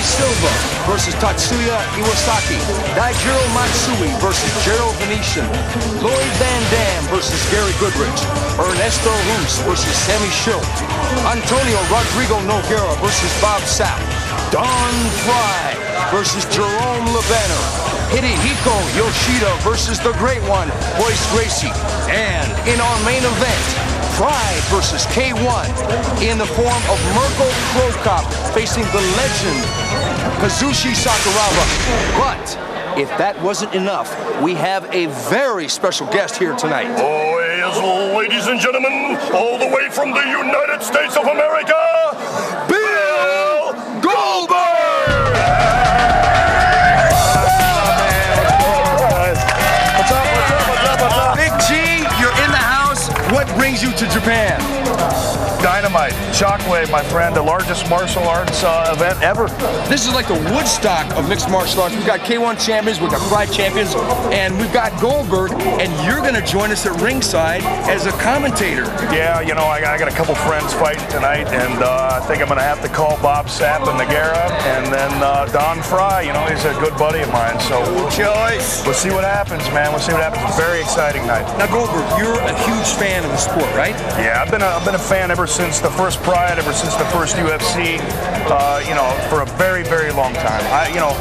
Silva versus Tatsuya Iwazaki. Daijiro Matsui versus Gerald Venician. Lloyd Van Dam versus Gary Goodridge. Ernesto Hoost versus Sammy Schilt. Antônio Rodrigo Nogueira versus Bob Sapp. Don Fry versus Jerome Lebanner. Hidehiko Yoshida versus the Great One, Helio Gracie. And in our main event, PRIDE versus K1 in the form of Mirko Crocop facing the legend Kazushi Sakuraba. But if that wasn't enough, we have a very special guest here tonight. Oh, yes, ladies and gentlemen, all the way from the United States of America, Bill Goldberg! Big G, you're in the house. What brings you to Japan? Dynamite, Shockwave, my friend, the largest martial arts event ever. This is like the Woodstock of mixed martial arts. We've got K1 champions, we've got PRIDE champions, and we've got Goldberg, and you're going to join us at ringside as a commentator. Yeah, you know, I got a couple friends fighting tonight, and I think I'm going to have to call Bob Sapp and Nogueira, and then Don Fry, you know, he's a good buddy of mine, so we'll see what happens, man. We'll see what happens. It's a very exciting night. Now, Goldberg, you're a huge fan of the sport, right? Yeah, I've been a fan ever since the first PRIDE, ever since the first UFC, you know, for a very, very long time. You know,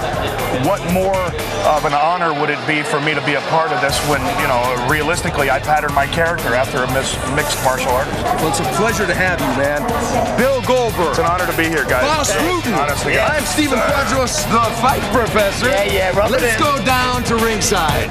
what more of an honor would it be for me to be a part of this when, you know, realistically, I patterned my character after a mixed martial artist. Well, it's a pleasure to have you, man. Bill Goldberg. It's an honor to be here, guys. Boss Rutan. Honestly, yeah, I'm Stephen Quadros, the fight professor. Yeah, rub it in. Let's go down to ringside.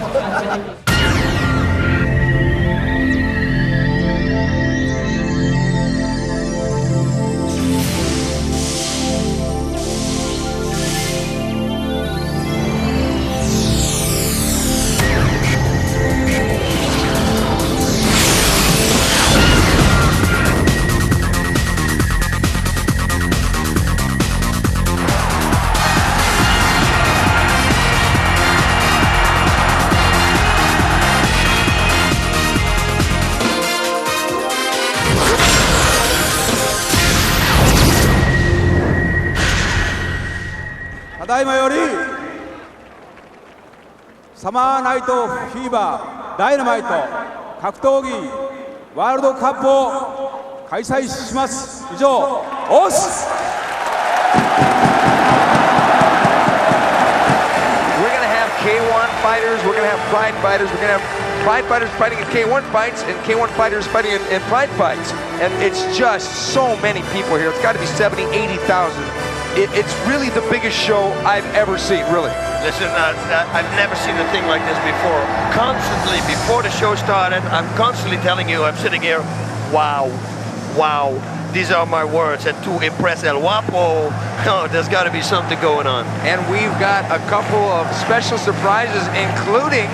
ただいまよりサマーナイトフィーバーダイナマイト格闘技ワールドカップを開催します。以上、オス。We're going to have K1 fighters, we're going to have PRIDE fighters, we're going to have PRIDE fighters fighting in K1 fights and K1 fighters fighting in PRIDE fights. And it's just so many people here. It's got to be 70, 80,000. It's really the biggest show I've ever seen, really. Listen, I've never seen a thing like this before. Constantly, before the show started, I'm constantly telling you, I'm sitting here, wow, wow, these are my words. And to impress El Guapo, oh, there's got to be something going on. And we've got a couple of special surprises, including,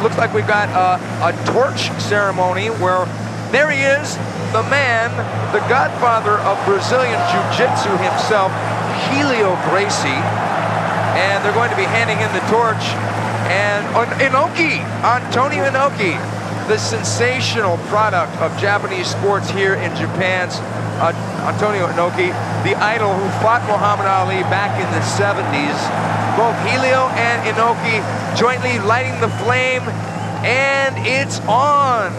looks like we've got a torch ceremony where there he is, the man, the godfather of Brazilian Jiu-Jitsu himself, Helio Gracie. And they're going to be handing in the torch. And Inoki, Antônio Inoki, the sensational product of Japanese sports here in Japan's Antônio Inoki, the idol who fought Muhammad Ali back in the 70s. Both Helio and Inoki jointly lighting the flame, and it's on.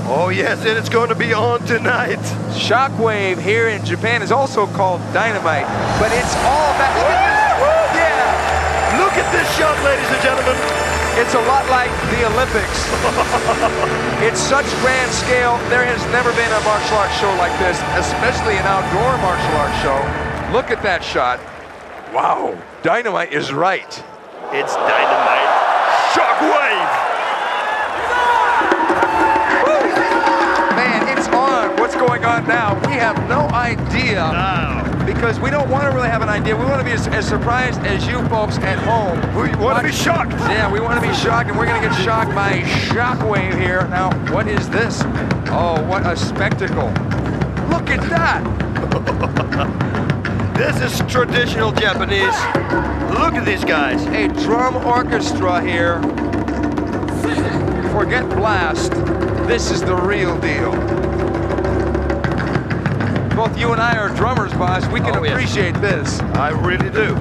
Oh yes, and it's going to be on tonight. Shockwave here in Japan is also called Dynamite, but it's all about, look at this, yeah. Look at this shot, ladies and gentlemen. It's a lot like the Olympics. It's such grand scale. There has never been a martial arts show like this, especially an outdoor martial arts show. Look at that shot. Wow, Dynamite is right. It's Dynamite Shockwave. What's going on now? We have no idea because we don't want to really have an idea. We want to be as surprised as you folks at home. We want to be shocked. Yeah, we want to be shocked, and we're going to get shocked by Shockwave here. Now, what is this? Oh, what a spectacle. Look at that. This is traditional Japanese. Look at these guys. A drum orchestra here. Forget blast. This is the real deal. both you and I are drummers, boss. We can appreciate this. I really do.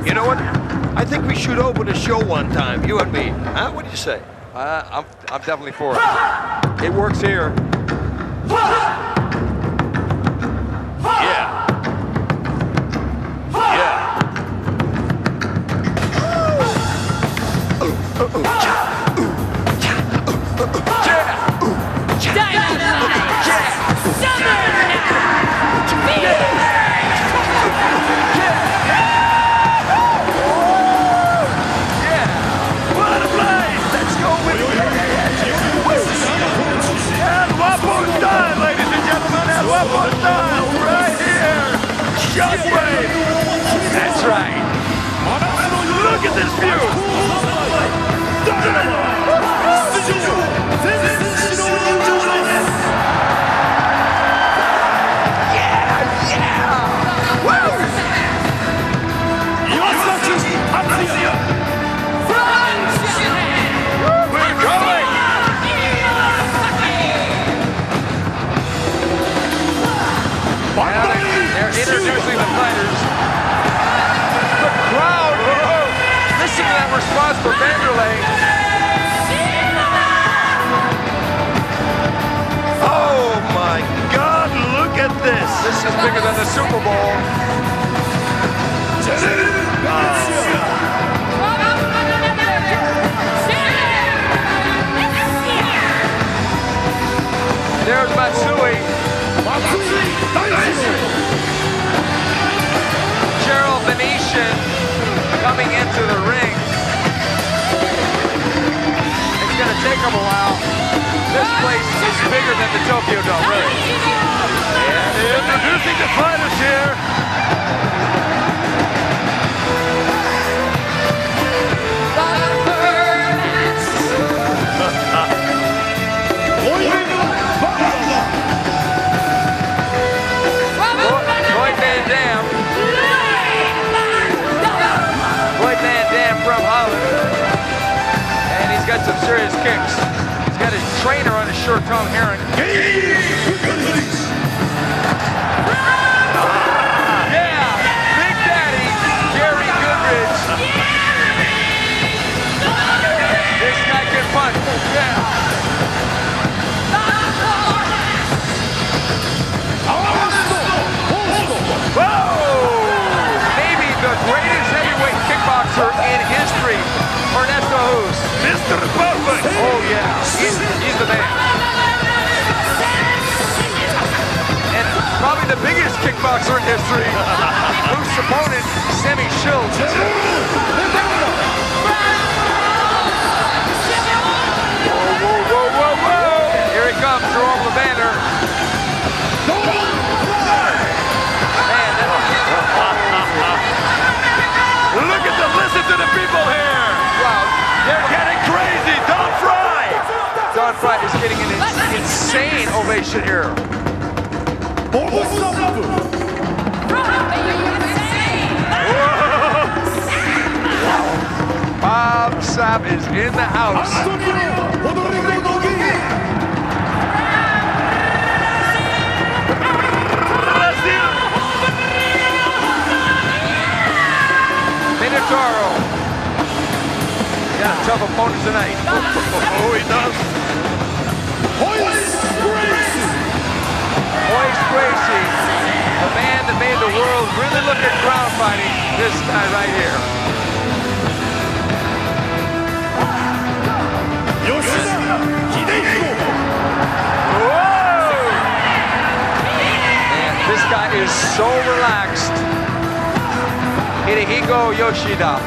You know what? I think we should open a show one time, you and me. Huh? What do you say? I'm definitely for it. It works here. Yeah. Shockwave! That's right. Look at this view! Yeah! Woo! Iwazaki! We're going! They're introducing the fighters. The crowd, listen to that response for Vanderlei. Oh my God, look at this! This is bigger than the Super Bowl. There's Matsui. Venician coming into the ring. It's going to take him a while. This place is bigger than the Tokyo Dome, really. And introducing the fighters here. Lloyd Van Dam. Van Dam from Holland, and he's got some serious kicks. He's got his trainer on his short tongue heron. Yeah, Big Daddy, Gary Goodridge. This guy can punch. Yeah. Whoa! Maybe the greatest heavyweight kickboxer in history, Ernesto Hoost. Mr. Perfect! Oh yeah, he's the man. And probably the biggest kickboxer in history. Hoost's opponent, Schilt. Whoa. Here he comes, Jerome Levander. Listen to the people here! Wow, They're getting crazy! Don't fry! Don Fry is getting an insane ovation here. Bob Sapp is in the house. Minotauro. Got a tough opponent tonight. Oh, he does. Hoist Gracie, the man that made the world really look at ground fighting. This guy right here. Yoshida! Whoa! Man, this guy is so relaxed. Hidehiko Yoshida.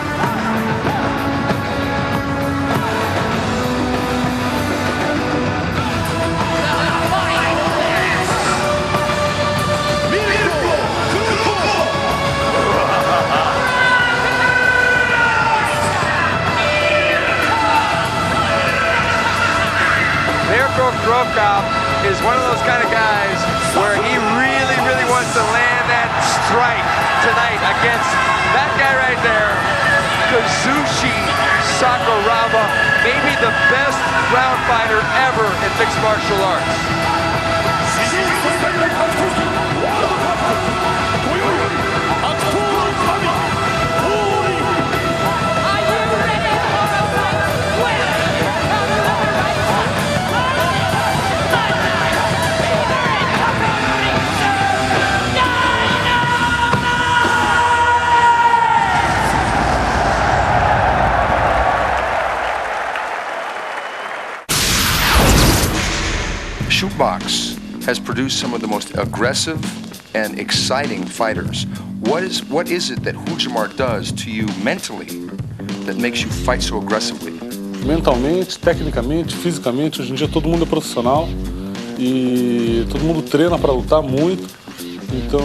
Mirko Crocop is one of those kind of guys where he really wants to land that strike tonight against that guy right there, Kazushi Sakuraba, maybe the best ground fighter ever in mixed martial arts. has produced some of the most aggressive and exciting fighters. What is it that Rudimar does to you mentally that makes you fight so aggressively? Mentalmente, tecnicamente, fisicamente, hoje em dia todo mundo é profissional e todo mundo treina para lutar muito. Então,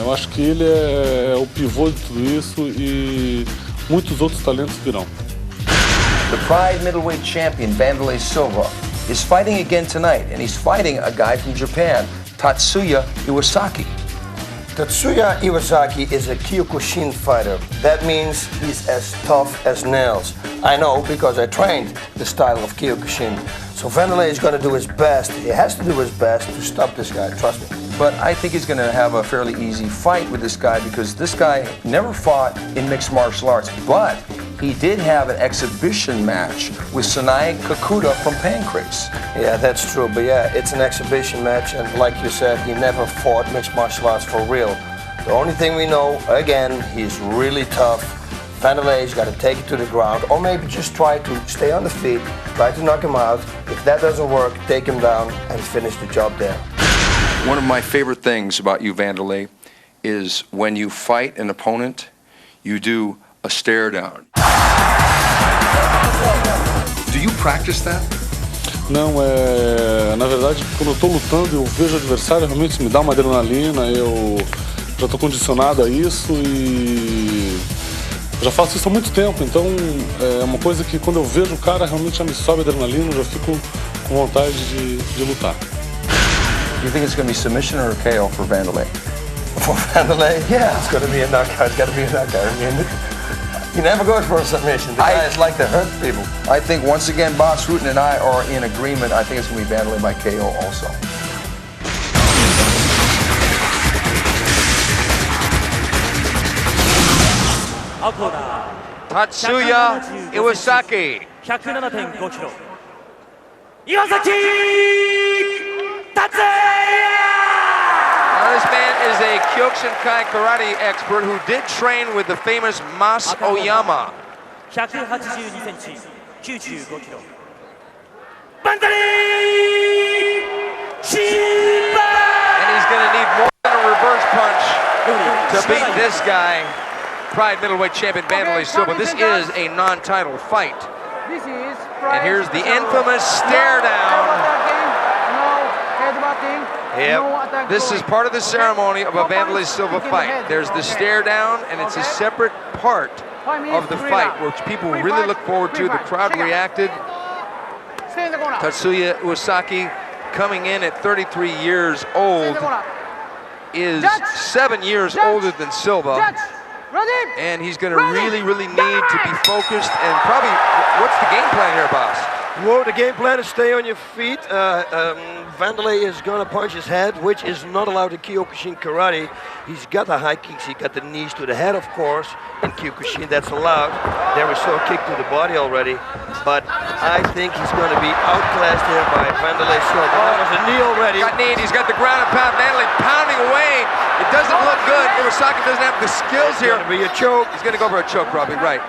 eu acho que ele é o pivô de tudo isso e muitos outros talentos virão. The Pride middleweight champion, Vanderlei Silva, is fighting again tonight, and he's fighting a guy from Japan, Tatsuya Iwazaki. Tatsuya Iwazaki is a Kyokushin fighter. That means he's as tough as nails. I know because I trained the style of Kyokushin. So Vanderlei is going to do his best. He has to do his best to stop this guy, trust me. But I think he's going to have a fairly easy fight with this guy because this guy never fought in mixed martial arts, but he did have an exhibition match with Sanai Kakuta from Pancrase. Yeah, that's true, but yeah, it's an exhibition match, and like you said, he never fought mixed martial arts for real. The only thing we know, again, he's really tough. Vanderlei's got to take it to the ground, or maybe just try to stay on the feet, try to knock him out. If that doesn't work, take him down and finish the job there. One of my favorite things about you, Vanderlei, is when you fight an opponent, you do a stare down. Do you practice that? Não, na verdade, quando eu estou lutando, eu vejo o adversário, realmente me dá uma adrenalina, eu já estou condicionado a isso e já faço isso há muito tempo, então é uma coisa que quando eu vejo o cara, realmente já me sobe a adrenalina, eu já fico com vontade de lutar. Do you think it's going to be submission or KO for Vanderlei? For Vanderlei, yeah, it's going to be a knockout. It's got to be a knockout. I mean, he never goes for a submission. The guys like to hurt people. I think once again, Boss Rutten and I are in agreement. I think it's going to be Vanderlei by KO also. Tatsuya Iwazaki. 107.5 キロ。Iwazaki! Now, this man is a Kyokushinkai karate expert who did train with the famous Mas Oyama. 182センチ、95キロ。And he's going to need more than a reverse punch to beat this guy, Pride middleweight champion Vanderlei Silva. This is a non-title fight. And here's the infamous stare down. Yep. This is part of the ceremony of a Vanderlei Silva fight. There's the stare down, and it's a separate part of the fight, which people really look forward to. The crowd reacted. Tatsuya Iwazaki, coming in at 33 years old, is 7 years older than Silva. And he's going to really need to be focused. And probably, what's the game plan here, boss? Well, the game plan is stay on your feet. Vanderlei is going to punch his head, which is not allowed in Kyokushin karate. He's got the high kicks, he got the knees to the head, of course. In Kyokushin, that's allowed. There we saw a kick to the body already. But I think he's going to be outclassed here by Vanderlei Silva. That was a knee already. Got kneed, he's got the ground and pound. Vanderlei pounding away. It doesn't look good. Iwazaki doesn't have the skills here. It's going to be a choke. He's going to go for a choke, probably, right.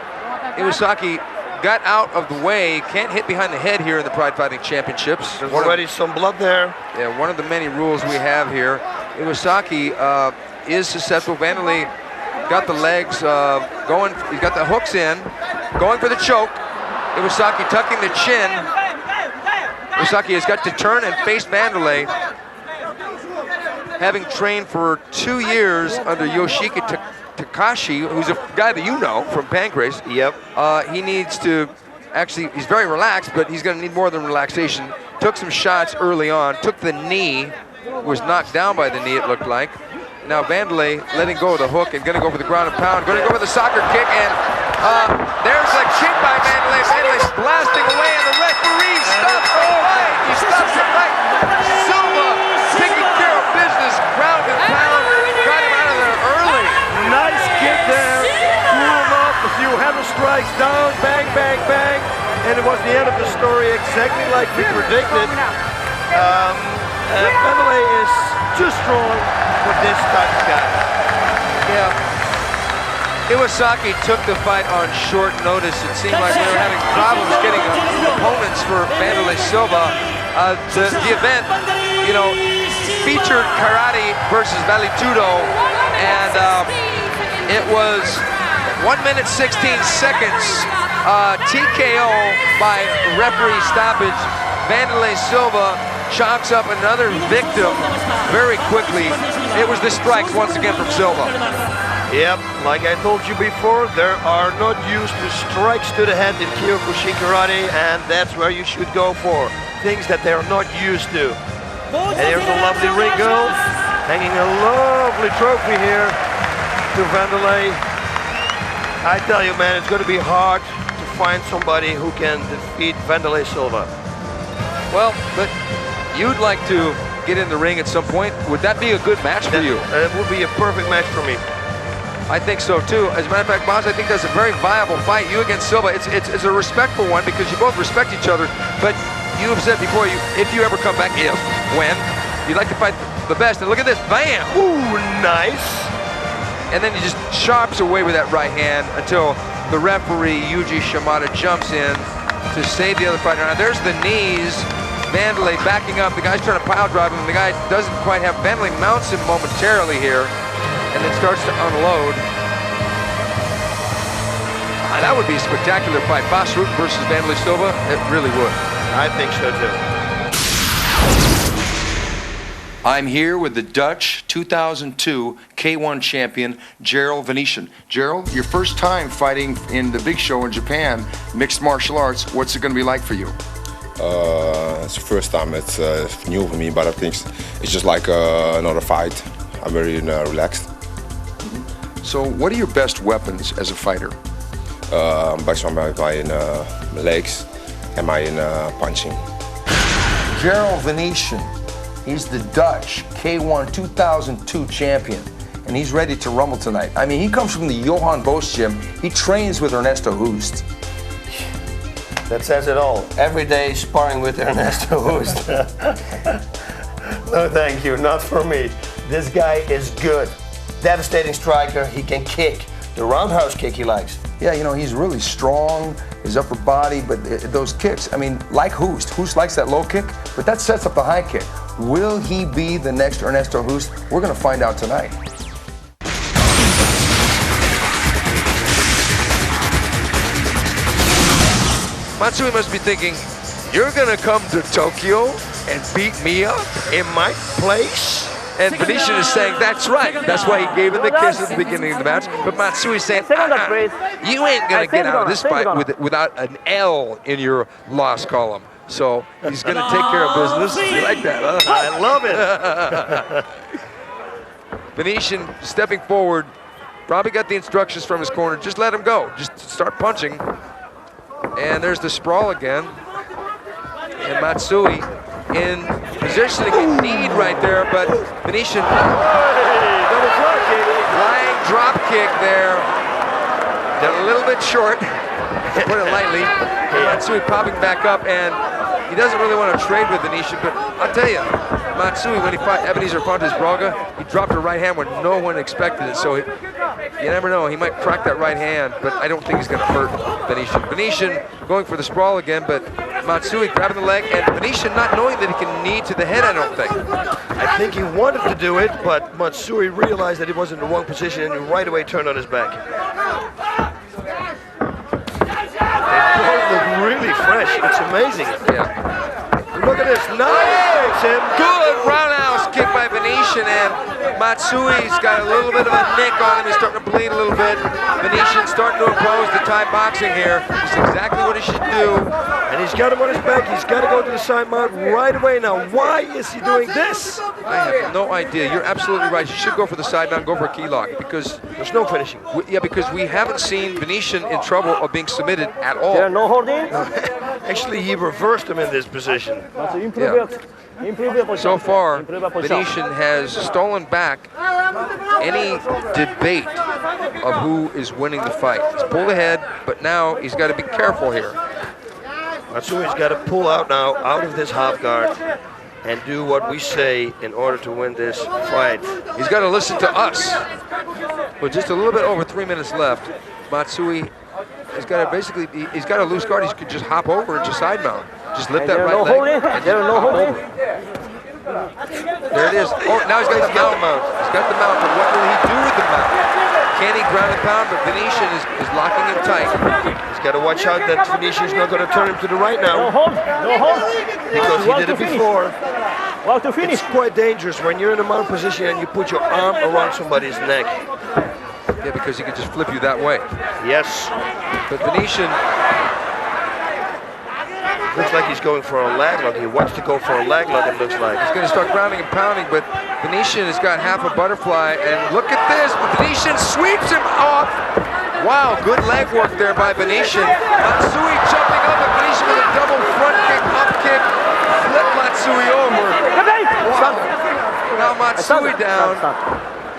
Iwazaki got out of the way, can't hit behind the head here in the Pride Fighting Championships. There's already some blood there. Yeah, one of the many rules we have here. Iwazaki is susceptible. Vanderlei got the legs going, he's got the hooks in, going for the choke. Iwazaki tucking the chin. Iwazaki has got to turn and face Vanderlei. Having trained for 2 years under Yoshida Takashi, who's a guy that you know from Pancrase. Yep. He needs to, actually, he's very relaxed, but he's going to need more than relaxation. Took some shots early on, took the knee, was knocked down by the knee, it looked like. Now Vanderlei letting go of the hook and going to go for the ground and pound, going to go for the soccer kick, and there's a kick by Vanderlei. Vanderlei's blasting away, and the referee stops the fight. He stops the fight. Silva taking care of business, ground and pound, got him out of there early. Nice kick there. Cool him up. A few hammer strikes down. Bang, bang, bang. And it was the end of the story, exactly like we predicted. Vanderlei is too strong for this type of guy. Yeah. Iwazaki took the fight on short notice. It seemed like they were having problems getting opponents for Vanderlei Silva. The event, you know, featured karate versus vale tudo, and it was 1 minute 16 seconds TKO by referee stoppage. Vanderlei Silva chalks up another victim very quickly. It was the strikes once again from Silva. Yep, like I told you before, there are not used to strikes to the head in Kyokushin karate, and that's where you should go for. Things that they are not used to. And here's a lovely ring girl, hanging a lovely trophy here to Vanderlei. I tell you, man, it's going to be hard to find somebody who can defeat Vanderlei Silva. Well, but you'd like to get in the ring at some point. Would that be a good match for you? It would be a perfect match for me. I think so too. As a matter of fact, Boz, I think that's a very viable fight. You against Silva, it's a respectful one because you both respect each other. But you have said before, if you ever come back, when, you'd like to fight the best. And look at this, bam! Ooh, nice. And then he just chops away with that right hand until the referee, Yuji Shimada, jumps in to save the other fighter. Now there's the knees. Vanderlei backing up. The guy's trying to pile drive him. The guy doesn't quite have. Vanderlei mounts him momentarily here and then starts to unload. That would be a spectacular fight. Bas Rutten versus Vanderlei Silva. It really would. I think so too. I'm here with the Dutch 2002 K1 champion, Gerald Venician. Gerald, your first time fighting in the big show in Japan, mixed martial arts. What's it going to be like for you? It's the first time. It's new for me, but I think it's just like another fight. I'm very relaxed. So what are your best weapons as a fighter? Best one my legs and my punching. Gerald Venician, he's the Dutch K1 2002 champion, and he's ready to rumble tonight. I mean, he comes from the Johan Boos gym. He trains with Ernesto Hoost. That says it all. Every day sparring with Ernesto Hoost. No, thank you, not for me. This guy is good. Devastating striker, he can kick. The roundhouse kick he likes. Yeah, you know, he's really strong, his upper body, but those kicks, I mean, like Hoost. Hoost likes that low kick, but that sets up the high kick. Will he be the next Ernesto Hoost? We're gonna find out tonight. Matsui must be thinking, you're gonna come to Tokyo and beat me up In my place? And Venician is saying, that's right. That's why he gave him the kiss at the beginning of the match. But Matsui is saying, you ain't gonna get out of this fight without an L in your loss column. So he's gonna take care of business. You like that, huh? I love it. Venician stepping forward, probably got the instructions from his corner. Just let him go. Just start punching. And there's the sprawl again. And Matsui in positioning in need right there, but Venician, Double drop kick. flying drop kick there. A little bit short, to put it lightly. Matsui popping back up, and he doesn't really want to trade with Venician, but I'll tell you, Matsui, when he fought Ebenezer Fontes Braga, he dropped a right hand when no one expected it, so you never know, he might crack that right hand, but I don't think he's going to hurt Venician. Venician going for the sprawl again, but Matsui grabbing the leg, and Venician not knowing that he can knee to the head, I don't think. I think he wanted to do it, but Matsui realized that he was in the wrong position and he right away turned on his back. They both look really fresh. It's amazing. Yeah. Look at this. Nice, Tim. Good roundhouse kick by Venician, and Matsui's got a little bit of a nick on him. He's starting to bleed a little bit. Venician starting to impose the Thai boxing here. It's exactly what he should do. And he's got him on his back. He's got to go to the side mount right away now. Why is he doing this? I have no idea. You're absolutely right. You should go for the side mount, go for a key lock, because there's no finishing. Because we haven't seen Venician in trouble of being submitted at all. There are no holding? Actually, he reversed him in this position. Yeah. So far, Venician has stolen back any debate of who is winning the fight. He's pulled ahead, but now he's got to be careful here. Matsui's got to pull out now, out of this half guard, and do what we say in order to win this fight. He's got to listen to us. With just a little bit over 3 minutes left, Matsui has got to basically, he's got a loose guard. He could just hop over into side mount. Just lift that right leg. There no holding. There it is. Oh, now he's got the mount. He's got the mount, but what will he do with the mount? Can he ground and pound? But Venician is locking him tight. He's got to watch out that Venician's not going to turn him to the right now. No hold. Because he did it before. Well to finish. It's quite dangerous when you're in a mount position and you put your arm around somebody's neck. Yeah, because he could just flip you that way. Yes. But Venician... Looks like he's going for a leg lock. He wants to go for a leg lock, it looks like. He's going to start grounding and pounding, but Venician has got half a butterfly, and look at this. Venician sweeps him off. Wow, good leg work there by Venician. Matsui jumping up, and Venician with a double front kick, up kick, flip Matsui over. Wow. Now Matsui down.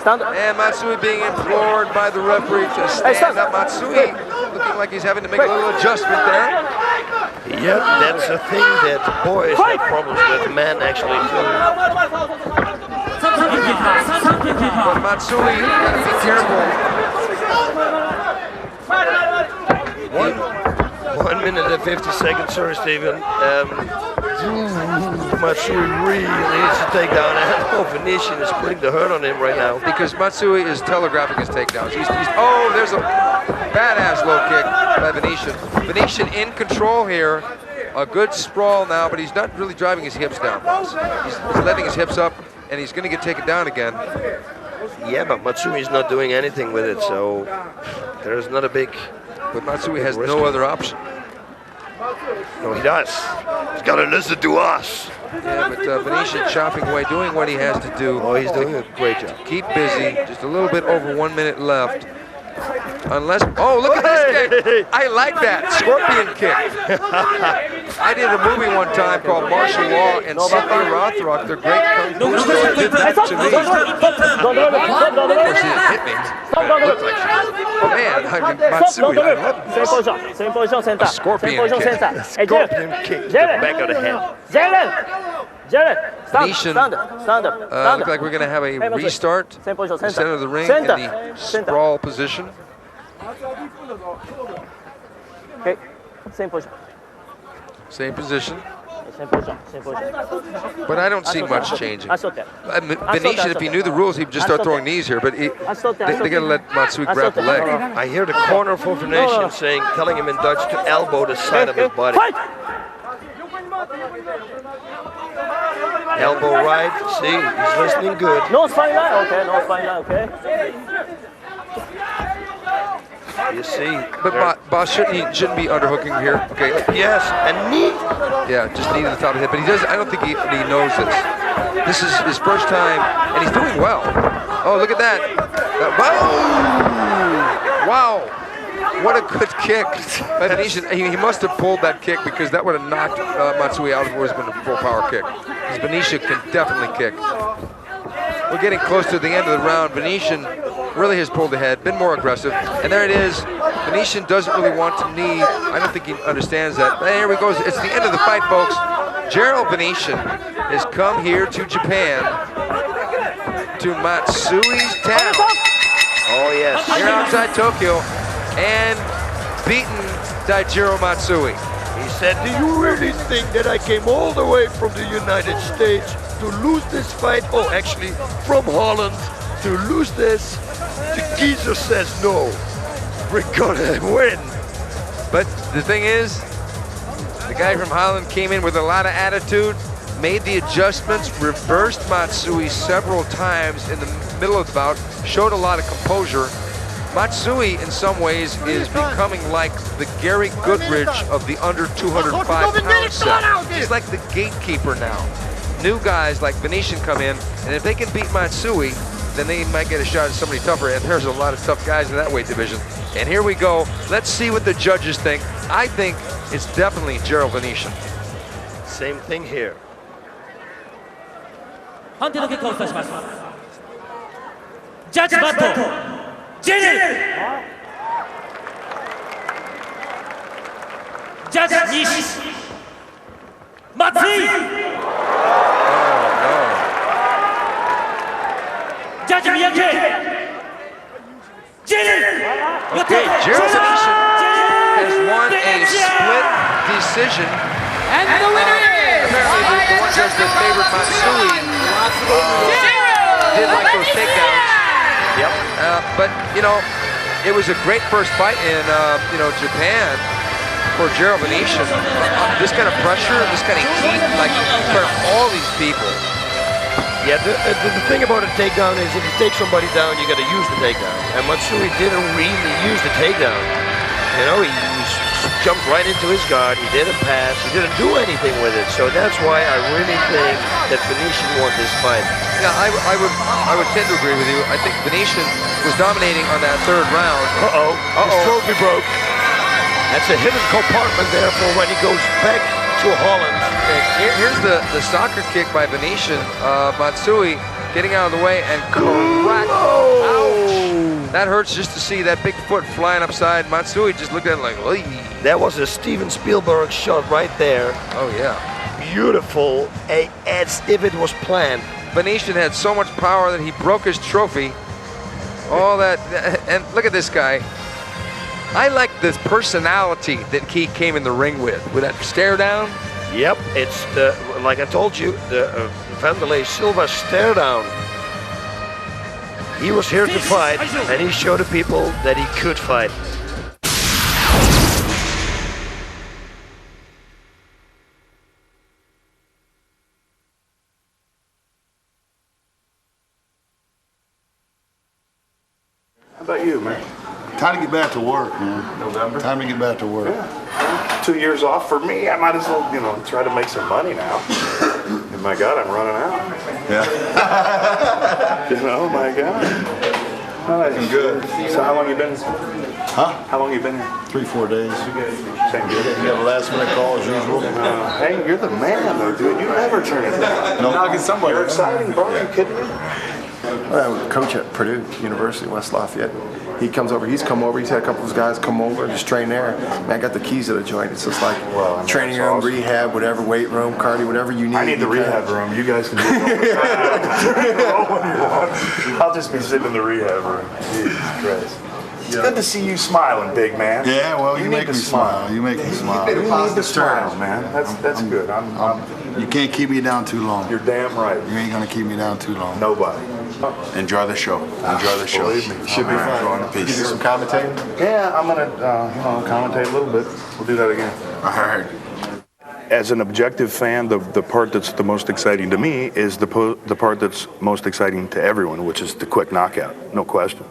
And Matsui being implored by the referee to stand up. Matsui looking like he's having to make a little adjustment there. Yep, that's a thing that boys have problems with, men actually too. But Matsui, you gotta be careful. 1 minute and 50 seconds, sorry Steven. Matsui really needs to take down Helio. Venician is putting the hurt on him right now. Because Matsui is telegraphing his takedowns. Oh, there's a badass low kick by Venician. Venician in control here. A good sprawl now, but he's not really driving his hips down, boss. He's letting his hips up, and he's going to get taken down again. Yeah, but Matsui is not doing anything with it, so there's not a big... But Matsui has no other option. No, he does. He's got to listen to us. Yeah, but Venician chopping away, doing what he has to do. Oh, he's doing a great job. Keep busy. Just a little bit over 1 minute left. Unless, oh, look at this kick. I like that, scorpion kick. I did a movie one time called Martial Law, and Cynthia Rothrock, their great kung fu star, did that to me. Of course, she didn't hit me. But it looked like she did. Oh, man, I mean, Matsui, I love this. Same position, A scorpion kick. Scorpion kick to the back of the head. Venician, stand up. look like we're going to have a restart. Same position, The center of the ring in the sprawl position. Okay, same position. Same position. Same position. But I don't see much changing. Venician, Venician, if he knew the rules, he'd just start throwing knees here, but they got to let Matsui grab the leg. I hear the corner for Venician saying, telling him in Dutch to elbow the side of his body. Elbow right, see, he's listening good. No spine line, okay. You see. But boss shouldn't be underhooking here. Okay. Yes, and knee. Yeah, just knee to the top of the head. But he does. I don't think he knows this. This is his first time, and he's doing well. Oh, look at that! Wow! What a good kick! But he must have pulled that kick because that would have knocked Matsui out if it was been a full power kick. Because Venician can definitely kick. We're getting close to the end of the round. Venician really has pulled ahead, been more aggressive, and there it is. Venician doesn't really want to knee. I don't think he understands that. But here we go. It's the end of the fight, folks. Gerald Venician has come here to Japan, to Matsui's town. Oh yes. Here outside Tokyo, and beaten Daijiro Matsui. He said, "Do you really think that I came all the way from the United States to lose this fight? Oh, actually, from Holland to lose this?" The geezer says, "No, we're gonna win." But the thing is, the guy from Holland came in with a lot of attitude, made the adjustments, reversed Matsui several times in the middle of the bout, showed a lot of composure. Matsui, in some ways, is becoming like the Gary Goodridge of the under 205-pound set. He's like the gatekeeper now. New guys like Venician come in, and if they can beat Matsui, then they might get a shot at somebody tougher, and there's a lot of tough guys in that weight division. And here we go. Let's see what the judges think. I think it's definitely Gerald Venician. Same thing here. Judge battle. Judge Nishi. Matsui. Judge Miyake. Okay, Gerald Venician has won a split decision And the winner is... Apparently the one judge that favored Matsui did like those takedowns. Yep. But, you know, it was a great first fight in, you know, Japan for Gerald Venician. This kind of pressure, this kind of heat, like, for all these people. Yeah, the thing about a takedown is if you take somebody down, you got to use the takedown. And Matsui didn't really use the takedown. You know, he jumped right into his guard. He didn't pass. He didn't do anything with it. So that's why I really think that Venician won this fight. Yeah, I would tend to agree with you. I think Venician was dominating on that third round. His trophy broke. That's a hidden compartment there for when he goes back to Holland. Here's the soccer kick by Venician. Matsui getting out of the way and crack. Ouch! That hurts just to see that big foot flying upside. Matsui just looked at it like, oy. That was a Steven Spielberg shot right there. Oh, yeah. Beautiful, as if it was planned. Venician had so much power that he broke his trophy. All that, and look at this guy. I like this personality that he came in the ring with that stare down. Yep, it's the, like I told you, the Vanderlei Silva stare down. He was here to fight, and he showed the people that he could fight. How about you, man? Time to get back to work, man. November? Time to get back to work. Yeah. 2 years off for me. I might as well, you know, try to make some money now. And my God, I'm running out. Yeah. You know, my God. I'm good. So how long you been? Huh? How long you been here? 3-4 days. Same good. You got a last minute call as usual. Hey, you're the man, though, dude. You never turn it down. No. Knocking somebody. You're exciting, bro. Are you kidding me? I coach at Purdue University, West Lafayette. He comes over, he's come over, he's had a couple of his guys come over and just train there. Man, I got the keys to the joint. It's just like training room, awesome. Rehab, whatever, weight room, cardio, whatever you need. I need the rehab room. You guys can do it. I'll just be sitting in the rehab room. Jesus Christ. It's good to see you smiling, big man. Yeah, well, you make me smile. You make me smile. You need the smile, man. That's good. You can't keep me down too long. You're damn right. You ain't gonna keep me down too long. Nobody. Enjoy the show. Enjoy the show. Believe me. Should be fun. You do some commentating? Yeah, I'm gonna commentate a little bit. We'll do that again. All right. As an objective fan, the part that's the most exciting to me is the part that's most exciting to everyone, which is the quick knockout, no question.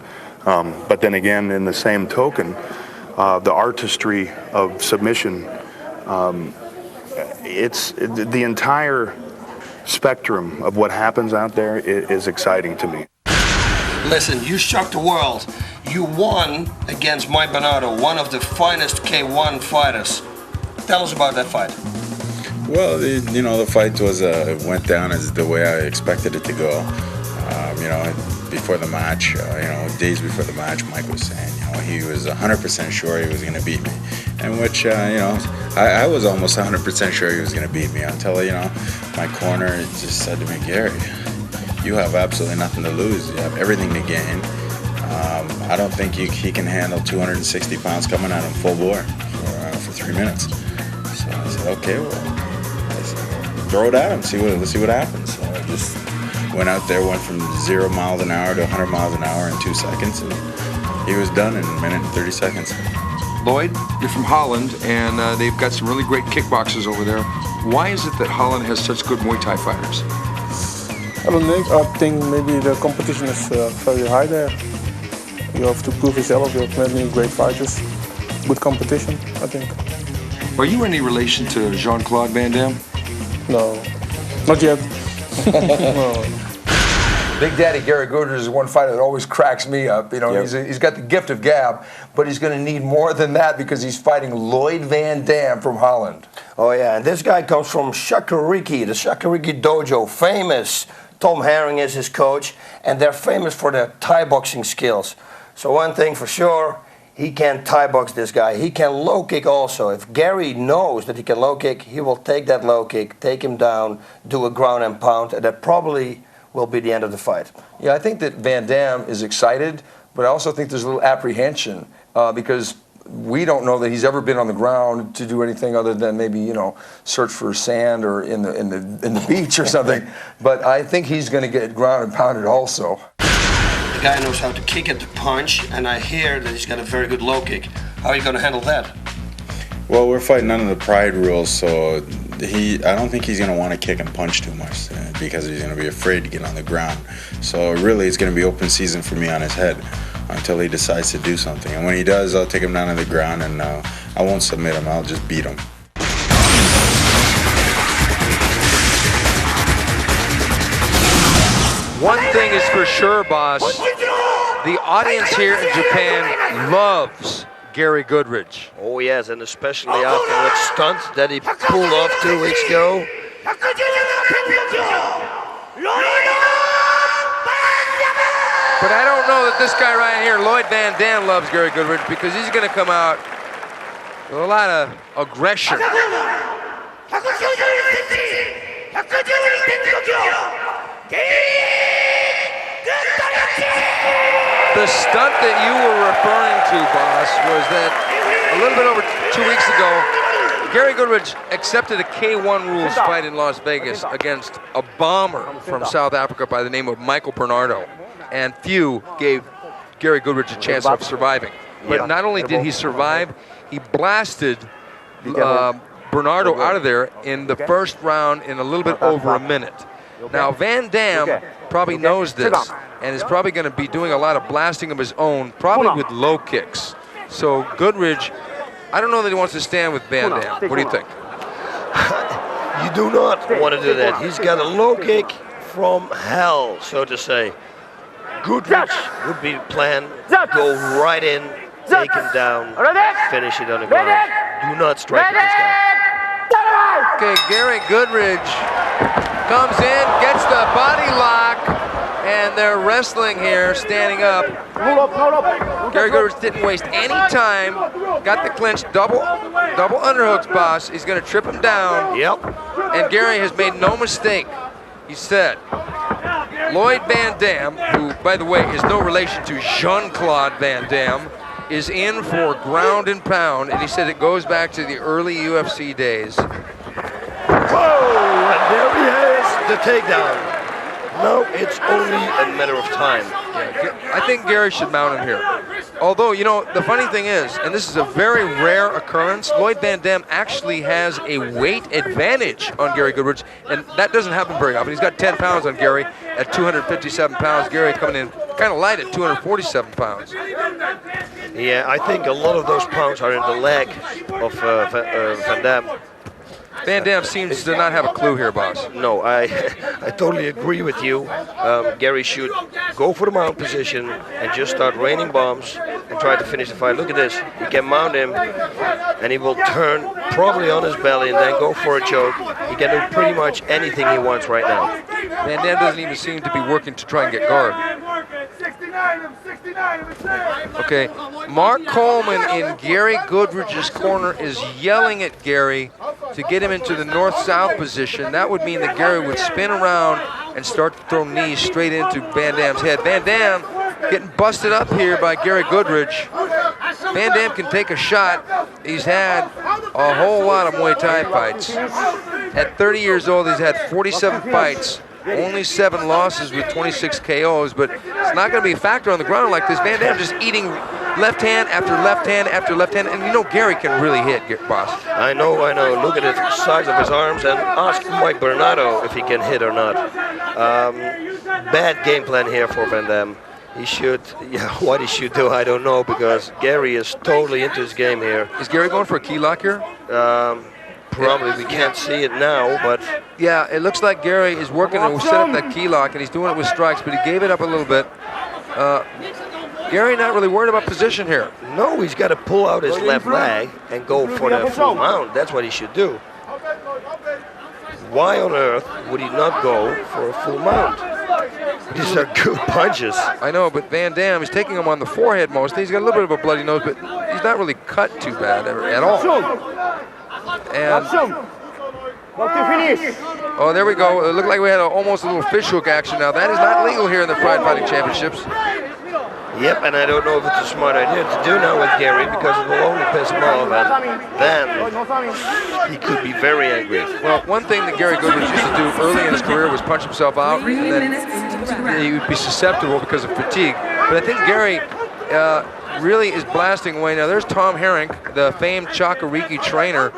But then again, in the same token, the artistry of submission, it's the entire spectrum of what happens out there is exciting to me. Listen, you shocked the world. You won against Mike Bernardo, one of the finest K1 fighters. Tell us about that fight. Well, the fight was went down as the way I expected it to go. Before the match, days before the match, Mike was saying, he was 100% sure he was going to beat me, in which, I was almost 100% sure he was going to beat me until, my corner just said to me, Gary, you have absolutely nothing to lose. You have everything to gain. I don't think he can handle 260 pounds coming at him full bore for 3 minutes. So I said, okay, well, throw it at him, let's see what happens. So I just went out there, went from 0 miles an hour to 100 miles an hour in 2 seconds, and he was done in a minute and 30 seconds. Lloyd, you're from Holland, and they've got some really great kickboxers over there. Why is it that Holland has such good Muay Thai fighters? I don't think. I think maybe the competition is very high there. You have to prove yourself. You have many great fighters. Good competition, I think. Are you any relation to Jean-Claude Van Damme? No, not yet. No. Big Daddy Gary Goodridge is one fighter that always cracks me up. He's got the gift of gab, but he's going to need more than that because he's fighting Lloyd Van Damme from Holland. Oh yeah, and this guy comes from Sakuraba, the Sakuraba dojo, famous. Tom Herring is his coach, and they're famous for their Thai boxing skills. So one thing for sure, he can Thai box this guy. He can low kick also. If Gary knows that he can low kick, he will take that low kick, take him down, do a ground and pound, and that probably will be the end of the fight. Yeah, I think that Van Damme is excited, but I also think there's a little apprehension because we don't know that he's ever been on the ground to do anything other than maybe, search for sand or in the beach or something. But I think he's going to get ground and pounded also. The guy knows how to kick and to punch, and I hear that he's got a very good low kick. How are you going to handle that? Well, we're fighting under the Pride rules, so I don't think he's going to want to kick and punch too much because he's going to be afraid to get on the ground. So really, it's going to be open season for me on his head until he decides to do something. And when he does, I'll take him down to the ground, and I won't submit him. I'll just beat him. One thing is for sure, boss. The audience here in Japan loves Gary Goodridge. Oh yes, and especially after that stunt that he pulled off 2 weeks ago. But I don't know that this guy right here, Lloyd Van Dam, loves Gary Goodridge because he's going to come out with a lot of aggression. The stunt that you were referring to, boss, was that a little bit over 2 weeks ago, Gary Goodridge accepted a K1 rules fight in Las Vegas against a bomber from South Africa by the name of Michael Bernardo, and few gave Gary Goodridge a chance of surviving. But not only did he survive, he blasted Bernardo out of there in the first round in a little bit over a minute. Now, Van Dam probably knows this and is probably going to be doing a lot of blasting of his own, probably with low kicks. So Goodridge, I don't know that he wants to stand with Van Dam. What do you think? You do not want to do that. He's got a low kick from hell, so to say. Goodridge would be the plan. Go right in, take him down, finish it on the ground. Do not strike with this guy. Okay, Gary Goodridge comes in, gets the body lock, and they're wrestling here, standing up. Gary Goodridge didn't waste any time. Got the clinch, double underhooks, boss. He's going to trip him down. Yep. And Gary has made no mistake. He said, Lloyd Van Dam, who, by the way, is no relation to Jean-Claude Van Damme, is in for ground and pound, and he said it goes back to the early UFC days. Whoa, and there he is, the takedown. No, it's only a matter of time. Yeah, I think Gary should mount him here. Although, the funny thing is, and this is a very rare occurrence, Lloyd Van Dam actually has a weight advantage on Gary Goodridge, and that doesn't happen very often. He's got 10 pounds on Gary at 257 pounds. Gary coming in kind of light at 247 pounds. Yeah, I think a lot of those pounds are in the leg of Van Dam. Van Dam seems to not have a clue here, boss. No, I totally agree with you. Gary should go for the mount position and just start raining bombs and try to finish the fight. Look at this. He can mount him, and he will turn probably on his belly and then go for a choke. He can do pretty much anything he wants right now. Van Dam doesn't even seem to be working to try and get guard. Okay, Mark Coleman in Gary Goodridge's corner is yelling at Gary to get him into the north-south position. That would mean that Gary would spin around and start to throw knees straight into Van Dam's head. Van Dam getting busted up here by Gary Goodridge. Van Dam can take a shot. He's had a whole lot of Muay Thai fights. At 30 years old, he's had 47 fights. Only 7 losses with 26 KOs, but it's not going to be a factor on the ground like this. Van Dam just eating left hand after left hand after left hand, and Gary can really hit, boss. I know. Look at the size of his arms, and ask Mike Bernardo if he can hit or not. Bad game plan here for Van Dam. He should, what he should do, I don't know, because Gary is totally into his game here. Is Gary going for a key lock here? Probably, we can't see it now, but... Yeah, it looks like Gary is working to set up that key lock, and he's doing it with strikes, but he gave it up a little bit. Gary not really worried about position here. No, he's got to pull out his left leg and go for the full mount. That's what he should do. Why on earth would he not go for a full mount? These are good punches. I know, but Van Dam is taking him on the forehead mostly. He's got a little bit of a bloody nose, but he's not really cut too bad at all. And oh, there we go. It looked like we had almost a little fish hook action now. That is not legal here in the Pride Fighting Championships. Yep, and I don't know if it's a smart idea to do now with Gary because it will only piss him off, and then he could be very angry. Well, one thing that Gary Goodridge used to do early in his career was punch himself out, and then he would be susceptible because of fatigue. But I think Gary really is blasting away. Now there's Tom Herring, the famed Chakariki trainer.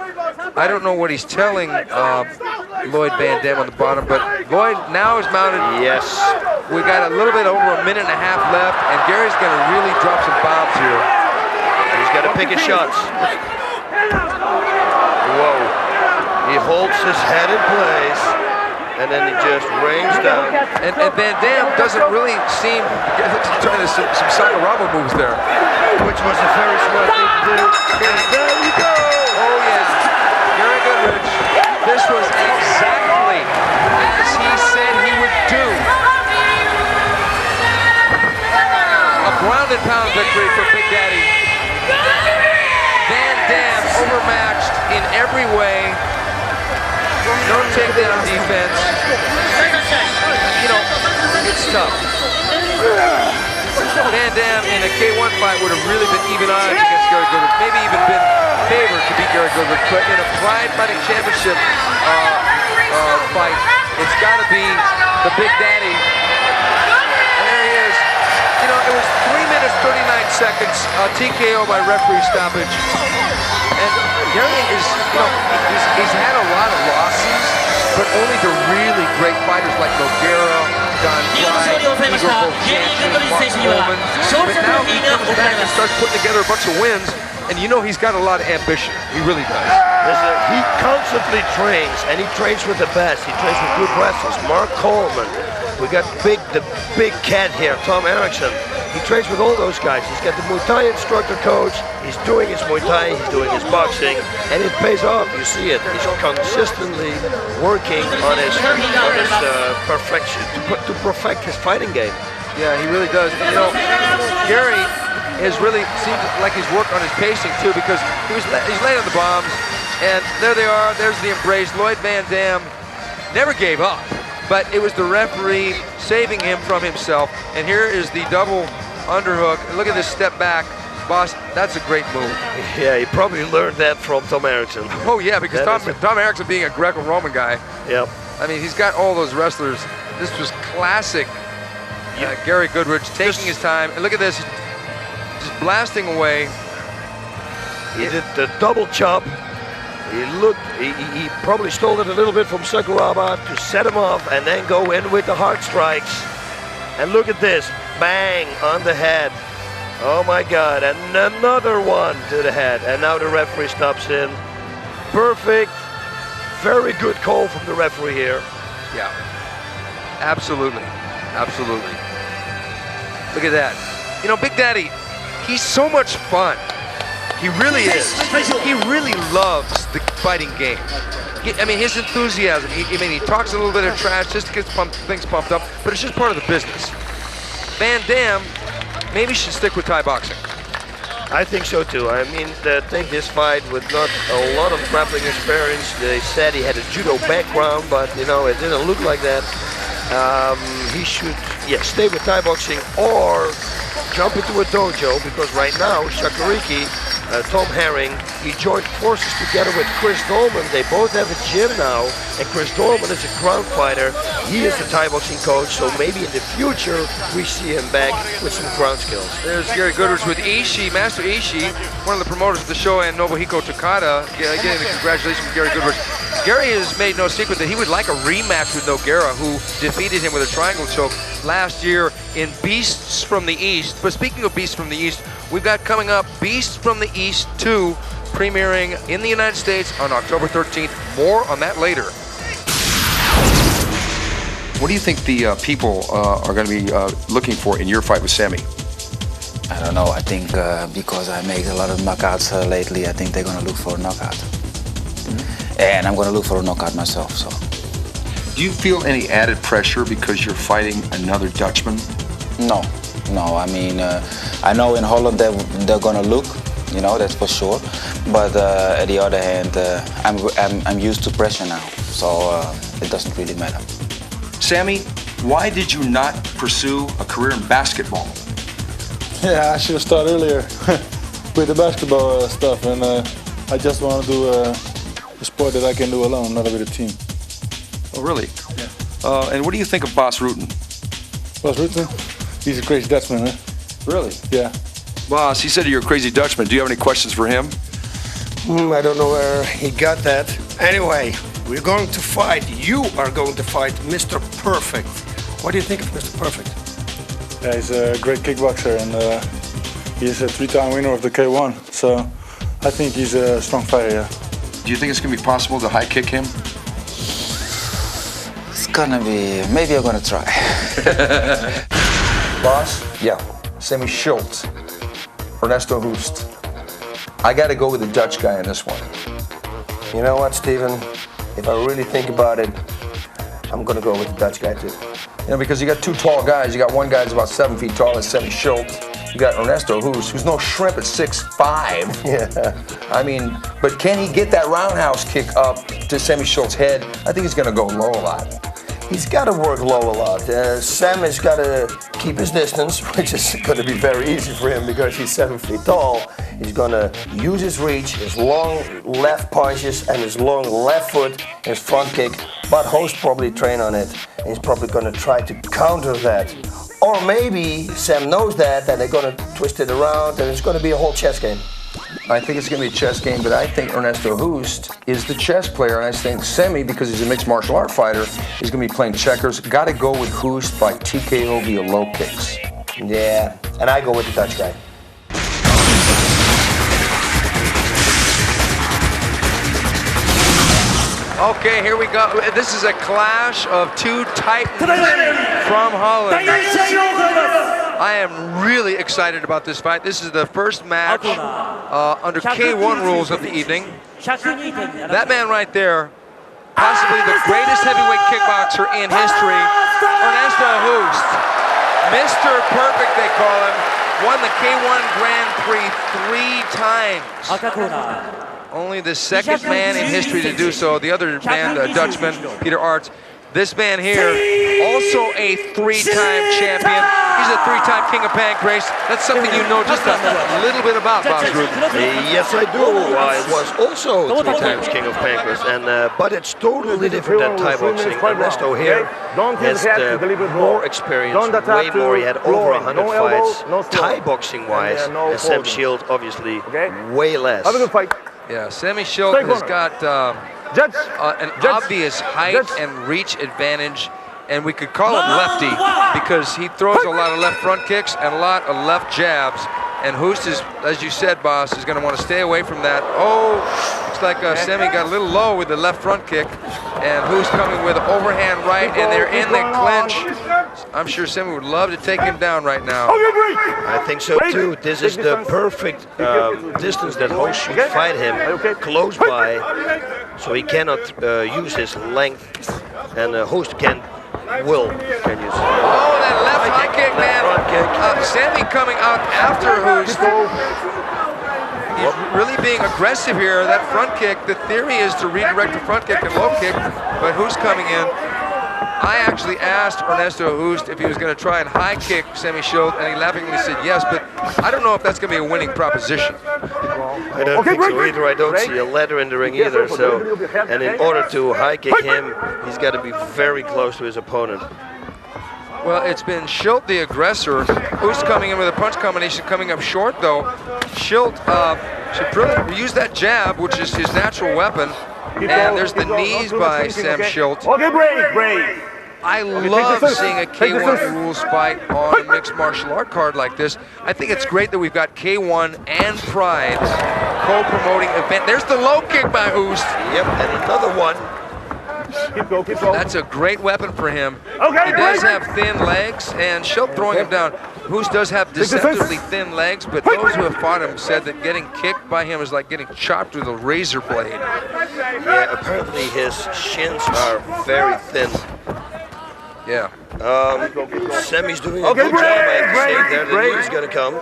I don't know what he's telling Lloyd Van Dam on the bottom, but Lloyd now is mounted. Yes. We got a little bit over a minute and a half left, and Gary's going to really drop some bombs here. He's got to pick his shots. Whoa. He holds his head in place, and then he just rains down. And Van Dam doesn't really seem, trying to some Sakuraba moves there. Which was a very smart thing to do. And there you go. Oh yeah, Gary Goodridge. This was exactly as he said he would do. A ground and pound victory for Big Daddy. Van Dam overmatched in every way. No takedown defense. You know, it's tough. Van Dam in a K1 fight would have really been even odds against Gary Goodridge. Maybe even been favored to beat Gary Goodridge. But in a Pride Fighting Championship fight, it's got to be the Big Daddy. And there he is. You know, it was 3 minutes, 39 seconds, TKO by referee stoppage. And Gary is, you know, he's had a lot of losses, but only to really great fighters like Nogueira, Don Pride, Igor Vovchanchyn, Mark Coleman. But now he comes back and starts putting together a bunch of wins, and you know he's got a lot of ambition. He really does. He constantly trains, and he trains with the best. He trains with good wrestlers. Mark Coleman. We got the big cat here, Tom Erickson. He trains with all those guys. He's got the Muay Thai instructor coach. He's doing his Muay Thai. He's doing his boxing, and it pays off. You see it. He's consistently working on his perfection to perfect his fighting game. Yeah, he really does. You know, Gary has really seemed like he's worked on his pacing too, because he's laying on the bombs, and there they are. There's the embrace. Lloyd Van Dam never gave up. But it was the referee saving him from himself. And here is the double underhook. And look at this step back. Boss, that's a great move. Yeah, he probably learned that from Tom Erickson. Oh, yeah, because Tom Erickson being a Greco-Roman guy. Yep. I mean, he's got all those wrestlers. This was classic Gary Goodridge taking his time. And look at this, just blasting away. He did the double chop. He probably stole it a little bit from Sakuraba to set him off and then go in with the hard strikes. And look at this, bang on the head. Oh my God, and another one to the head. And now the referee stops in. Perfect, very good call from the referee here. Yeah, absolutely, absolutely. Look at that. You know, Big Daddy, he's so much fun. He really is. He really loves the fighting game. I mean, his enthusiasm. He talks a little bit of trash just to get things pumped up, but it's just part of the business. Van Dam maybe should stick with Thai boxing. I think so too. I mean, I think this fight with not a lot of grappling experience. They said he had a judo background, but you know, it didn't look like that. He should, stay with Thai boxing or jump into a dojo, because right now Chakariki, Tom Herring, he joined forces together with Chris Dolman. They both have a gym now, and Chris Dolman is a ground fighter. He is the Thai boxing coach, so maybe in the future we see him back with some ground skills. There's Gary Goodridge with Ishii, Master Ishii, one of the promoters of the show, and Nobuhiko Takada, getting the congratulations from Gary Goodridge. Gary has made no secret that he would like a rematch with Nogueira, who defeated him with a triangle choke last year in Beasts from the East. But speaking of Beasts from the East, we've got coming up Beasts from the East 2, premiering in the United States on October 13th. More on that later. What do you think the people are going to be looking for in your fight with Sammy? I don't know. I think because I make a lot of knockouts lately, I think they're going to look for a knockout. And I'm going to look for a knockout myself. So. Do you feel any added pressure because you're fighting another Dutchman? No. I mean, I know in Holland they're going to look, you know, that's for sure. But at the other hand, I'm used to pressure now, so it doesn't really matter. Sammy, why did you not pursue a career in basketball? Yeah, I should have started earlier with the basketball stuff, and I just want to do a sport that I can do alone, not with a team. Oh, really? Yeah. And what do you think of Bas Rutten? Bas Rutten? He's a crazy Dutchman, huh? Really? Yeah. Bas, he said you're a crazy Dutchman. Do you have any questions for him? I don't know where he got that. Anyway, we're going to fight. You are going to fight Mr. Perfect. What do you think of Mr. Perfect? Yeah, he's a great kickboxer, and he's a 3-time winner of the K1. So I think he's a strong fighter, yeah. Do you think it's going to be possible to high kick him? It's gonna be, maybe I'm gonna try. Bas? Yeah. Sammy Schilt. Ernesto Hoost. I got to go with the Dutch guy in this one. You know what, Steven? If I really think about it, I'm going to go with the Dutch guy, too. You know, because you got two tall guys. You got one guy that's about 7 feet tall, that's Sammy Schilt. You got Ernesto Hoost, who's no shrimp at 6'5". Yeah. I mean, but can he get that roundhouse kick up to Sammy Schilt's head? I think he's going to go low a lot. He's got to work low a lot. Sam has got to keep his distance, which is going to be very easy for him because he's 7 feet tall. He's going to use his reach, his long left punches, and his long left foot, his front kick. But Hoost probably train on it. He's probably going to try to counter that. Or maybe Sam knows that, and they're going to twist it around, and it's going to be a whole chess game. I think it's going to be a chess game, but I think Ernesto Hoost is the chess player, and I think Semi, because he's a mixed martial art fighter, is going to be playing checkers. Got to go with Hoost by TKO via low kicks. Yeah, and I go with the Dutch guy. Okay, here we go. This is a clash of two titans from Holland. I am really excited about this fight. This is the first match under K1 rules of the evening. That man right there, possibly the greatest heavyweight kickboxer in history, Ernesto Hoost. Mr. Perfect, they call him. Won the K1 Grand Prix 3 times. Only the second man in history to do so. The other man, Dutchman, Peter Arts. This man here, also a 3-time champion. He's a 3-time king of pancrase. That's something you know just a little bit about, Bas Rutten. Yes, I do. I was also 3 times king of pancrase, and but it's totally different than Thai boxing. Ernesto here has more experience, way more. He had over 100 fights, Thai boxing-wise, and Sam Schilt, obviously, way less. Yeah, Sammy Schilt has got an obvious height and reach advantage, and we could call him lefty because he throws a lot of left front kicks and a lot of left jabs. And Hoost is, as you said, Bas, is going to want to stay away from that. Oh, looks like Sammy got a little low with the left front kick, and Hoost coming with overhand right, and they're in the clinch. I'm sure Sammy would love to take him down right now. I think so too. This is the perfect distance that Hoost should fight him, close by, so he cannot use his length, and Hoost can use. Oh, that left high kick, man. Sammy coming out after Hoost. He's really being aggressive here. That front kick, the theory is to redirect the front kick and low kick, but Hoost coming in. I actually asked Ernesto Hoost if he was going to try and high kick Sammy Schilt, and he laughingly said yes, but I don't know if that's going to be a winning proposition. I don't think so either. I don't see a ladder in the ring either. So, and in order to high kick him, he's got to be very close to his opponent. Well, it's been Schilt the aggressor. Hoost coming in with a punch combination, coming up short though. Schilt should really use that jab, which is his natural weapon. And there's the knees by Sam Schilt. I love seeing a K1 rules fight on a mixed martial art card like this. I think it's great that we've got K1 and Pride co-promoting event. There's the low kick by Hoost. Yep, and another one. Keep going. That's a great weapon for him. He does have thin legs, and Schilt throwing him down. Hoost does have deceptively thin legs, but those who have fought him said that getting kicked by him is like getting chopped with a razor blade. Yeah, apparently his shins are very thin. Yeah. Sammy's doing a good job, I have to say. There, the knee's going to come.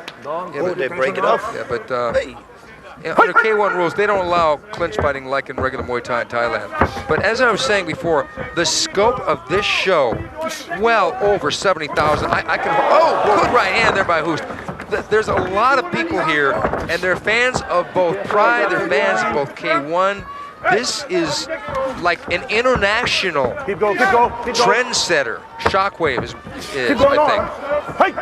Yeah, but they break it up. Yeah, but under K1 rules, they don't allow clinch fighting like in regular Muay Thai in Thailand. But as I was saying before, the scope of this show, well over 70,000. I can. Oh, good right hand there by Hoost. there's a lot of people here, and they're fans of both Pride, they're fans of both K1. This is like an international trendsetter. Shockwave is I think.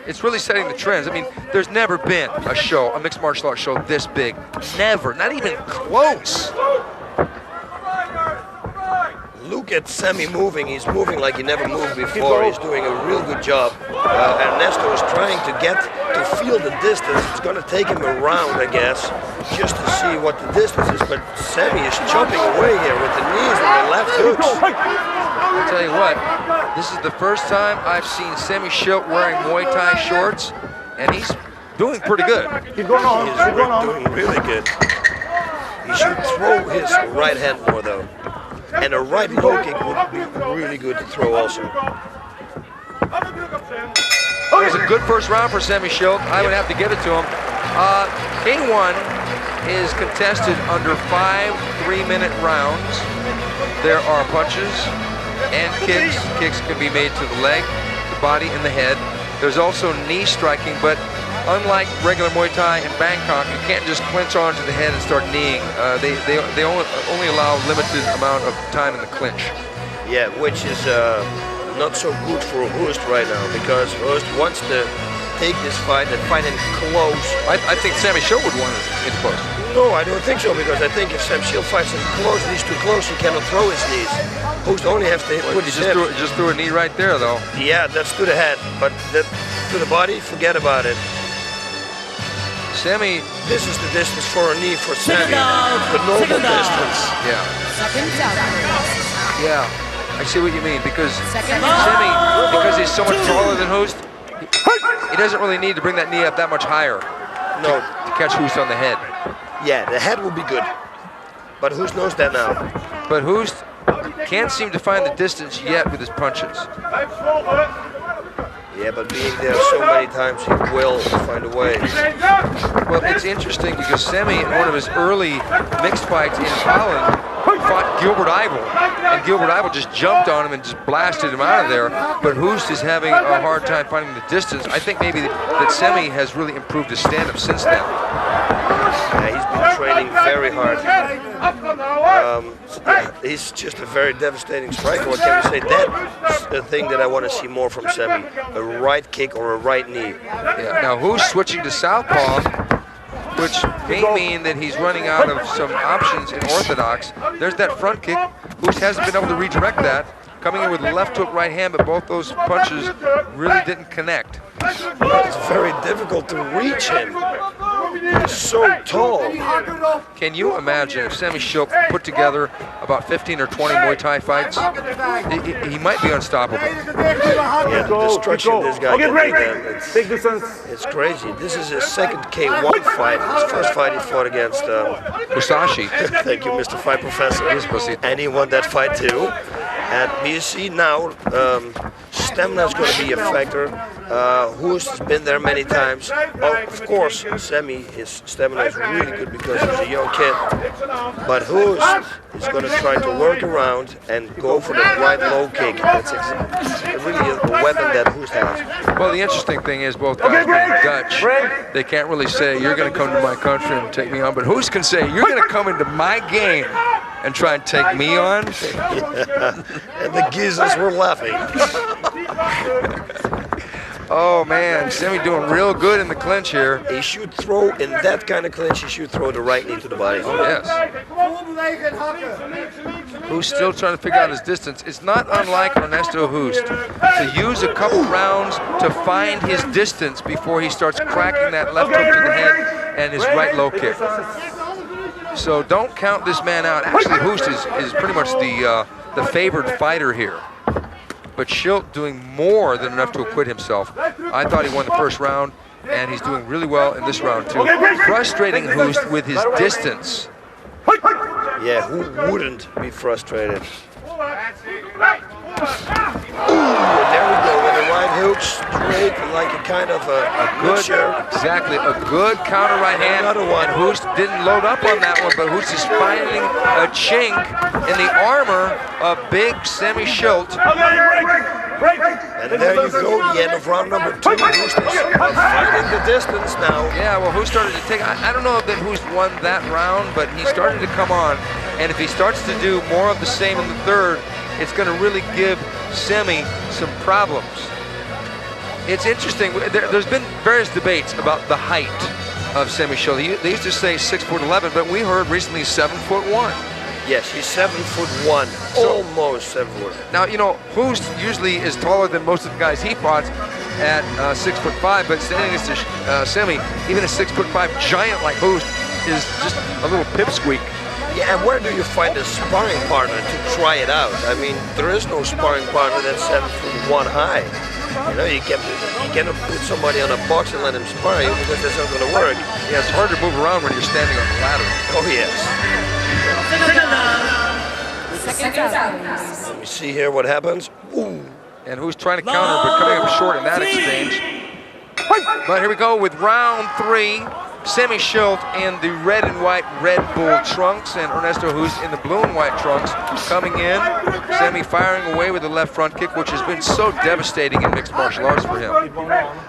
It's really setting the trends. I mean, there's never been a show, a mixed martial arts show this big. Never, not even close. Look at Sammy moving. He's moving like he never moved before. He's doing a real good job. Ernesto is trying to feel the distance. It's going to take him around, I guess, just to see what the distance is. But Sammy is chopping away here with the knees and the left hooks. I'll tell you what, this is the first time I've seen Sammy Schilt wearing Muay Thai shorts, and he's doing pretty good. He's doing really good. He should throw his right hand more, though. And a right low kick would be really good to throw also. It was a good first round for Sammy Schilt. I would have to give it to him. K1 is contested under 5 3-minute rounds. There are punches and kicks. Kicks can be made to the leg, the body, and the head. There's also knee striking, but unlike regular Muay Thai in Bangkok, you can't just clinch onto the head and start kneeing. They only allow limited amount of time in the clinch. Yeah, which is not so good for Hoost right now, because Hoost wants to take this fight and fight him close. I think Sammy Schilt would want it close. No, I don't think so, because I think if Sam Schilt fights him close and he's too close, he cannot throw his knees. Hoost only has to put his hips. Just threw a knee right there, though. Yeah, that's to the head, but to the body, forget about it. Sammy, this is the distance for a knee for Sammy, the normal distance. Yeah. Yeah, I see what you mean, because Sammy, because he's so much taller than Hoost, he doesn't really need to bring that knee up that much higher to catch Hoost on the head. Yeah, the head will be good, but Hoost knows that now. But Hoost can't seem to find the distance yet with his punches. Yeah, but being there so many times, he will find a way. Well, it's interesting because Sammy, in one of his early mixed fights in Holland, fought Gilbert Eiffel, and Gilbert Eiffel just jumped on him and just blasted him out of there. But Hoost is having a hard time finding the distance. I think maybe that Sammy has really improved his stand-up since then. Yeah, he's been training very hard. He's just a very devastating striker. What can we say? That's the thing that I want to see more from Sammy. A right kick or a right knee. Yeah. Now Hoost switching to southpaw, which may mean that he's running out of some options in orthodox. There's that front kick. Hoost hasn't been able to redirect that. Coming in with left hook, right hand, but both those punches really didn't connect. It's very difficult to reach him. He's so tall. Can you imagine if Sammy Schilt put together about 15 or 20 Muay Thai fights? He might be unstoppable. Yeah, the destruction this guy can do. It's crazy. This is his second K1 fight. His first fight he fought against Musashi. Thank you, Mr. Fight Professor. And he won that fight too. And you see now, stamina is going to be a factor. Hoost has been there many times. Oh, of course, Sammy, his stamina is really good because he's a young kid. But Hoost is going to try to work around and go for the right low kick. That's really a weapon that Hoost has. Well, the interesting thing is both guys being Dutch, they can't really say, you're going to come to my country and take me on. But Hoost can say, you're going to come into my game and try and take me on. Yeah. And the geezers were laughing. Oh man, Sammy doing real good in the clinch here. He should throw, in that kind of clinch, he should throw the right knee to the body. Oh yes. Who's still trying to figure out his distance. It's not unlike Ernesto Hoost to use a couple rounds to find his distance before he starts cracking that left hook to the head and his right low kick. So don't count this man out. Actually, Hoost is pretty much the favored fighter here. But Schilt doing more than enough to acquit himself. I thought he won the first round, and he's doing really well in this round too. Frustrating Hoost with his distance. Yeah, who wouldn't be frustrated? Ooh, there we go with the right hook straight, like a kind of a good exactly, a good counter right hand. Another one. And Hoost didn't load up on that one, but Hoost is finding a chink in the armor of big Schilt. And there you go, the end of round number 2. Hoost is finding the distance now. Yeah, well, Hoost started to take, I don't know if that Hoost won that round, but he started to come on. And if he starts to do more of the same in the third, it's going to really give Semi some problems. It's interesting, there's been various debates about the height of Schilt. They used to say 6'11", but we heard recently 7'1". Yes, he's 7'1", almost 7 foot. Now, you know, Hoost usually is taller than most of the guys he fought at 6'5", but standing next to Semi, even a 6'5" giant like Hoost is just a little pipsqueak. Yeah, and where do you find a sparring partner to try it out? I mean, there is no sparring partner that's 7'1" high. You know, you cannot put somebody on a box and let him spar you because that's not going to work. Yeah, it's hard to move around when you're standing on the ladder. Oh, yes. Let me see here what happens. Ooh. And who's trying to counter, but coming up short in that exchange. But here we go with round 3. Schilt in the red and white Red Bull trunks, and Ernesto Hoost in the blue and white trunks coming in. Semi firing away with the left front kick, which has been so devastating in mixed martial arts for him.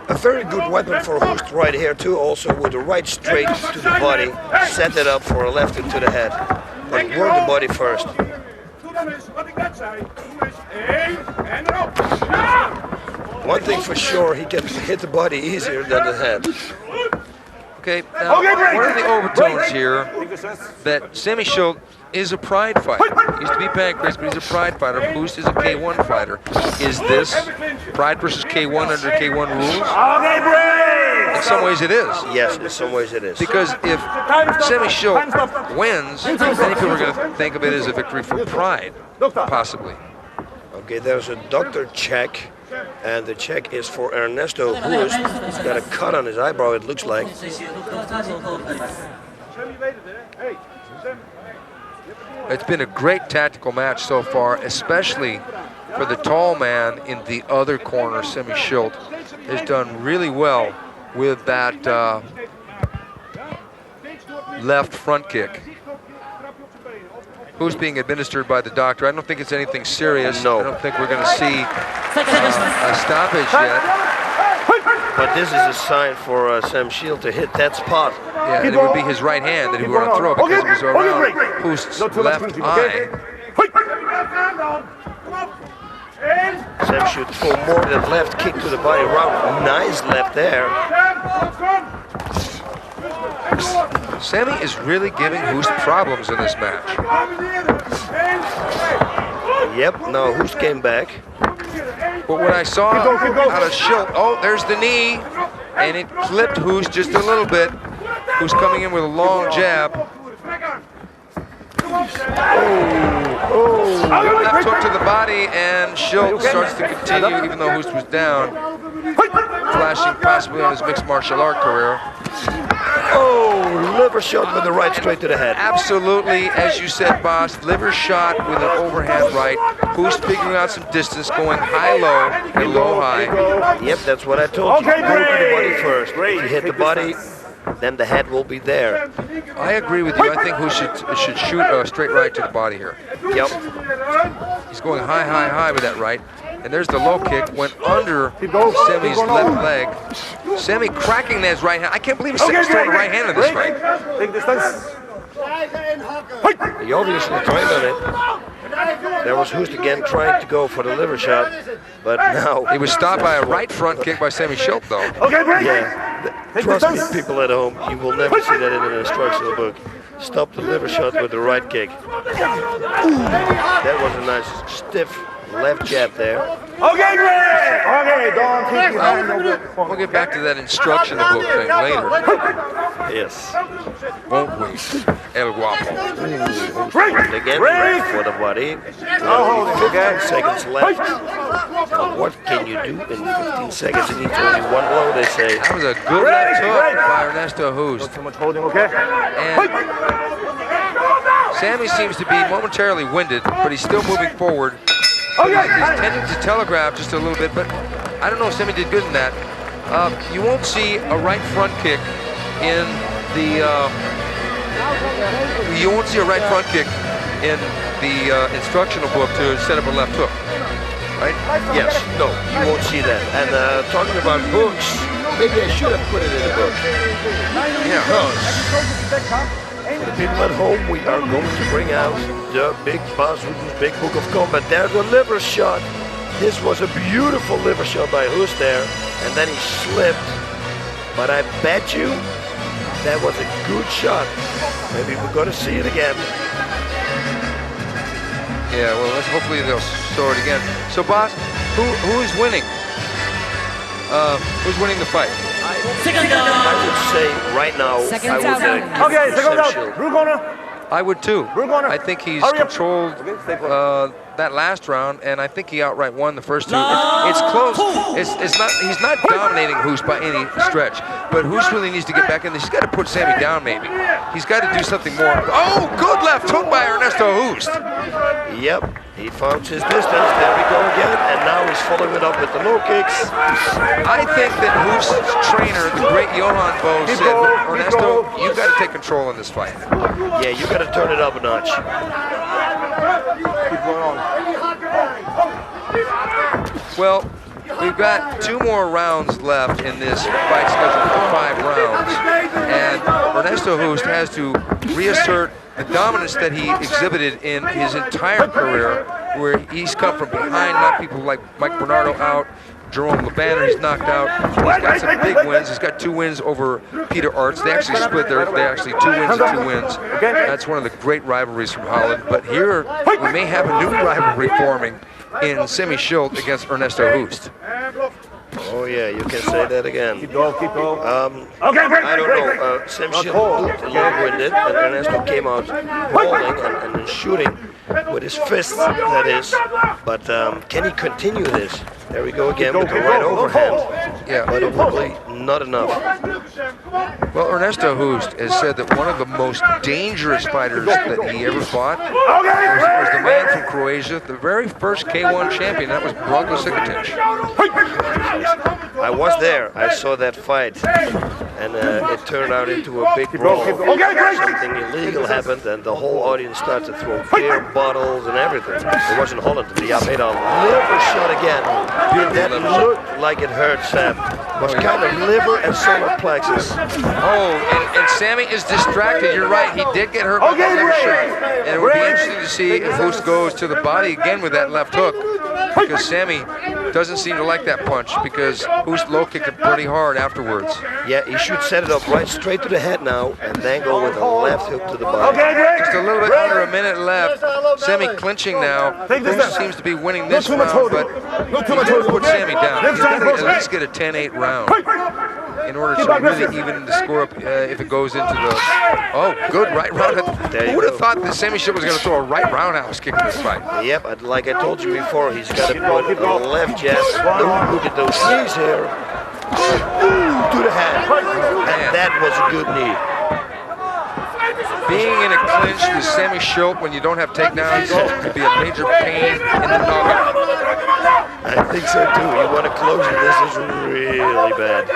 A very good weapon for Hoost right here too, also with the right straight to the body. Set it up for a left into the head. But work the body first. One thing for sure, he can hit the body easier than the head. Okay, now one of the overtones here that Schilt is a pride fighter. He used to be Pancrase, but he's a pride fighter. Hoost is a K1 fighter. Is this pride versus K1 under K1 rules? In some ways it is. Yes, in some ways it is. Because if Schilt wins, many people are going to think of it as a victory for pride, possibly. Okay, there's a doctor check. And the check is for Ernesto Hoost. He's got a cut on his eyebrow, it looks like. It's been a great tactical match so far, especially for the tall man in the other corner. Schilt has done really well with that left front kick. Who's being administered by the doctor. I don't think it's anything serious. No. I don't think we're going to see a stoppage yet. But this is a sign for Schilt to hit that spot. Yeah, and it would be his right hand that he would want to throw because it was around Hoost's left eye. Schilt throw more than left kick to the body around. Nice left there. Semi is really giving Hoost problems in this match. Yep, no, Hoost came back. But what I saw out of Schilt, oh, there's the knee, and it clipped Hoost just a little bit. Hoost coming in with a long jab. Left hook to the body, and Schilt starts to continue even though Hoost was down. Flashing possibly on his mixed martial art career. Oh, liver shot with the right straight to the head. Absolutely, as you said, boss, liver shot with an overhand right. Hoost figuring out some distance, going high-low and low-high. Yep, that's what I told you. Go to the body first. If you hit the body, then the head will be there. I agree with you. I think Hoost should shoot a straight right to the body here. Yep. He's going high, high, high with that right. And there's the low kick, went under Semi's left leg. Semi cracking that right hand. I can't believe he's throwing a right hand in this fight. He obviously trained on it. There was Hoost again trying to go for the liver shot, but now... He was stopped by a right front kick by Schilt, though. Yeah, trust me, people at home, you will never see that in an instructional book. Stop the liver shot with the right kick. That was a nice stiff left jab there. Okay, great! Okay, don't keep your hand over. We'll get back to that instruction book thing later. Yes. Won't we? El Guapo. Again, right for the body. 15 seconds left. Now, what can you do in 15 seconds? It needs only one blow, they say. That was a good left hook by Ernesto Hoost. Not too much holding, okay? And Sami seems to be momentarily winded, but he's still moving forward. He's tending to telegraph just a little bit, but I don't know if Semi did good in that. You won't see a right front kick in the. You won't see a right front kick in the instructional book to set up a left hook, right? Yes, no, you won't see that. And talking about hooks, maybe I should have put it in the book. Yeah, for the people at home, we are going to bring out the big Boss Wooden's Big Book of Combat. There's the liver shot. This was a beautiful liver shot by Hoost there, and then he slipped. But I bet you that was a good shot. Maybe we're going to see it again. Yeah, well, hopefully they'll show it again. So, boss, who is winning? Who's winning the fight? I would say right now, Second I would okay, second out. Blue corner. I would too. Blue corner. I think he's Hurry up. controlled that last round, and I think he outright won the first two. It's close. It's not. He's not dominating Hoost by any stretch, but Hoost really needs to get back in this. He's got to put Sammy down, maybe. He's got to do something more. Oh, good left hook by Ernesto Hoost. Yep, he found his distance. There we go again, and now he's following it up with the low kicks. I think that Hoost's trainer, the great Johan Bo, said, Ernesto, you got to take control in this fight. Yeah, you got to turn it up a notch. Keep going on. Well, we've got 2 more rounds left in this fight scheduled for 5 rounds, and Ernesto Hoost has to reassert the dominance that he exhibited in his entire career, where he's come from behind, knocked people like Mike Bernardo out, Jerome LeBanner, he's knocked out. He's got some big wins. He's got 2 wins over Peter Arts. They actually split there. They actually 2 wins and 2 wins. That's one of the great rivalries from Holland. But here, we may have a new rivalry forming in Semi Schilt against Ernesto Hoost. Oh yeah, you can say that again. Keep going, keep going. I don't know. Sam Schilt looked long-winded, and Ernesto came out bowling and shooting with his fists, that is. But can he continue this? There we go again with the right overhand. Yeah, but probably not enough. Well, Ernesto Hoost has said that one of the most dangerous fighters that he ever fought was the man from Croatia, the very first K1 champion. That was Branko Sikotic. I was there. I saw that fight, and it turned out into a big brawl. Something illegal happened, and the whole audience started to throw beer bottles and everything. It was in Holland. The made a liver shot again. That looked like it hurt Sam. It was kind of liver and solar plexus. Oh, and Sammy is distracted. You're right. He did get hurt by the liver shot. And it would be interesting to see if Hoost goes to the body again with that left hook, because Sammy doesn't seem to like that punch, because Hoost low kicked it pretty hard afterwards. Yeah, he should set it up right straight to the head now, and then go with a left hook to the body. Just a little bit under a minute left. Sammy clinching now. Hoost seems to be winning this round, but he's going to put Sammy down. He's going to at least get a 10-8 round in order to really even the score up if it goes into the... Oh, good right round. Who would have thought that Sammy Schilt was going to throw a right roundhouse kick in this fight? Yep, like I told you before, he's got to put a left jab. Look at those knees here. Ooh, to the head. And that was a good knee. Being in a clinch with Sammy Schilt when you don't have takedowns could be a major pain in the noggin. I think so too. You want to close it, this is really bad.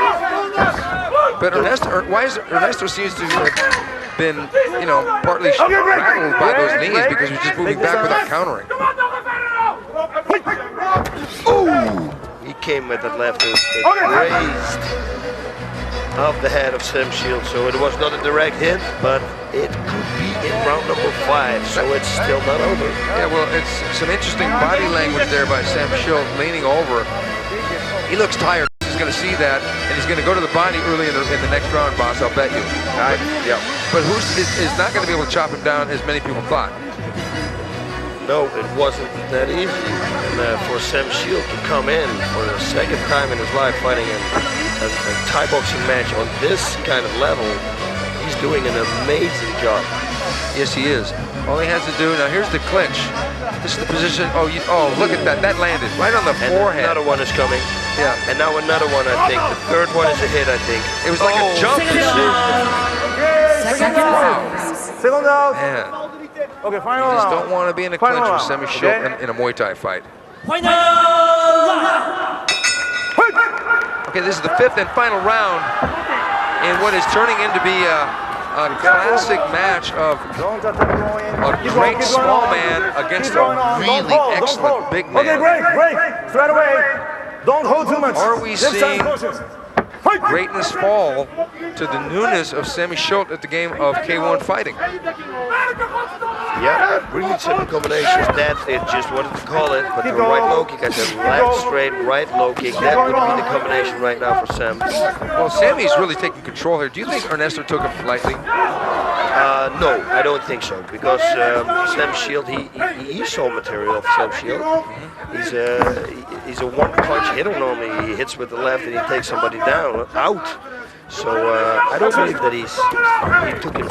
But Ernesto seems to have been, you know, partly rattled by those knees because he was just moving back without countering. Ooh! He came with that left hook. It raised off the head of Sam Schilt, so it was not a direct hit, but it could be in round number 5, so it's still not over. Yeah, well, it's some interesting body language there by Sam Schilt, leaning over. He looks tired. He's going to see that, and he's going to go to the body early in the next round, boss, I'll bet you. Yeah. But Hoost is not going to be able to chop him down as many people thought. No, it wasn't that easy. And for Sam Schilt to come in for the second time in his life fighting a Thai boxing match on this kind of level, he's doing an amazing job. Yes, he is. All he has to do, now here's the clinch. This is the position, oh, look at that. That landed right on the forehead. Another one is coming. Yeah. And now another one, I think. The third one is a hit, I think. It was like a jump. Second round. Second round. Man. Okay, final You just round. don't want to be in a clinch with Semi Schilt in a Muay Thai fight. Final round. Okay, this is the 5th and final round in what is turning into be a classic match of a great small man against a really excellent big man. Okay, break. Straight away. Don't hold too much. Are we seeing greatness fall to the newness of Sammy Schilt at the game of K1 fighting? Yeah, really simple combinations. That is just wanted to call it, but the right low kick, I said left straight, right low kick. That would be the combination right now for Sam. Well, Sammy's really taking control here. Do you think Ernesto took him lightly? No, I don't think so, because Sam Schilt, he saw material of Sam Schilt. He's a one-punch hitter normally. He hits with the left and he takes somebody down, out. So I don't believe that he took him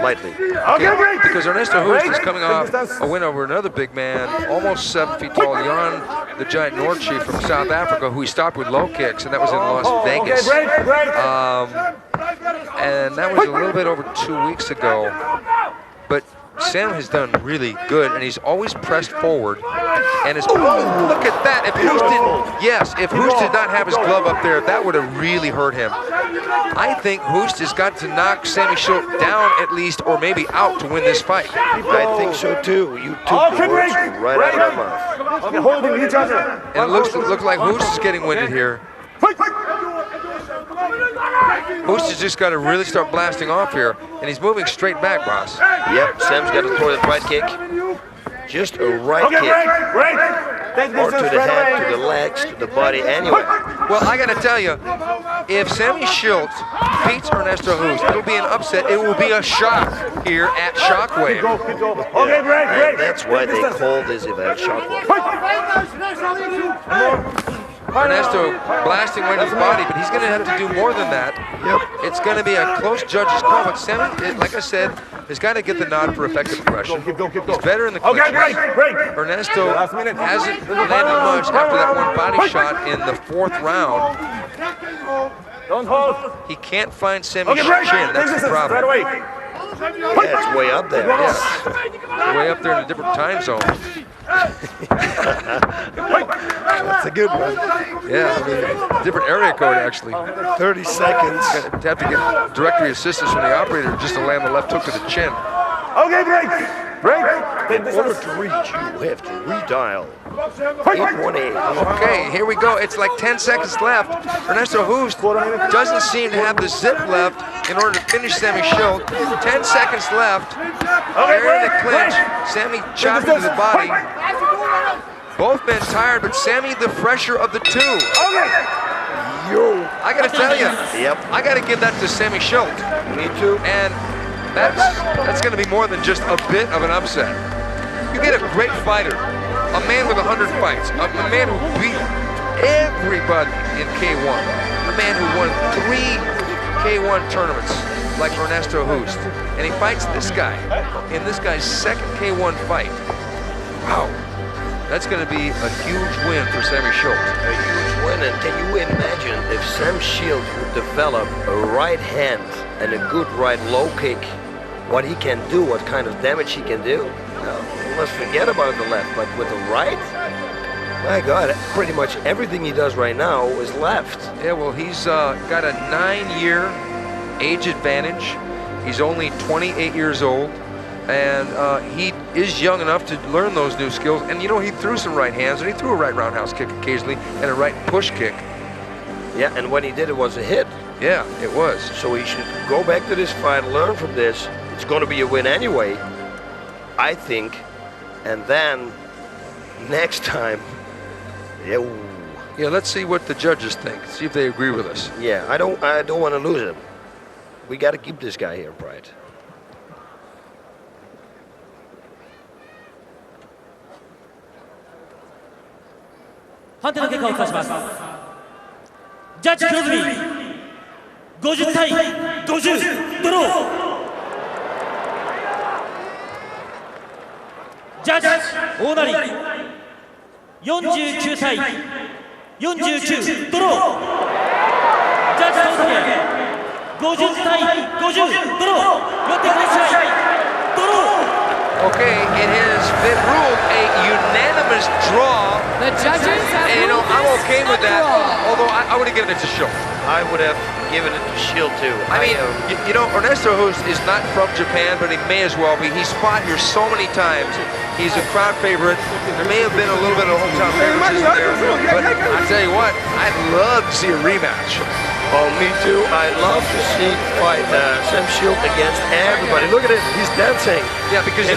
lightly. Okay, because Ernesto Hoost is coming off a win over another big man, almost 7 feet tall, Jan the Giant Norchi from South Africa, who he stopped with low kicks, and that was in Las Vegas. And that was a little bit over 2 weeks ago. But Sam has done really good, and he's always pressed forward. And look at that! If Hoost did not have his glove up there, that would have really hurt him. I think Hoost has got to knock Sammy Schilt down at least, or maybe out to win this fight. I think so too. You took the words right out of my mouth. Okay, holding each other. And it looks like Hoost is getting winded here. Hoost has just got to really start blasting off here, and he's moving straight back, boss. Yep, Sam's got to throw that right kick. Just a right kick. Or to the head, to the legs, to the body, anyway. Well, I got to tell you, if Sammy Schilt beats Ernesto Hoost, it'll be an upset. It will be a shock here at Shockwave. Okay, break. That's why they call this event Shockwave. Ernesto blasting away to his body, but he's going to have to do more than that. Yep. It's going to be a close judge's call, but Sammy, like I said, has got to get the nod for effective aggression. He's better in the clinches. Okay, break. Ernesto hasn't landed much after that one body shot in the 4th round. Don't hold. He can't find Sammy's chin. That's the problem. Yeah, it's way up there. Yes. Way up there in a different time zone. That's a good one. Yeah, I mean, different area code actually. 30 seconds. Have to get directory assistance from the operator just to land the left hook to the chin. Okay, break. In order to reach, you have to redial 818. Okay, here we go. It's like 10 seconds left. Ernesto Hoost doesn't seem to have the zip left in order to finish Sammy Schilt. 10 seconds left. They're in the clinch. Sammy chopped into the body. Both men tired, but Sammy the fresher of the two. I gotta tell you, I gotta give that to Sammy Schilt. Me too. And that's gonna be more than just a bit of an upset. You get a great fighter, a man with 100 fights, a man who beat everybody in K1, a man who won 3 K1 tournaments like Ernesto Hoost, and he fights this guy in this guy's 2nd K1 fight. Wow, that's going to be a huge win for Sammy Schilt. A huge win, and can you imagine if Sam Schilt would develop a right hand and a good right low kick, what he can do, what kind of damage he can do? You must forget about the left, but with the right, my God, pretty much everything he does right now is left. Yeah, well, he's got a 9-year age advantage. He's only 28 years old, and he is young enough to learn those new skills. And you know, he threw some right hands, and he threw a right roundhouse kick occasionally, and a right push kick. Yeah, and when he did, it was a hit. Yeah, it was. So he should go back to this fight, learn from this. It's going to be a win anyway, I think. And then next time, yeah, let's see what the judges think. See if they agree with us. Yeah, I don't want to lose him. We got to keep this guy here, Pride.判定の結果を出します。ジャッジクロズビー50対50ドロー。ジャッジ大成49対49ドロー。ジャッジトータル50対50ドロー。よってください。ドロー。Okay, in his They ruled a unanimous draw. The judges have and, I'm okay with that. Although I would have given it to Schilt. I would have given it to Schilt too. I mean, Ernesto Hoost is not from Japan, but he may as well be. He's fought here so many times. He's a crowd favorite. There may have been a little bit of hometown favoritism there, but I tell you what, I'd love to see a rematch. Oh, me too. I'd love to see fight Sam Schilt against everybody. Look at it, he's dancing. Yeah, because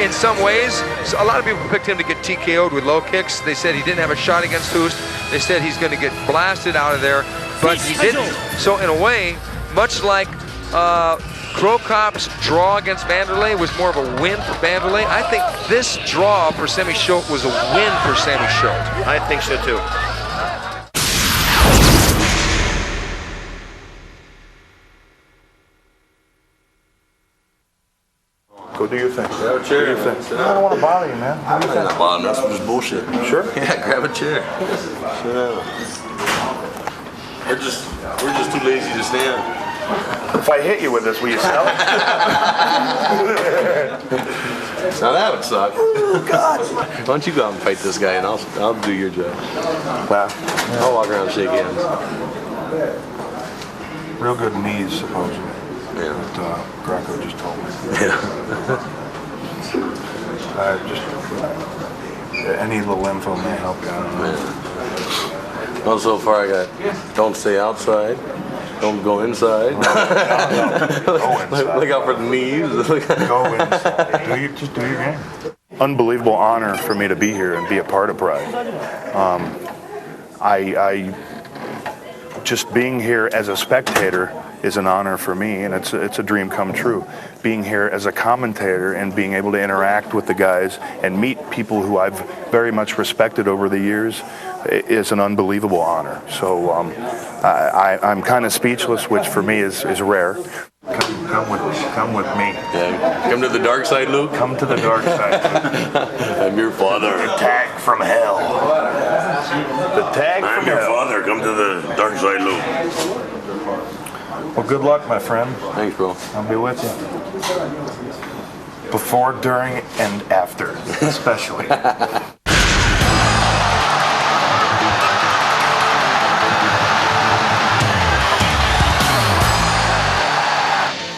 in some ways, a lot of people picked him to get TKO'd with low kicks. They said he didn't have a shot against Hoost. They said he's going to get blasted out of there, but he didn't. So in a way, much like Crocop's draw against Vanderlei was more of a win for Vanderlei, I think this draw for Sammy Schilt was a win for Sammy Schilt. I think so too. Go do your thing. Grab a chair. Do your thing. I don't want to bother you, man. I'm not bothering us. We're just bullshit. Sure? Yeah, grab a chair. Sit down. We're just too lazy to stand. If I hit you with this, will you sell it? Now that would suck. Oh, God. Why don't you go out and fight this guy and I'll do your job. Wow. I'll walk around and shake hands. Real good knees, supposedly. Yeah. But Greco just told me. Yeah. Any little info may help you. I don't know. Yeah. Well, so far I got don't stay outside, don't go inside. Go inside. Look out for the knees. Go inside. Just do your game. Unbelievable honor for me to be here and be a part of Pride. I just being here as a spectator is an honor for me, and it's a dream come true. Being here as a commentator and being able to interact with the guys and meet people who I've very much respected over the years is an unbelievable honor. So I'm kind of speechless, which for me is rare. Come with me. Yeah. Come to the dark side, Luke. Come to the dark side. I'm your father. The tag from hell. The tag from hell. I'm your father. Come to the dark side, Luke. Well, good luck, my friend. Thanks, bro. I'll be with you. Before, during, and after, especially.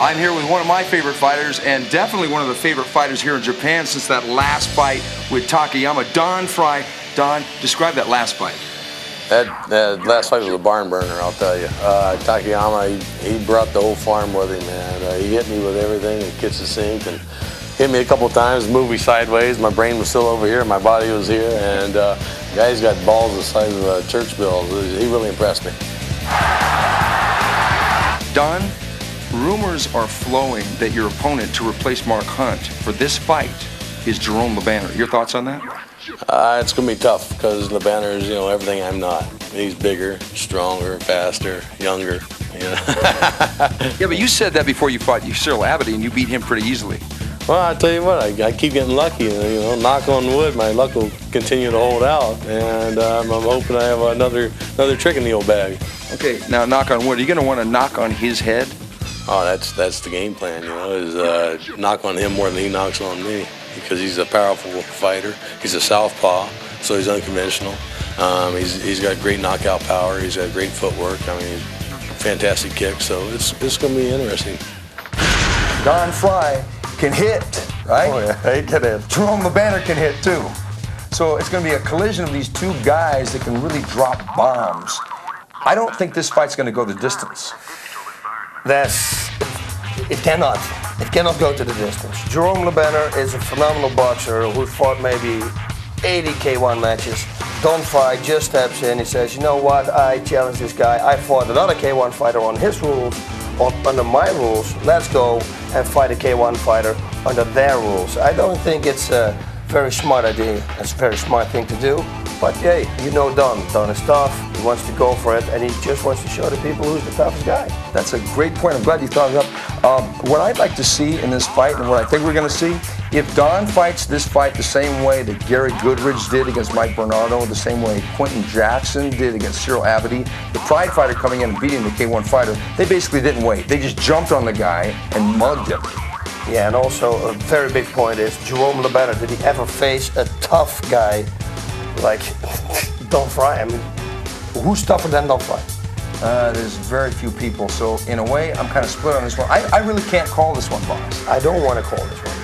I'm here with one of my favorite fighters, and definitely one of the favorite fighters here in Japan since that last fight with Takayama, Don Frye. Don, describe that last fight. That last fight was a barn burner, I'll tell you. Takayama, he brought the whole farm with him, man. He hit me with everything, the kitchen sink, and hit me a couple times, moved me sideways. My brain was still over here, my body was here, and the guy's got balls the size of church bills. He really impressed me. Don, rumors are flowing that your opponent to replace Mark Hunt for this fight is Jerome LeBanner. Your thoughts on that? It's going to be tough because LeBanner is, everything I'm not. He's bigger, stronger, faster, younger. Yeah, but you said that before you fought Cyril Abity, and you beat him pretty easily. Well, I tell you what, I keep getting lucky. Knock on wood, my luck will continue to hold out, and I'm hoping I have another trick in the old bag. Okay, now knock on wood. Are you going to want to knock on his head? Oh, that's the game plan, is knock on him more than he knocks on me, because he's a powerful fighter. He's a southpaw, so he's unconventional. He's got great knockout power. He's got great footwork. I mean, fantastic kick. So it's going to be interesting. Don Frye can hit, right? Oh yeah, he can hit. Jerome LeBanner can hit too. So it's going to be a collision of these two guys that can really drop bombs. I don't think this fight's going to go the distance. It cannot go to the distance. Jerome LeBanner is a phenomenal boxer who fought maybe 80 K1 matches. Don Frye just steps in, he says, you know what, I challenge this guy. I fought another K1 fighter on his rules, under my rules. Let's go and fight a K1 fighter under their rules. I don't think it's a very smart idea. It's a very smart thing to do. But hey, Don. Don is tough. He wants to go for it, and he just wants to show the people who's the toughest guy. That's a great point. I'm glad you thought it up. What I'd like to see in this fight, and what I think we're going to see, if Don fights this fight the same way that Gary Goodridge did against Mike Bernardo, the same way Quentin Jackson did against Cyril Abity, the Pride fighter coming in and beating the K1 fighter, they basically didn't wait. They just jumped on the guy and mugged him. Yeah, and also a very big point is Jerome LeBanner. Did he ever face a tough guy like Don Fry? I mean, who's tougher than Don Fry? There's very few people, so in a way, I'm kind of split on this one. I really can't call this one, boss. I don't want to call this one.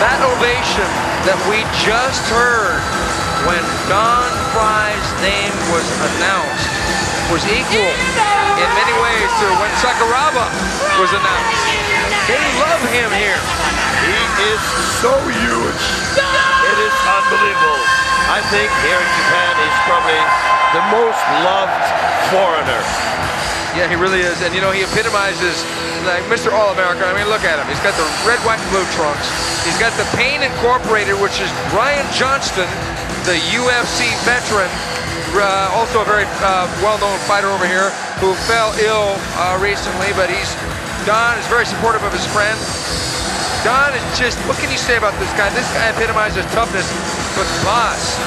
That ovation that we just heard when Don Fry's name was announced was equal in many ways to when Sakuraba was announced. They love him here. He is so huge. It is unbelievable. I think here in Japan he's probably the most loved foreigner. Yeah, he really is. And you know, he epitomizes like Mr. All-American. I mean, look at him. He's got the red, white, and blue trunks. He's got the Pain Incorporated, which is Brian Johnston, the UFC veteran, also a very well-known fighter over here, who fell ill recently, but Don is very supportive of his friend. Don is just, what can you say about this guy? This guy epitomizes toughness, but boss,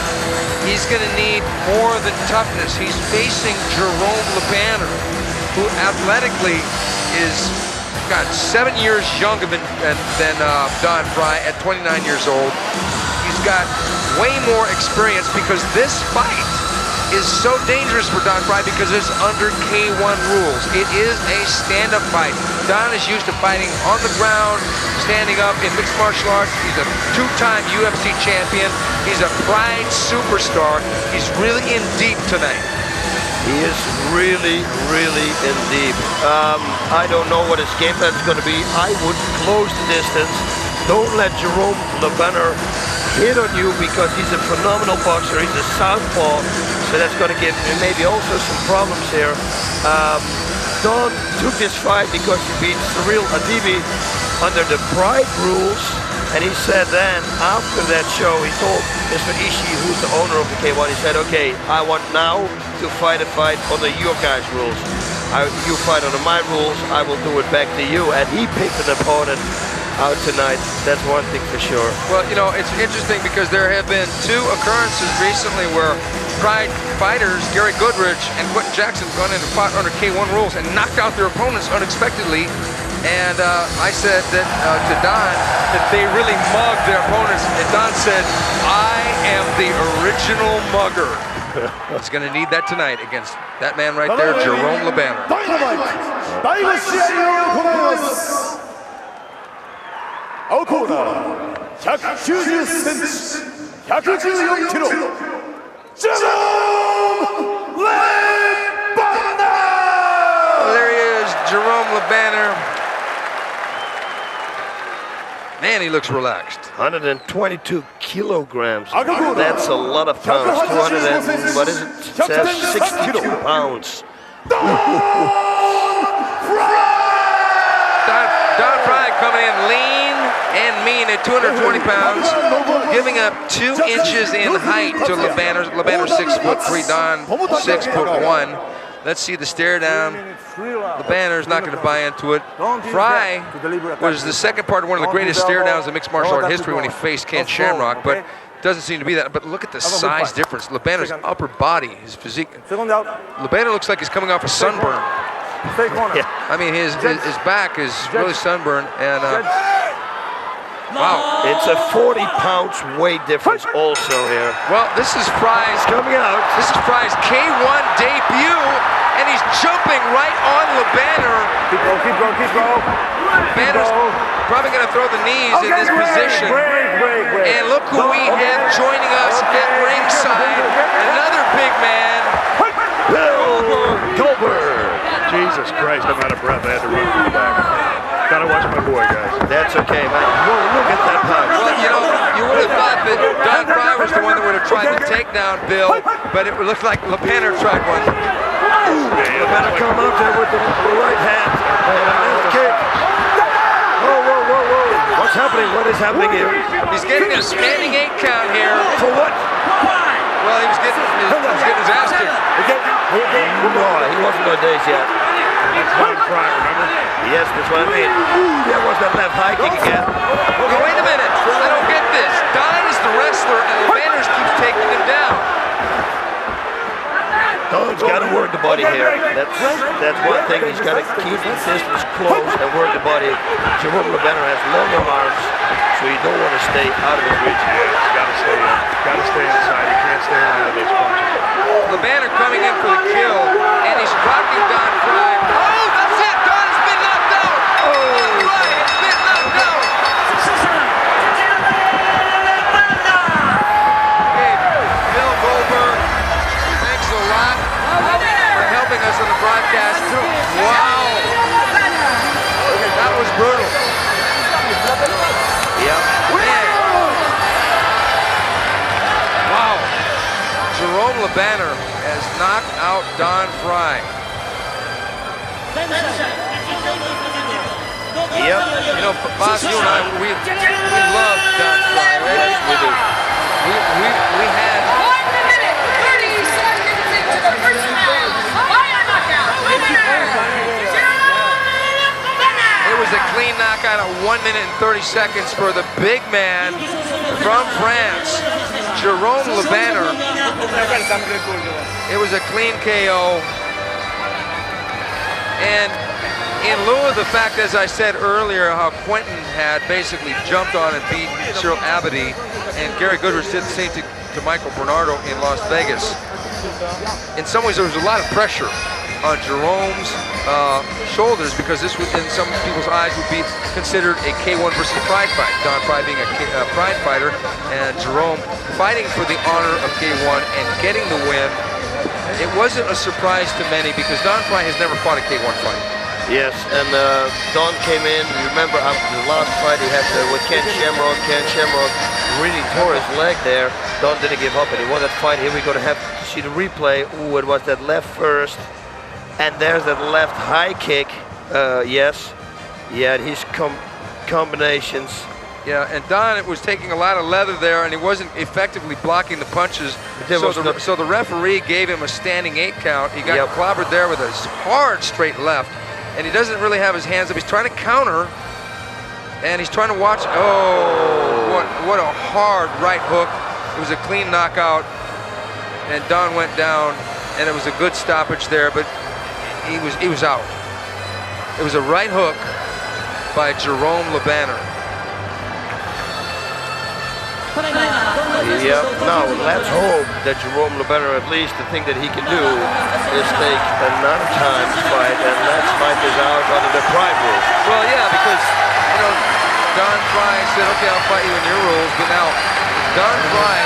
he's gonna need more than toughness. He's facing Jerome LeBanner, who athletically is 7 years younger than Don Fry at 29 years old. He's got way more experience because this fight is so dangerous for Don Fry because it's under K1 rules. It is a stand-up fight. Don is used to fighting on the ground, standing up in mixed martial arts. He's a two-time UFC champion. He's a Pride superstar. He's really in deep tonight. He is really, really in deep. I don't know what his game plan is going to be. I would close the distance. Don't let Jerome LeBanner hit on you because he's a phenomenal boxer. He's a southpaw, so that's going to give maybe also some problems here. Don took this fight because he beat Cyril Adibi under the Pride rules, and he said then, after that show, he told Mr. Ishii, who's the owner of the K1, he said, okay, I want now to fight a fight under your guys' rules. You fight under my rules, I will do it back to you. And he picked an opponent out tonight. That's one thing for sure. Well, you know, it's interesting because there have been two occurrences recently where Pride fighters, Gary Goodridge and Quentin Jackson, gone in and fought under K1 rules and knocked out their opponents unexpectedly. And I said that to Don that they really mugged their opponents. And Don said, I am the original mugger. He's going to need that tonight against that man right there, Jerome LeBanner. There he is, Jerome LeBanner. Man, he looks relaxed. 122 kilograms. That's a lot of pounds. 62 pounds. Don Fry coming in lean and mean at 220 pounds, giving up 2 inches in height to LeBanner. LeBanner 6'3", Don 6'1". Let's see the stare down. LeBanner's not going to buy into it. Fry was the second part of one of the greatest stare downs in mixed martial art history when he faced Ken Shamrock, but doesn't seem to be that. But look at the size difference. LeBanner's upper body, his physique. LeBanner looks like he's coming off a sunburn. Yeah. I mean, his back is really sunburned, and wow. It's a 40 pounds weight difference also here. Well, this is Fry's coming out. This is Fry's K1 debut, and he's jumping right on LeBanner. Keep going. LeBanner's probably going to throw the knees in this position. And look who we have joining us at ringside. Another big man, Goldberg. Jesus Christ, I'm out of breath. I had to run from the back. Gotta watch my boy, guys. That's okay, man. Whoa, look at that punch. Well, you know, you would have thought that Don Fry was the one that would have tried the takedown, Bill, but it looked like LeBanner tried one. LeBanner come out there with the right hand. And kick. Whoa. What's happening? What is happening here? He's getting a standing 8 count here. For what? Well, he was getting his ass kicked. No, he wasn't on days yet. Yes, that's what I mean. There was that left high kick again. Now, wait a minute. I don't get this. Don is the wrestler, and the Banners keeps taking him down. Don's got to work the body here. That's one thing. He's got to keep the distance close and work the body. Jerome LeBanner has longer arms, so you don't want to stay out of his reach. He's got to stay in. Got to stay inside. He can't stay out of those punches. LeBanner coming in for the kill, and he's rocking Don Frye. Oh, that's it. Don has been knocked out. Don Frye has been knocked out. Okay, Bill Goldberg, thanks a lot for helping us on the broadcast. Wow. That was brutal. Yeah. Man. Wow. Jerome LeBanner has knocked out Don Frye. Yep. You know, Boss, you and I, we love Don Frye. Yes, we do. We had... 1 minute, 30 seconds into the first round. Fire knockout. It was a clean knockout at 1 minute and 30 seconds for the big man from France, Jerome LeBanner. It was a clean KO. And in lieu of the fact, as I said earlier, how Quentin had basically jumped on and beat Cyril Abadi, and Gary Goodridge did the same to Michael Bernardo in Las Vegas. In some ways, there was a lot of pressure on Jerome's shoulders, because this would, in some people's eyes, would be considered a K1 versus Pride fight. Don Frye being a Pride fighter, and Jerome fighting for the honor of K1 and getting the win. It wasn't a surprise to many, because Don Frye has never fought a K1 fight. Yes, and Don came in. You remember after the last fight he had with Ken Shamrock. Ken Shamrock really tore his leg there. Don didn't give up, and he won that fight. Here we're going to have to see the replay. Ooh, it was that left first. And there's that left high kick. Yes. Yeah, his combinations. Yeah, and Don was taking a lot of leather there, and he wasn't effectively blocking the punches. So the referee gave him a standing 8 count. He got clobbered there with a hard straight left, and he doesn't really have his hands up. He's trying to counter, and he's trying to watch. Oh, what a hard right hook. It was a clean knockout, and Don went down, and it was a good stoppage there, but he was out. It was a right hook by Jerome LeBanner. Yeah, now let's hope that Jerome LeBanner, at least the thing that he can do is take another time to fight, and let's fight this out under the Pride rules. Well, yeah, because, you know, Don Frye said, okay, I'll fight you in your rules, but now Don Frye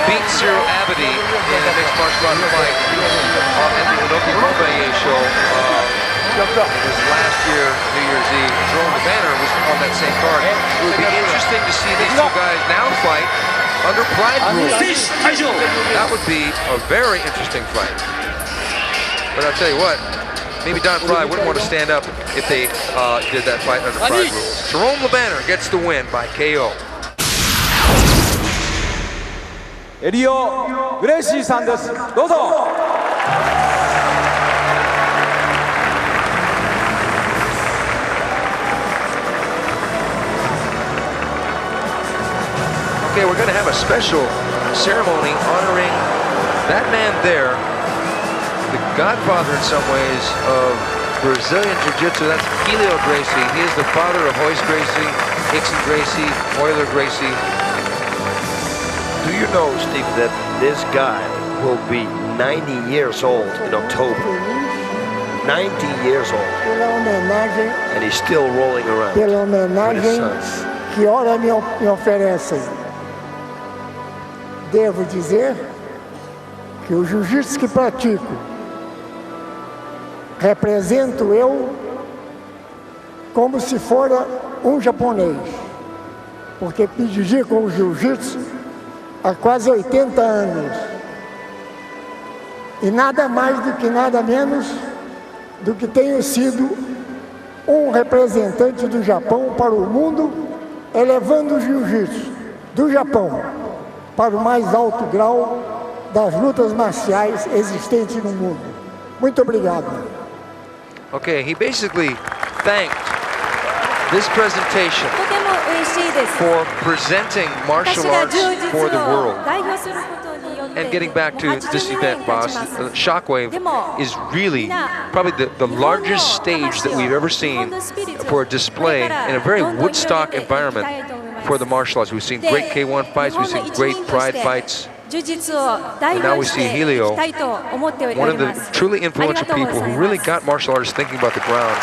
beat Cyril Abadi in a mixed martial arts fight at the Inoki Montpellier show. It was last year, New Year's Eve. Jerome LeBanner was on that same card. It would be interesting to see these two guys now fight under Pride rules. That would be a very interesting fight. But I'll tell you what, maybe Don Frye wouldn't want to stand up if they did that fight under Pride rules. Jerome LeBanner gets the win by KO. Helio Gracie さんです。どうぞ。Okay, we're going to have a special ceremony honoring that man there, the godfather in some ways of Brazilian Jiu-Jitsu. That's Helio Gracie. He is the father of Royce Gracie, Hickson Gracie, Euler Gracie. Do you know, Steve, that this guy will be 90 years old in October? 90 years old. And he's still rolling around with his sons. Que hora me oferecem? Devo dizer que o jiu-jitsu que pratico represento eu como se fora japonês, porque pratico o jiu-jitsu há quase 80 anos e nada mais do que nada menos do que tenho sido representante do Japão para o mundo, elevando o jiu-jitsu do Japão para o mais alto grau das lutas marciais existentes no mundo. Muito obrigado. Okay, he basically thanked this presentation for presenting martial arts for the world. And getting back to this event, boss, Shockwave is really probably the largest stage that we've ever seen for a display in a very Woodstock environment for the martial arts. We've seen great K1 fights, we've seen great Pride fights, and now we see Helio, one of the truly influential people who really got martial artists thinking about the ground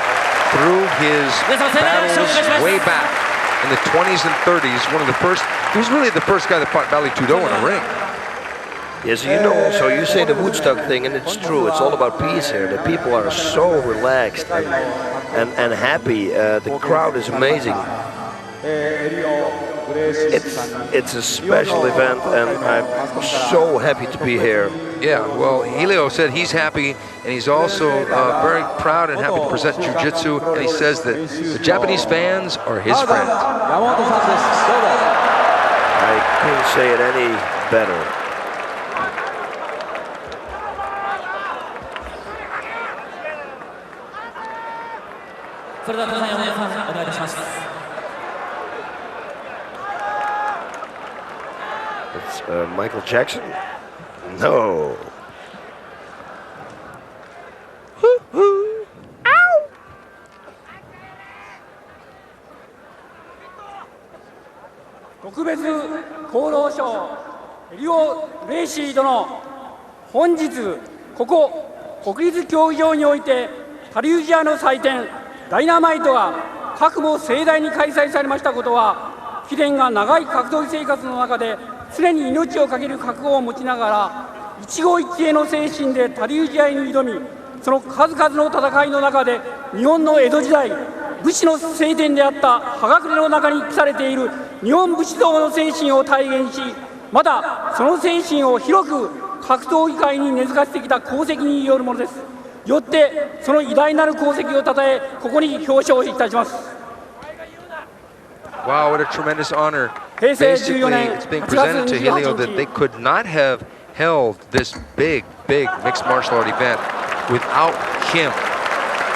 through his battles way back in the 20s and 30s. One of the first, he was really the first guy that fought Valley Tudo in a ring. Yes, you know, so you say the Woodstock thing, and it's true. It's all about peace here. The people are so relaxed and happy. The crowd is amazing. It's a special event, and I'm so happy to be here. Yeah, well, Helio said he's happy, and he's also very proud and happy to present Jiu-Jitsu, and he says that the Japanese fans are his friends. I couldn't say it any better. It's Michael Jackson? No. Ow! 特別功労賞ヘリオ・グレイシー殿、本日ここ国立競技場においてタリウジアの祭典ダイナマイトが各も盛大に開催されましたことは、貴殿が長い格闘技生活の中で常に命を懸ける覚悟を持ちながら一期一会の精神でタリウジアに挑み、その数々の戦いの中で日本の江戸時代武士の聖典であった葉隠れの中に記されている日本武士道の精神を体現し、またその精神を広く格闘技界に根付かせてきた功績によるものです。よってその偉大なる功績をたたえ、ここに表彰いたします。 Wow, what a tremendous honor. Basically, it's being presented to Helio that they could not have held this big mixed martial art event without him,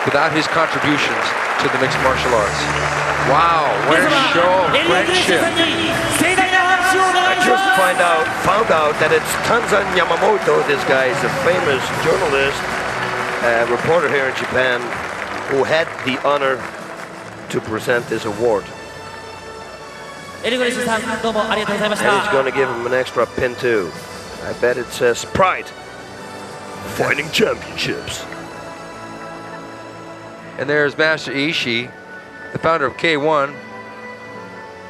without his contributions to the mixed martial arts. Wow, what a show of friendship. I just found out that it's Tanzan Yamamoto. This guy is a famous journalist, reporter here in Japan, who had the honor to present this award. And he's going to give him an extra pin too. I bet it says Pride Fighting Championships. And there's Master Ishii, the founder of K1.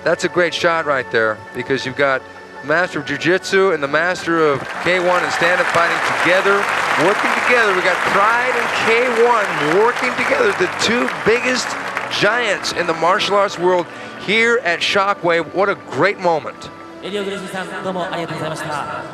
That's a great shot right there, because you've got the master of Jiu-Jitsu and the master of K1 and stand-up fighting together, working together. We got Pride and K1 working together, the two biggest giants in the martial arts world here at Shockwave. What a great moment. Helio Gracie さん、どうもありがとうございました。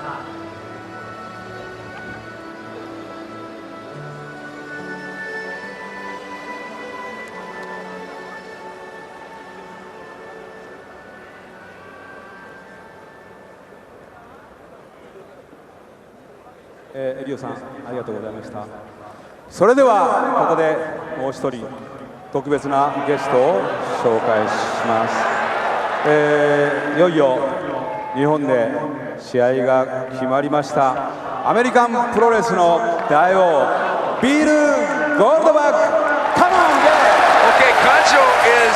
エリオさん、ありがとうございました。それではここでもう一人特別なゲストを紹介します。いよいよ日本で試合が決まりました。アメリカンプロレスの大王ビル・ゴールドバーグ。Come on, Okay, Kancho is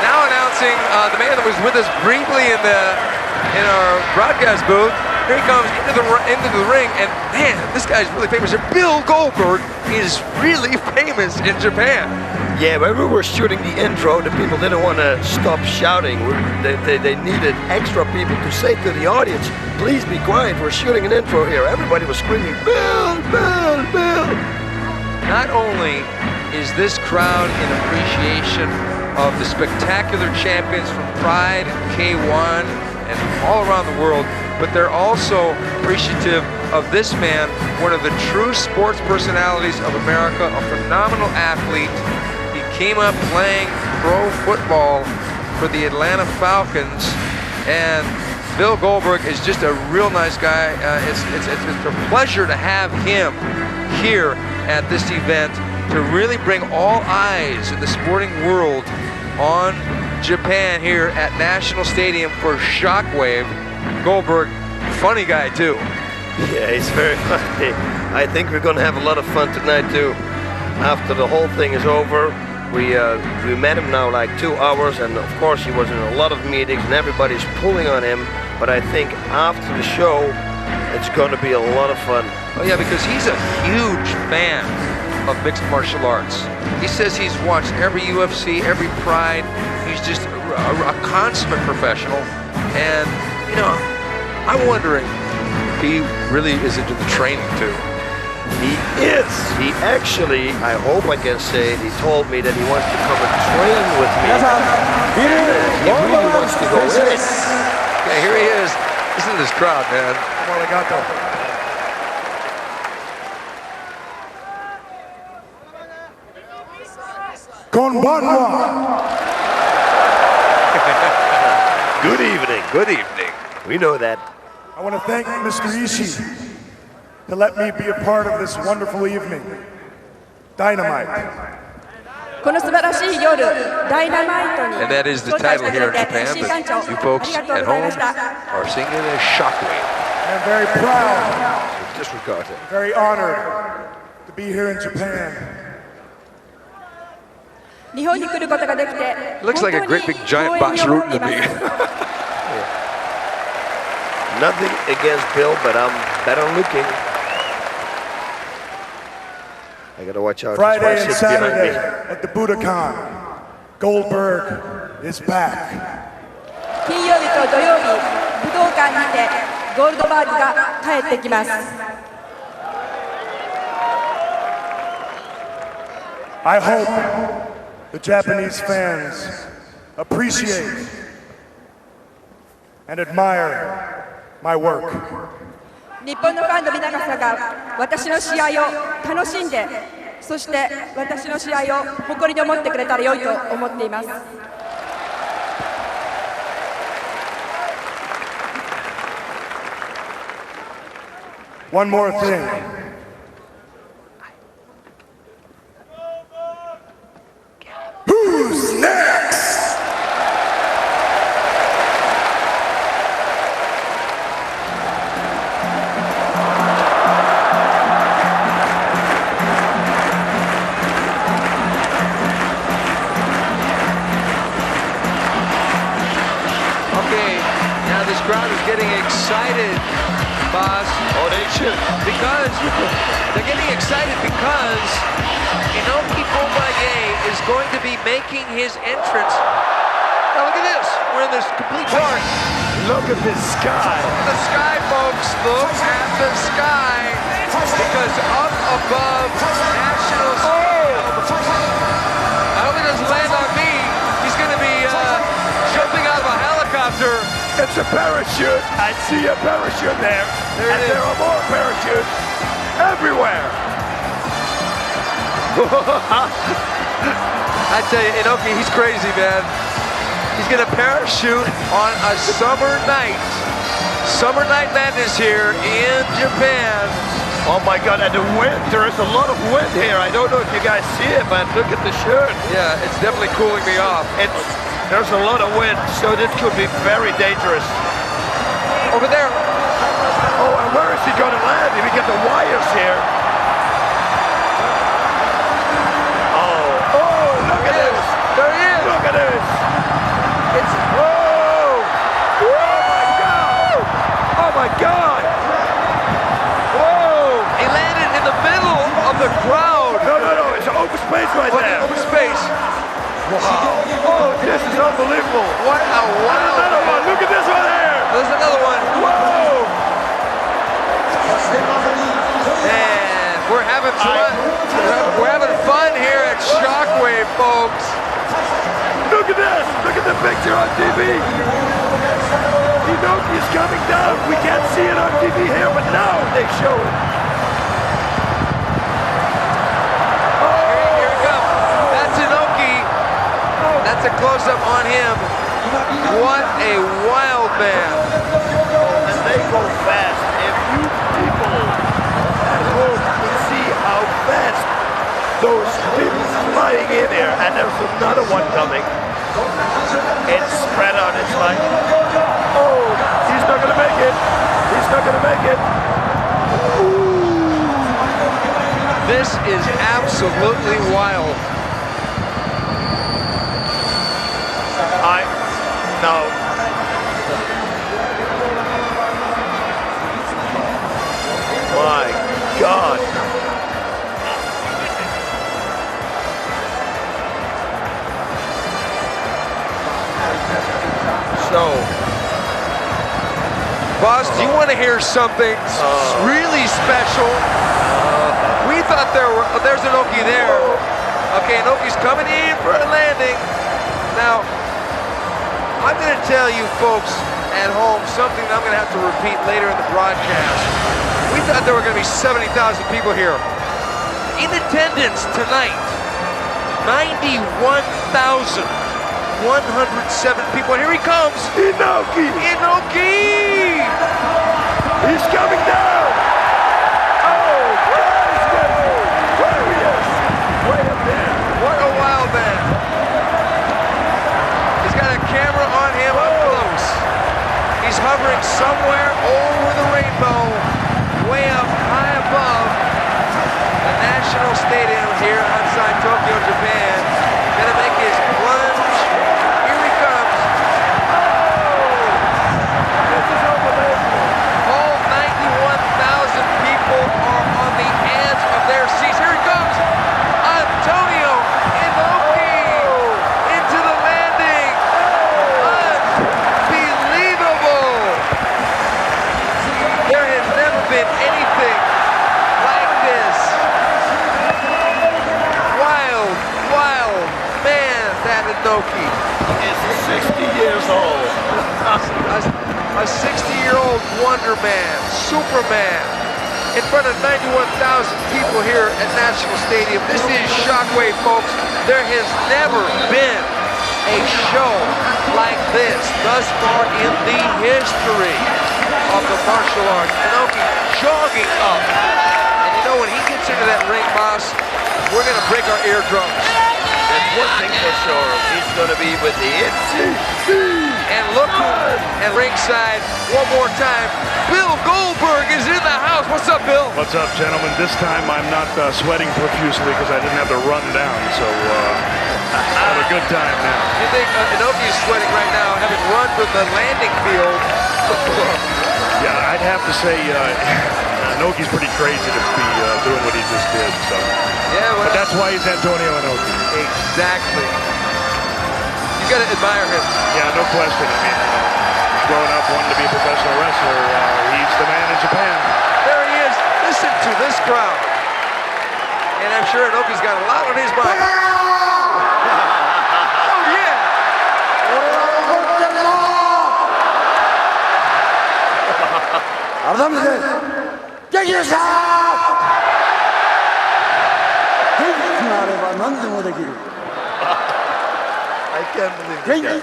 now announcing the man that was with us briefly in our broadcast booth. Here he comes into the ring, and man, this guy's really famous. Bill Goldberg is really famous in Japan. Yeah, when we were shooting the intro, the people didn't want to stop shouting. They needed extra people to say to the audience, please be quiet, we're shooting an intro here. Everybody was screaming, Bill, Bill, Bill. Not only is this crowd in appreciation of the spectacular champions from Pride and K1 and all around the world, but they're also appreciative of this man, one of the true sports personalities of America, a phenomenal athlete. He came up playing pro football for the Atlanta Falcons, and Bill Goldberg is just a real nice guy. It's a pleasure to have him here at this event. to really bring all eyes in the sporting world on Japan here at National Stadium for Shockwave. Goldberg, funny guy too. Yeah, he's very funny. I think we're going to have a lot of fun tonight too. After the whole thing is over, we met him now like 2 hours, and of course he was in a lot of meetings and everybody's pulling on him. But I think after the show, it's going to be a lot of fun. Oh yeah, because he's a huge fan of mixed martial arts. He says he's watched every UFC, every Pride. He's just a consummate professional. And, you know, I'm wondering if he really is into the training too. He is. He actually, I hope I can say, he told me that he wants to come and train with me. He really wants to go in. Okay, here he is. Listen to this crowd, man. Come on, Legato. Konbanwa. Good evening. Good evening. We know that. I want to thank Mr. Ishii to let me be a part of this wonderful evening. Dynamite. And that is the title here in Japan, but you folks at home are seeing it as Shockwave. I'm very proud, Disregard it. very honored to be here in Japan. Looks like a great big giant box rooting to me. Nothing against Bill, but I'm better looking. I gotta watch out. Friday and Saturday at the Budokan, Goldberg is back. 金曜日と土曜日、武道館にてゴールドバーグが帰ってきます。I hope the Japanese fans appreciate and admire my work. 日本のファンの皆様が私の試合を楽しんで、そして私の試合を誇りに思ってくれたら良いと思っています。One more thing. Who's next? Okay, now this crowd is getting excited, boss. Oh, they should. Because they're getting excited because Inoki is going to be making his entrance. Now look at this. We're in this complete park. Look at this sky. Look at the sky, folks. Look at the sky. Because up above National Stadium. I hope he doesn't land on me. He's going to be jumping out of a helicopter. It's a parachute. I see a parachute there. There are more parachutes everywhere. I tell you, Inoki, he's crazy, man. He's gonna parachute on a summer night. Summer Night Madness here in Japan. Oh my God, and the wind, there is a lot of wind here. I don't know if you guys see it, but look at the shirt. Yeah, it's definitely cooling me off. There's a lot of wind, so this could be very dangerous. Over there. Oh, and where is he gonna land? We get the wires here. Look at this! There he is! Look at this! It's oh my God! Oh my God! Whoa! He landed in the middle of the crowd. No, it's an open space right there. Open space. Wow! Oh, this is unbelievable! What a wild! Another one! Look at this one there! There's another one. Whoa! And we're having fun. We're having fun here at Shockwave, folks. Look at this! Look at the picture on TV! Inoki is coming down. We can't see it on TV here, but now they show it. Here it comes. That's Inoki. That's a close-up on him. What a wild man. And they go fast. If you people at home could see how fast those pins flying in there, and there's another one coming. It's spread out, it's like, oh, he's not gonna make it. He's not gonna make it. This is absolutely wild. No. My God. So, boss, do you want to hear something really special? We thought there's Inoki there. Okay, Inoki's coming in for a landing. Now, I'm going to tell you folks at home something that I'm going to have to repeat later in the broadcast. We thought there were going to be 70,000 people here. In attendance tonight, 91,107 people. Here he comes. Inoki! Inoki! He's coming down! Oh, guys, there he is! Way up there! What a wild man! He's got a camera on him up close. He's hovering somewhere over the rainbow, way up high above the National Stadium here outside Tokyo, Japan. Gonna make his plunge. Here he comes. Oh! This is unbelievable. All 91,000 people are on the edge of their seats. Here he comes. Antônio Inoki into the landing. Unbelievable. There has never been anything like this. Wild, wild man, that Inoki. Is 60 years old. A 60-year-old Wonder Man, Superman, in front of 91,000 people here at National Stadium. This is Shockwave, folks. There has never been a show like this thus far in the history of the martial arts. Inoki jogging up. And you know, when he gets into that ring, boss, we're going to break our eardrums. There's one thing for sure. He's going to be with the NCC. And look who, at ringside, one more time, Bill Goldberg is in the house. What's up, Bill? What's up, gentlemen? This time I'm not sweating profusely because I didn't have to run down, so have a good time now. You think Inoki is sweating right now, having run from the landing field? Yeah, I'd have to say Inoki's pretty crazy to be doing what he just did. So. Yeah, well, but that's why he's Antônio Inoki. Exactly. You got to admire him. Yeah, no question. I mean, growing up wanting to be a professional wrestler, he's the man in Japan. There he is. Listen to this crowd. And I'm sure Inoki's got a lot on his mind. Oh, yeah. I can't believe this guy.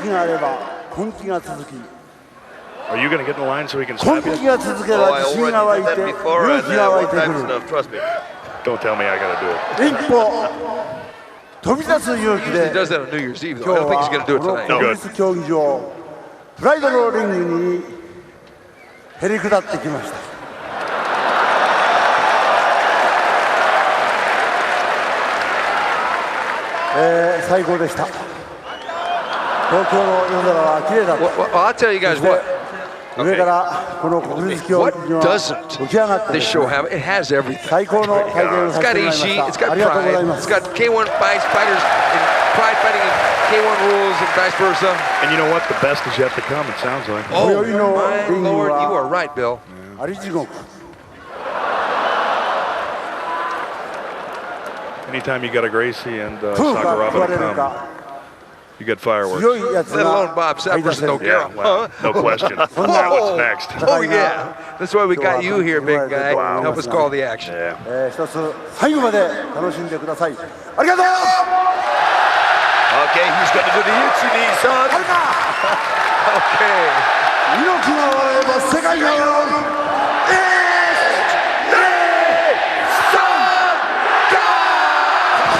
Are you going to get in the line so he can slap you? Oh, I already did that before, and one time's enough, trust me. Don't tell me I got to do it. He does that on New Year's Eve, though. I don't think he's going to do it tonight. No, good. プライドのリングにへり下ってきました。最高でした。東京の夜空は綺麗だった。Well, I'll tell you guys what. 上からこの国立競技場に浮き上がって This show have it has everything. 最高の体験をさせてもらいました。 It's got ありがとうござい Pride. ます。 It's got K1 fighters and Pride fighting and K1 rules and vice versa. And you know what? The best is yet to come, it sounds like. Oh, my Lord, you are right, Bill. あり地獄。 Anytime you got a Gracie and Sakuraba to come, you get fireworks. Let alone Bob Sapp versus Nogueira. Yeah, well, no question. Now what's next? Oh, yeah. That's why we got you here, big guy. Help us call the action. Yeah. 一つ最後まで楽しんでください。ありがとう。 Okay, he's got to do the Utsuni, son. Okay. 猪木が笑えば世界が笑う。 Oh,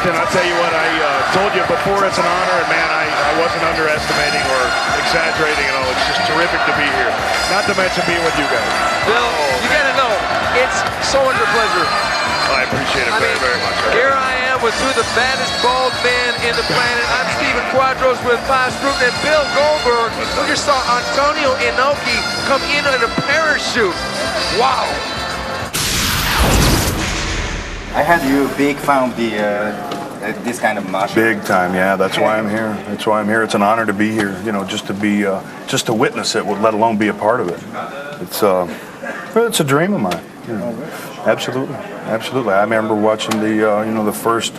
Justin, I'll tell you what, I told you before, it's an honor, and man, I wasn't underestimating or exaggerating at all. It's just terrific to be here. Not to mention being with you guys. Bill, you gotta know, it's so much a pleasure. I appreciate it very much. Here I am with two of the baddest bald men in the planet. I'm Steven Quadros with Paz Bruton and Bill Goldberg. We just saw Antônio Inoki come in on a parachute. Wow. I heard you big fan of the this kind of match. Big time, yeah. That's why I'm here. That's why I'm here. It's an honor to be here. You know, just to witness it, let alone be a part of it. It's a dream of mine. You know. Absolutely, absolutely. I remember watching the first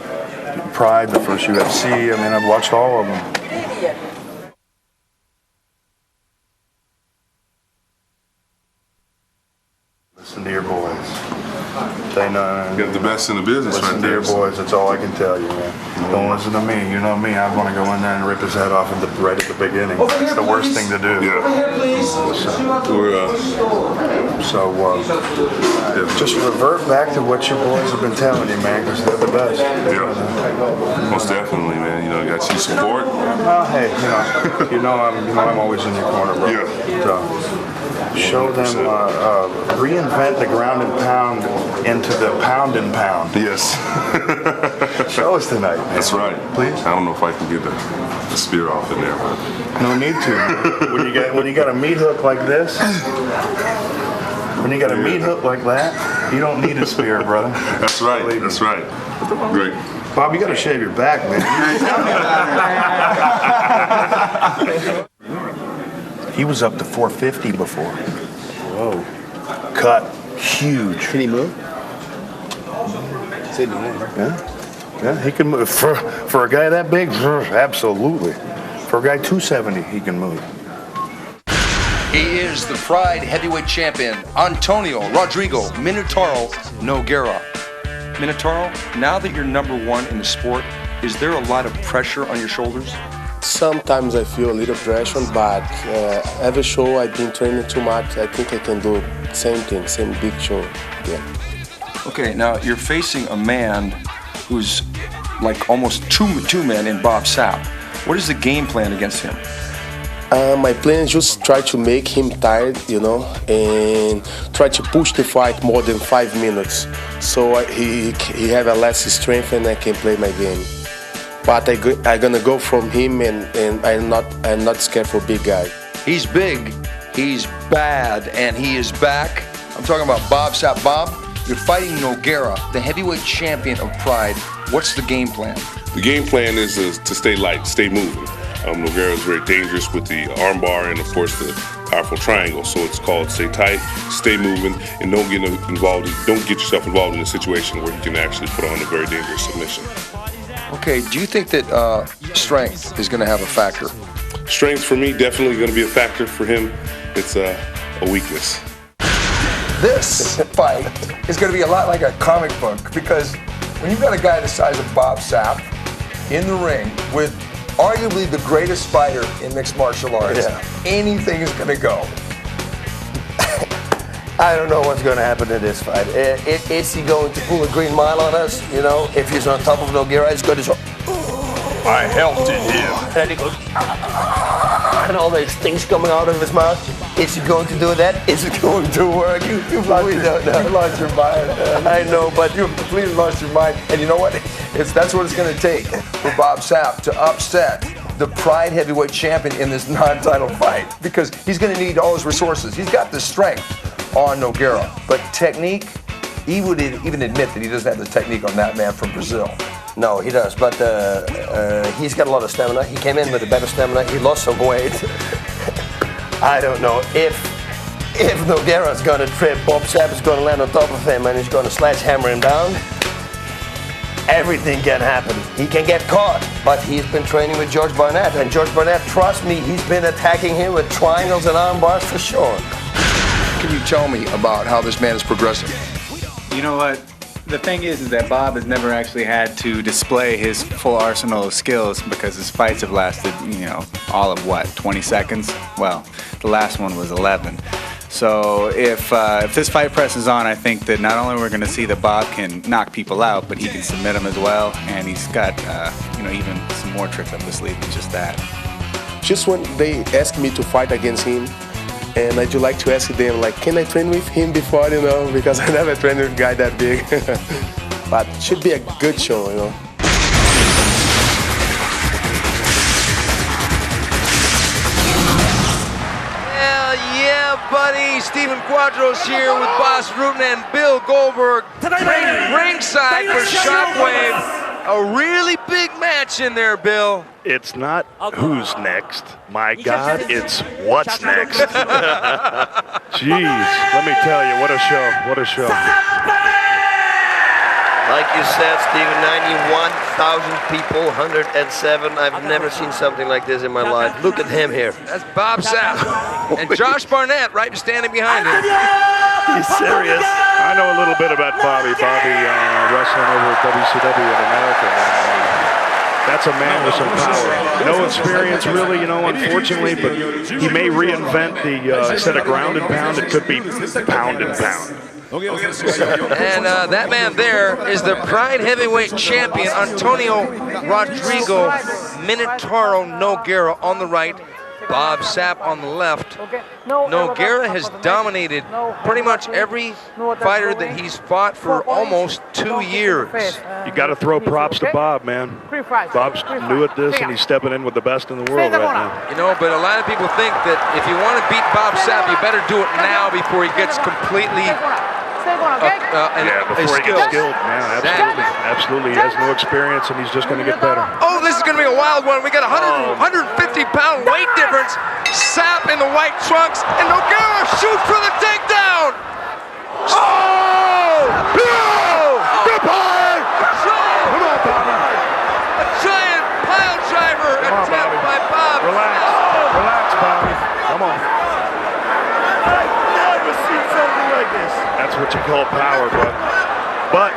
Pride, the first UFC. I mean, I've watched all of them. Listen to your boys. They know. Got the best in the business right there. Listen to your boys. That's all I can tell you, man. Don't listen to me. You know me. I want to go in there and rip his head off right at the beginning. It's the worst thing to do. Yeah. Just revert back to what your boys have been telling you, man, because they're the best. Yeah. Most definitely, man. You know, got you support. Well, hey, I'm always in your corner, bro. Yeah. Show them, reinvent the ground and pound into the pound and pound. Yes. Show us tonight, man. That's right. Please. I don't know if I can get the spear off in there, but no need to. when you got a meat hook like this, you don't need a spear, brother. That's right. That's right. Great. Bob, you got to shave your back, man. He was up to 450 before. Whoa. Cut. Huge. Can he move? Yeah, he can move. For a guy that big, absolutely. For a guy 270, he can move. He is the Pride Heavyweight Champion, Antônio Rodrigo Minotauro Nogueira. Minotauro, now that you're #1 in the sport, is there a lot of pressure on your shoulders? Sometimes I feel a little pressure, but every show I've been training too much. I think I can do same thing, same big show. Yeah. Okay, now you're facing a man who's like almost two men in Bob Sapp. What is the game plan against him? My plan is just try to make him tired, and try to push the fight more than 5 minutes, so he have a less strength and I can play my game. But I'm gonna go from him, and I'm not scared for big guy. He's big, he's bad, and he is back. I'm talking about Bob Sapp. Bob, you're fighting Nogueira, the heavyweight champion of Pride. What's the game plan? The game plan is to stay light, stay moving. Nogueira is very dangerous with the armbar and, of course, the powerful triangle. So it's called stay tight, stay moving, and don't get yourself involved in a situation where you can actually put on a very dangerous submission. Okay, do you think that strength is going to have a factor? Strength for me definitely going to be a factor. For him, it's a weakness. This fight is going to be a lot like a comic book, because when you've got a guy the size of Bob Sapp in the ring with arguably the greatest fighter in mixed martial arts, anything is going to go. I don't know what's going to happen in this fight. Is he going to pull a green mile on us? If he's on top of Nogueira, he's going to show, I helped him. And he goes, and all these things coming out of his mouth. Is he going to do that? Is it going to work? You lost your mind. I know, but you completely lost your mind. And you know what? That's what it's going to take for Bob Sapp to upset the Pride Heavyweight Champion in this non-title fight, because he's going to need all his resources. He's got the strength on Nogueira, but technique, he would even admit that he doesn't have the technique on that man from Brazil. No, he does, but he's got a lot of stamina. He came in with a better stamina. He lost some weight. I don't know if Nogueira's going to trip. Bob Sapp is going to land on top of him and he's going to sledgehammer him down. Everything can happen. He can get caught, but he's been training with George Barnett, and George Barnett, trust me, he's been attacking him with triangles and arm bars for sure. Can you tell me about how this man is progressing? You know what? The thing is that Bob has never actually had to display his full arsenal of skills, because his fights have lasted, all of 20 seconds? Well, the last one was 11. So if this fight presses on, I think that not only we're going to see that Bob can knock people out, but he can submit them as well, and he's got even some more tricks up his sleeve than just that. Just when they asked me to fight against him, and I'd like to ask them, like, can I train with him before, because I never trained with a guy that big. But it should be a good show, Buddy, Stephen Quadros here with Boss Rutan and Bill Goldberg ringside for Shockwave. A really big match in there, Bill. It's not who's next. My God, it's what's next. Jeez, let me tell you, what a show, what a show. Like you said, Stephen, 91,000 people, 107. I've never seen something like this in my life. Look at him here. That's Bob Sapp. And Josh Barnett right standing behind him. He's serious. I know a little bit about Bobby. Bobby wrestling over at WCW in America. That's a man with some power. No experience really, unfortunately, but he may reinvent the, instead of ground and pound, it could be pound and pound. And that man there is the Pride Heavyweight Champion, Antônio Rodrigo Minotauro Nogueira on the right, Bob Sapp on the left. Nogueira has dominated pretty much every fighter that he's fought for almost 2 years. You got to throw props to Bob, man. Bob's new at this, and he's stepping in with the best in the world right now. But a lot of people think that if you want to beat Bob Sapp, you better do it now before he gets completely before he gets skilled. Yeah, absolutely. He has no experience, and he's just going to get better. Oh, this is going to be a wild one. We got a 150-pound weight difference. Sapp in the white trunks, and Nogueira shoots for the takedown. Oh! Good play! Come on, Bobby. A giant pile driver attempt by Bob. Relax, Bobby. Come on. That's what you call power, but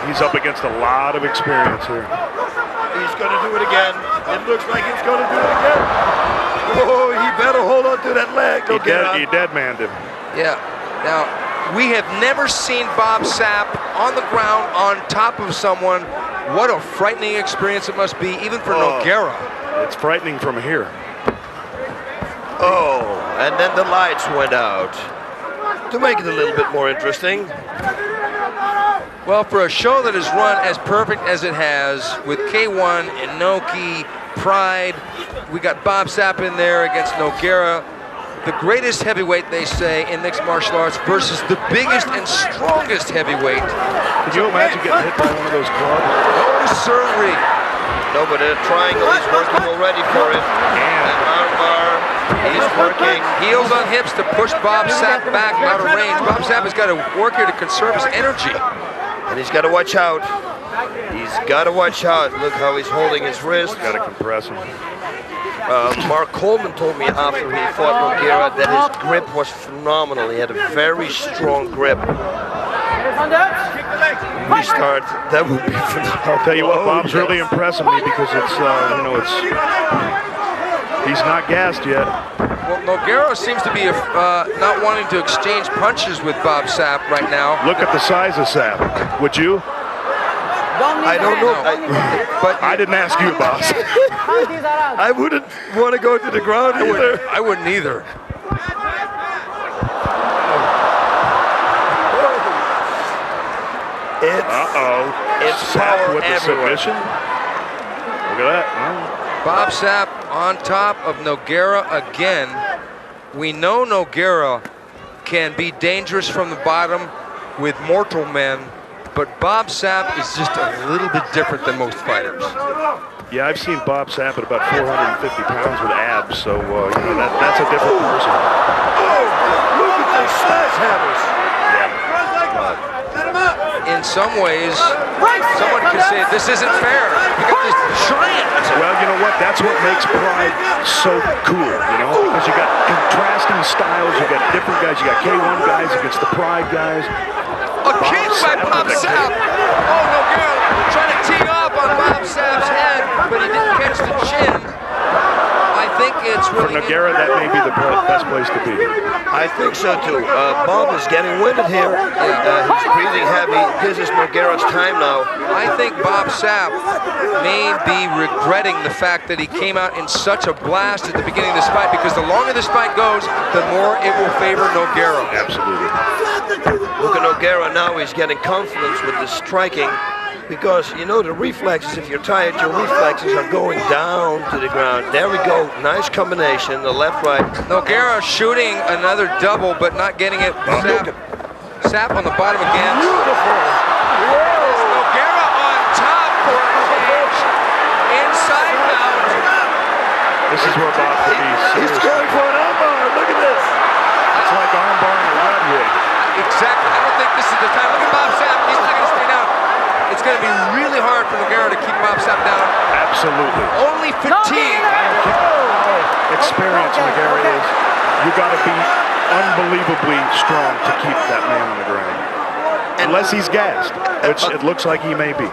he's up against a lot of experience here. He's going to do it again. It looks like he's going to do it again. Oh, he better hold on to that leg. He dead-manned him. Yeah. Now, we have never seen Bob Sapp on the ground on top of someone. What a frightening experience it must be, even for Nogueira. It's frightening from here. Oh, and then the lights went out. To make it a little bit more interesting. Well, for a show that is run as perfect as it has, with K1, Inoki, Pride, we got Bob Sapp in there against Nogueira, the greatest heavyweight, they say, in mixed martial arts versus the biggest and strongest heavyweight. Could you imagine getting hit by one of those clubs? No, sirree. No, but the triangle is working already for him. And armbar. He's working. Heels on hips to push Bob Sapp back out of range. Bob Sapp has got to work here to conserve his energy. And he's got to watch out. He's got to watch out. Look how he's holding his wrist. Got to compress him. Mark Coleman told me after he fought Nogueira that his grip was phenomenal. He had a very strong grip. Restart. That would be phenomenal. I'll tell you what, Bob's really impressing me because it's, he's not gassed yet. Well, Nogueira seems to be not wanting to exchange punches with Bob Sapp right now. Look at the size of Sapp. Would you? I don't know. But I didn't ask you, boss. I wouldn't want to go to the ground either. I wouldn't either. It's Sapp power with the everywhere. submission. Look at that. Bob Sapp on top of Nogueira again. We know Nogueira can be dangerous from the bottom with mortal men, but Bob Sapp is just a little bit different than most fighters. Yeah, I've seen Bob Sapp at about 450 pounds with abs, so that's a different person. Oh, look at those sledgehammers. In some ways, someone could say this isn't fair. You got this giant. Well, you know what? That's what makes Pride so cool, because you got contrasting styles. You got different guys. You got K1 guys against the Pride guys. A kick by Bob Sapp. Oh, Nogueira trying to tee off on Bob Sapp's head, but he didn't catch the chin. I think it's really... For Nogueira, that may be the best place to be. I think so too. Bob is getting winded here. He's breathing heavy. This is Nogueira's time now. I think Bob Sapp may be regretting the fact that he came out in such a blast at the beginning of this fight, because the longer this fight goes, the more it will favor Nogueira. Absolutely. Look at Nogueira now. He's getting confidence with the striking. Because, you know, the reflexes, if you're tired, your reflexes are going down to the ground. There we go. Nice combination, the left-right. Nogueira shooting another double, but not getting it. Sapp on the bottom again. Beautiful. Nogueira on top for a change. Inside mount. This is where Bob could be serious. He's going for an armbar. Look at this. It's like armbar and a red hook. Exactly. I don't think this is the time. Look at Bob Sapp. He's not going to stay down. It's going to be really hard for Nogueira to keep Bob Sapp down. Absolutely. Only fatigue. Experience Nogueira is. You got to be unbelievably strong to keep that man on the ground. Unless he's gassed, which it looks like he may be.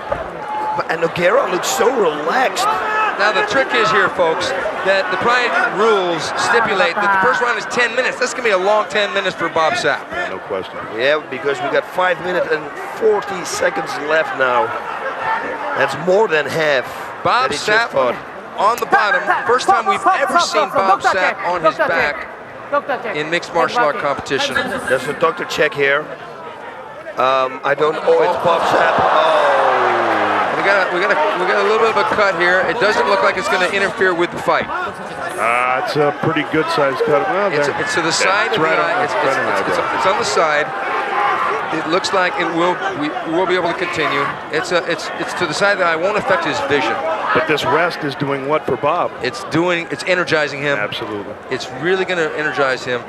And Nogueira looks so relaxed. Now the trick is here, folks, that the Pride rules stipulate that the first round is 10 minutes. That's going to be a long 10 minutes for Bob Sapp. No question. Yeah, because we got 5 minutes and 40 seconds left now. That's more than half. Bob Sapp on the bottom. First time we've ever seen Bob Sapp on his back in mixed martial art competition. There's a doctor check here. I don't know. It's Bob Sapp. Oh. We got a little bit of a cut here. It doesn't look like it's going to interfere with the fight. It's a pretty good sized cut. Well, it's to the side of the eye. It's on the side. It looks like we will be able to continue. It's to the side of the eye. It won't affect his vision. But this rest is doing what for Bob? It's energizing him. Absolutely. It's really going to energize him.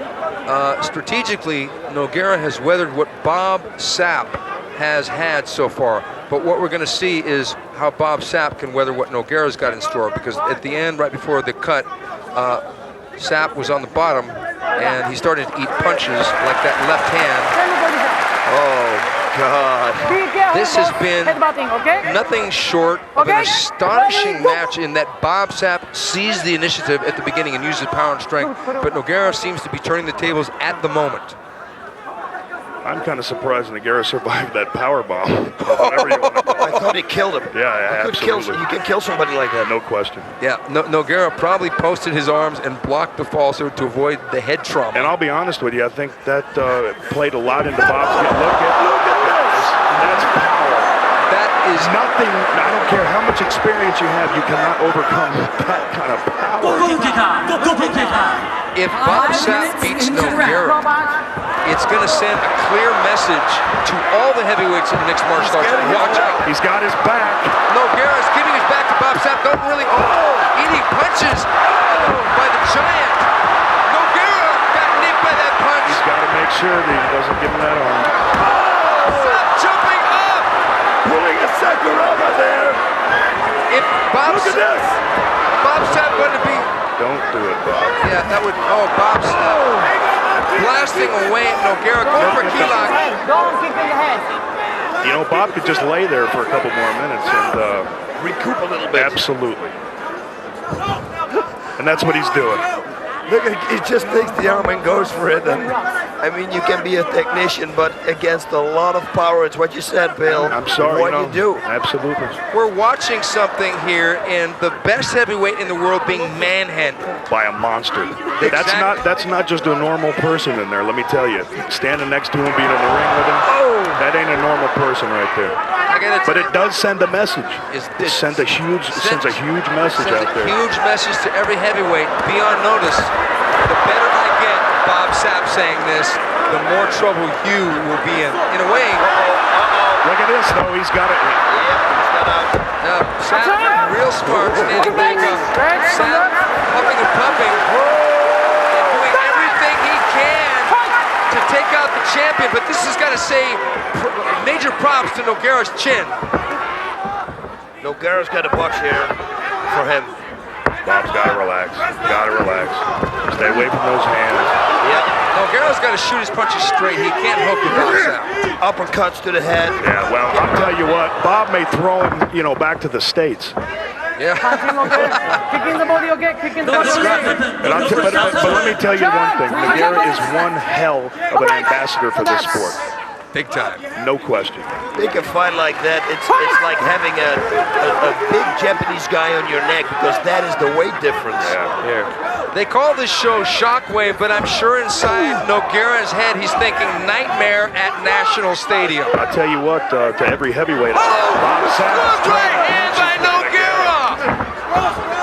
Strategically, Nogueira has weathered what Bob Sapp has had so far. But what we're going to see is how Bob Sapp can weather what Nogueira's got in store, because at the end, right before the cut, Sapp was on the bottom, and he started to eat punches like that left hand. Oh, God. This has been nothing short of an astonishing match in that Bob Sapp seized the initiative at the beginning and used his power and strength, but Nogueira seems to be turning the tables at the moment. I'm kind of surprised Nogueira survived that power bomb. Whatever you want to call it. I thought he killed him. Yeah, absolutely. You can kill somebody like that. No question. Yeah, Nogueira probably posted his arms and blocked the fall so to avoid the head trauma. And I'll be honest with you, I think that played a lot into Bob's game. Look at this. That's power. That is nothing. I don't care how much experience you have, you cannot overcome that kind of power. If Bob Sapp beats Nogueira, it's going to send a clear message to all the heavyweights in mixed martial arts. Watch out. He's got his back. Nogueira's giving his back to Bob Sapp. Don't really. Eating punches by the giant. Nogueira got nipped by that punch. He's got to make sure that he doesn't give him that arm. Sapp jumping up. Pulling a Sakuraba there. If Bob Look at this. Bob Sapp wanted to be. Don't do it, Bob. Yeah, that would. Bob Sapp. Blasting away at Nogueira, going for a key lock. Don't kick in the head. You know, Bob could just lay there for a couple more minutes and recoup a little bit. Absolutely. And that's what he's doing. Look, he just takes the arm and goes for it. And I mean, you can be a technician, but against a lot of power, it's what you said, Bill. I'm sorry. What you do. Absolutely. We're watching something here in the best heavyweight in the world being manhandled by a monster. Exactly. That's not just a normal person in there. Let me tell you, standing next to him, being in the ring with him, that ain't a normal person right there. But it does send a message. It sends a huge message out there. Huge message to every heavyweight. Be on notice. The better I get, Bob Sapp saying this, the more trouble you will be in. In a way. Look at this, though. He's got it. Now, Sapp, real smart, standing back up. Sapp puffing and pumping. And doing everything he can to take out the champion. But this has got to say major props to Nogueira's chin. Nogueira's got a box here for him. Bob's got to relax. Got to relax. Stay away from those hands. Yeah. Nogueira's got to shoot his punches straight. He can't hook the box out. Uppercuts to the head. Yeah, well, I'll tell you what. Bob may throw him, back to the States. Yeah. Kicking the body, okay? Kicking the body. But let me tell you one thing. Nogueira is one hell of an ambassador for this sport. Big time. No question. Make a fight like that, it's like having a big Japanese guy on your neck because that is the weight difference. Yeah. They call this show Shockwave, but I'm sure inside Nogueira's head he's thinking nightmare at National Stadium. I'll tell you what, to every heavyweight. Good right hand by Nogueira!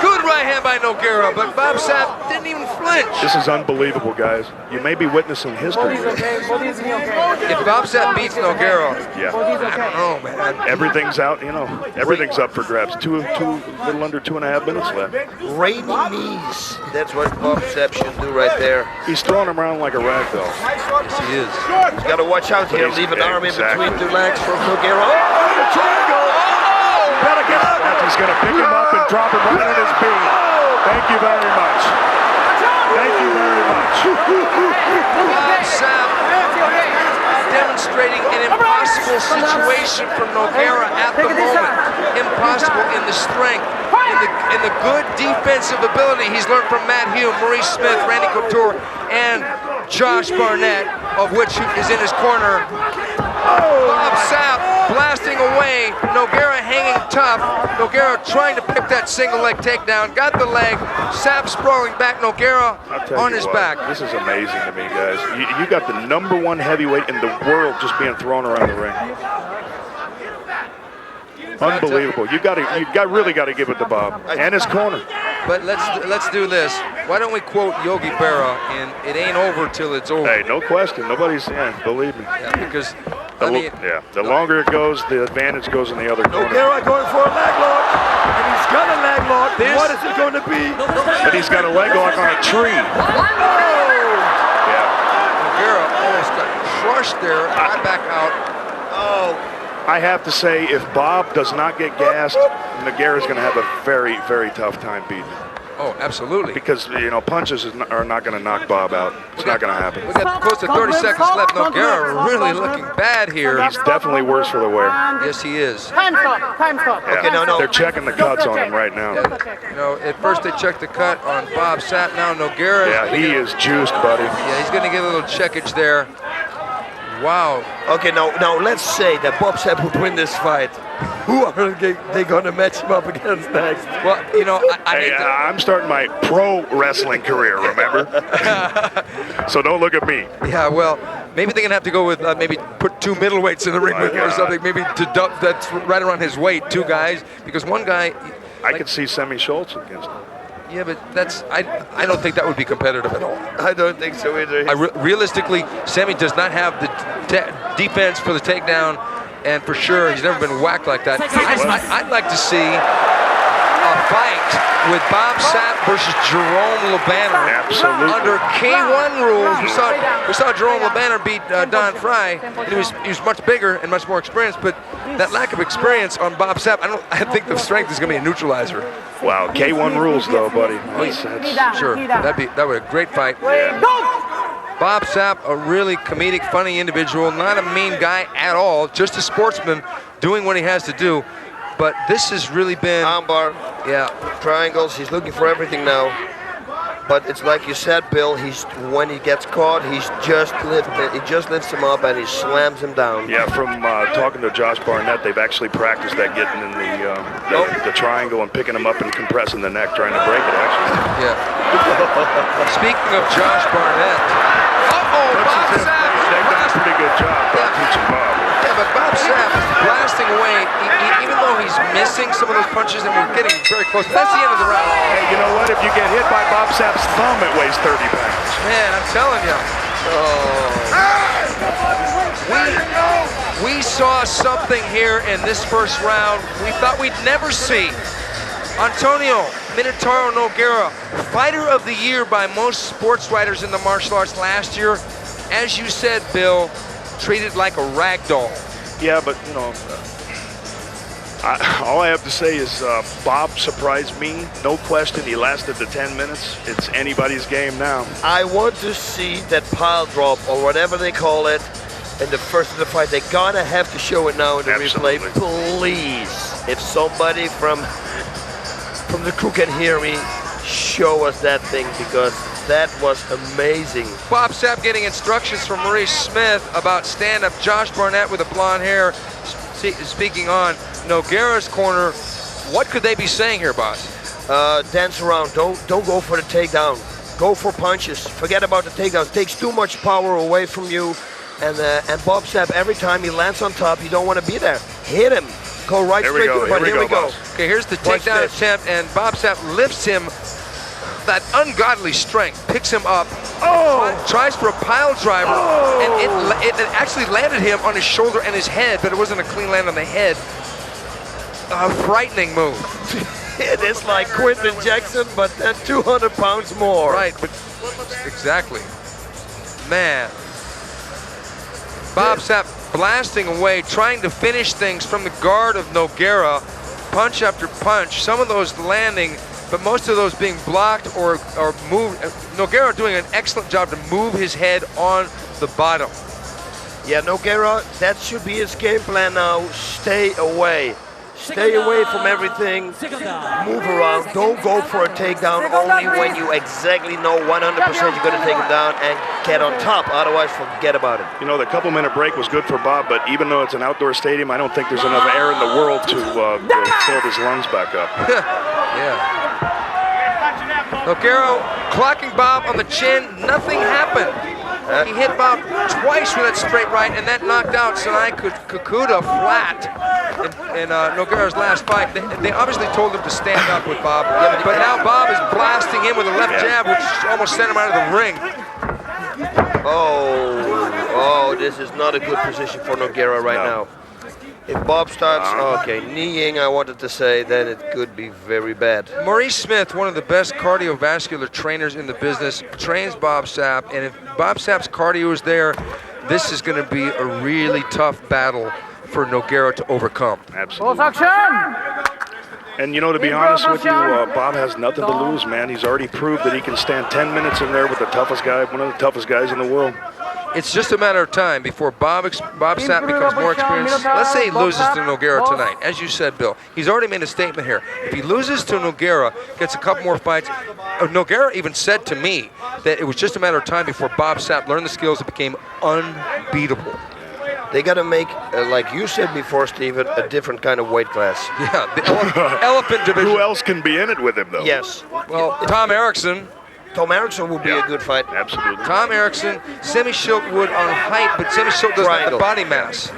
Good right hand by Nogueira, but Bob Sapp didn't even flinch. This is unbelievable, guys. You may be witnessing history. If Bob Sapp beats Nogueira, yeah. I don't know, man. Everything's out, you know. Everything's up for grabs. Little under 2.5 minutes left. Rainy knees. That's what Bob Sapp should do right there. He's throwing him around like a rag doll. Yes, he is. He's got to watch out here. Leave an arm in between two legs from Nogueira. Better get out. He's going to pick him up and drop him right on his feet. Thank you very much. Thank you very much. Bob Sapp demonstrating an impossible situation from Nogueira at the moment. Impossible in the strength, in the good defensive ability he's learned from Matt Hume, Maurice Smith, Randy Couture, and Josh Barnett, of which is in his corner. Bob Sapp blasting away, Nogueira hanging tough. Nogueira trying to pick that single leg takedown, got the leg. Sapp sprawling back, Nogueira on his back. This is amazing to me, guys. You got the #1 heavyweight in the world just being thrown around the ring. Unbelievable. You really got to give it to Bob and his corner. But let's do this. Why don't we quote Yogi Berra in "It ain't over till it's over." Hey, no question. Nobody's saying. Believe me. Yeah, because the longer it goes, the advantage goes in the other corner. Nogueira going for a leg lock, and he's got a leg lock. What is it going to be? But he's got a leg lock on a tree. Nogueira almost got crushed there. Right back out. I have to say, if Bob does not get gassed, Nogueira's going to have a very, very tough time beating him. Oh, absolutely. Because, punches are not going to knock Bob out. It's not going to happen. We got close to 30 seconds left. Nogueira really looking bad here. He's definitely worse for the wear. Yes, he is. Time stop. Yeah, Okay, no. They're checking the cuts on him right now. At first they checked the cut on Bob Sapp. Now Nogueira. Yeah, he is juiced, buddy. Yeah, he's going to get a little checkage there. Wow. Okay, now let's say that Bob Sapp would win this fight. Who are they going to match him up against next? Well, I'm starting my pro wrestling career, remember? So don't look at me. Yeah, well, maybe they're going to have to go with maybe put 2 middleweights in the ring with him or something. Maybe that's right around his weight, 2 guys. Because one guy... I could see Schilt against him. Yeah, but I don't think that would be competitive at all. I don't think so either. Realistically, Sammy does not have the defense for the takedown, and for sure, he's never been whacked like that. I'd like to see a fight with Bob Sapp versus Jerome LeBanner. Absolutely. Under K1 rules, we saw Jerome LeBanner beat Don Fry, and he was much bigger and much more experienced, but that lack of experience on Bob Sapp, I think the strength is going to be a neutralizer. Wow, K1 rules though, buddy. Sure, that would be a great fight. Yeah. Bob Sapp, a really comedic, funny individual, not a mean guy at all, just a sportsman doing what he has to do. But this has really been... Armbar. Yeah. Triangles. He's looking for everything now. But it's like you said, Bill, when he gets caught, he just lifts him up and he slams him down. Yeah, from talking to Josh Barnett, they've actually practiced that, getting in the triangle and picking him up and compressing the neck, trying to break it, actually. Yeah. Speaking of Josh Barnett, Bob Sapp! That's a pretty good job teaching Bob. Yeah, but Bob Sapp is blasting away, even though he's missing some of those punches, and we're getting very close. That's the end of the round. Hey, you know what? If you get hit by Bob Sapp's thumb, it weighs 30 pounds. Man, I'm telling you. We saw something here in this first round we thought we'd never see. Antônio Minotauro Nogueira, Fighter of the Year by most sports writers in the martial arts last year. As you said, Bill, treated like a rag doll. Yeah, but, all I have to say is Bob surprised me. No question, he lasted the 10 minutes. It's anybody's game now. I want to see that pile drop, or whatever they call it, in the first of the fight. They're going to have to show it now in the replay. Please, if somebody from from the crew can hear me, show us that thing, because that was amazing. Bob Sapp getting instructions from Maurice Smith about stand-up. Josh Barnett with the blonde hair speaking on Nogueira's corner. What could they be saying here, boss? Dance around. Don't go for the takedown. Go for punches. Forget about the takedown. It takes too much power away from you. And Bob Sapp, every time he lands on top, you don't want to be there. Hit him. Go right straight to the body. Here we go. Okay, here's the takedown attempt, and Bob Sapp lifts him. That ungodly strength picks him up. Tries for a pile driver, and it actually landed him on his shoulder and his head, but it wasn't a clean land on the head. A frightening move. It is like Quinton Jackson, but then 200 pounds more. Right, but exactly. Man. Bob Sapp blasting away, trying to finish things from the guard of Nogueira, punch after punch, some of those landing, but most of those being blocked or moved. Nogueira doing an excellent job to move his head on the bottom. Yeah, Nogueira, that should be his game plan now. Stay away. Stay away from everything. Move around. Don't go for a takedown only when you exactly know 100% you're going to take him down and get on top. Otherwise, forget about it. You know, the couple-minute break was good for Bob, but even though it's an outdoor stadium, I don't think there's enough air in the world to fill his lungs back up. Yeah. Nogueira clocking Bob on the chin. Nothing happened. He hit Bob twice with that straight right, and that knocked out Sanai Kakuta flat in Nogueira's last fight. They obviously told him to stand up with Bob, but now Bob is blasting him with a left jab, which almost sent him out of the ring. Oh, this is not a good position for Nogueira right now. If Bob starts, kneeing, I wanted to say, then it could be very bad. Maurice Smith, one of the best cardiovascular trainers in the business, trains Bob Sapp, and if Bob Sapp's cardio is there, this is going to be a really tough battle for Nogueira to overcome. Absolutely. And you know, to be honest with you, Bob has nothing to lose, man. He's already proved that he can stand 10 minutes in there with the toughest guy, one of the toughest guys in the world. It's just a matter of time before Bob Sapp becomes more experienced. Let's say he loses to Nogueira tonight. As you said, Bill, he's already made a statement here. If he loses to Nogueira, gets a couple more fights. Nogueira even said to me that it was just a matter of time before Bob Sapp learned the skills and became unbeatable. They got to make, like you said before, Steven, a different kind of weight class. Yeah, the elephant division. Who else can be in it with him, though? Yes. Well, Tom Erickson. Tom Erickson would be a good fight. Absolutely. Tom Erickson, Semi Schilt would on height, but Semi Schilt doesn't have the body mass.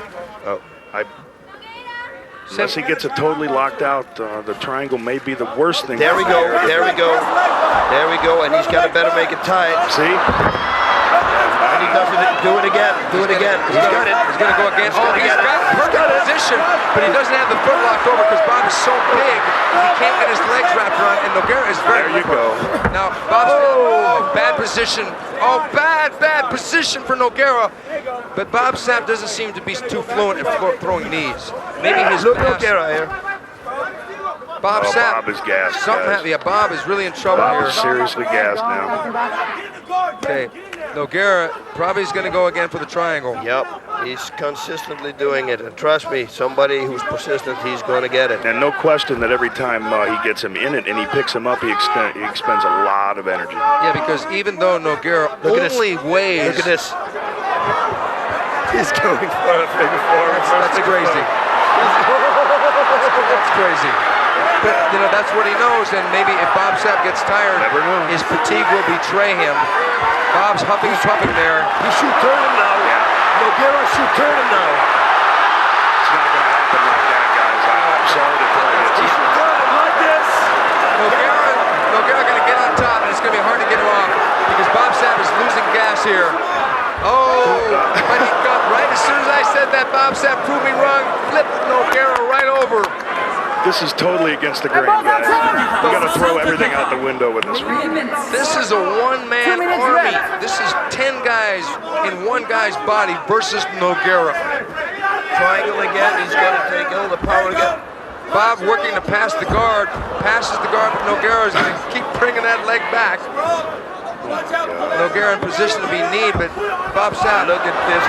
Unless he gets it totally locked out, the triangle may be the worst thing. There we go, there we go. There we go, and he's got to better make it tight. See? And he does it, do it again, do it again. He's got it. He's going to go against it. He's got perfect position, but he doesn't have the foot locked over because Bob is so big, he can't get his legs wrapped around, and Nogueira is very There you go. Now, Bob's bad position. Bad position for Nogueira. But Bob Sapp doesn't seem to be too fluent at throwing knees. Maybe his Nogueira here. Bob Sapp. Bob is gassed. Bob is really in trouble Bob here. is seriously gassed now. Okay, Nogueira probably is going to go again for the triangle. Yep, he's consistently doing it. And trust me, somebody who's persistent, he's going to get it. And no question that every time he gets him in it and he picks him up, he expends a lot of energy. Yeah, because even though Nogueira only weighs... Look at this. He's going for a figure four. That's crazy. That's crazy. But, that's what he knows, and maybe if Bob Sapp gets tired, his fatigue will betray him. Bob's huffing and puffing there. He should turn him now. Yeah. Nogueira should turn him now. It's not going to happen like that, guys. I'm sorry to tell you. He should turn him like this. Nogueira going to get on top, and it's going to be hard to get him off because Bob Sapp is losing gas here. But he got right as soon as I said that, Bob Sapp proved me wrong, flipped Nogueira right over. This is totally against the grain, guys. We got to throw everything out the window with this one. This is a one-man army. This is 10 guys in one guy's body versus Nogueira. Triangle again. He's going to take all the power again. Bob working to pass the guard, passes the guard, but Nogueira is going to keep bringing that leg back. Nogueira in position to be kneed, but Bob Sapp. Look at this.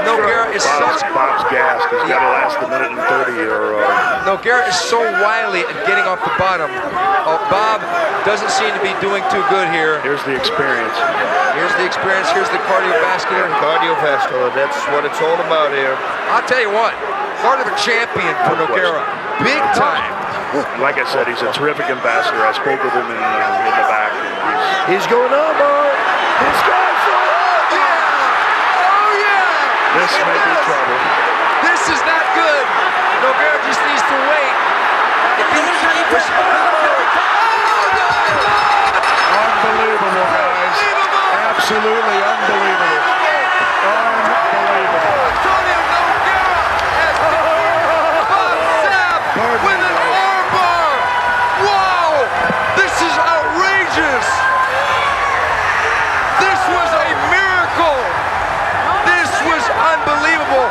Nogueira is Bob's gassed. He's got to last a minute and 30 or... Nogueira is so wily at getting off the bottom. Bob doesn't seem to be doing too good here. Here's the experience. Here's the experience. Here's the cardiovascular. Cardiovascular, that's what it's all about here. I'll tell you what, part of a champion for Nogueira. Big time. Like I said, he's a terrific ambassador. I spoke with him in the back. He's going up, boy. This guy's going up. This may be trouble. This is not good. Nogueira just needs to wait. Unbelievable, guys. Absolutely unbelievable. Unbelievable. Antônio Nogueira has Bob Sapp with an armbar. Wow, this is outrageous. This was a miracle. This was unbelievable.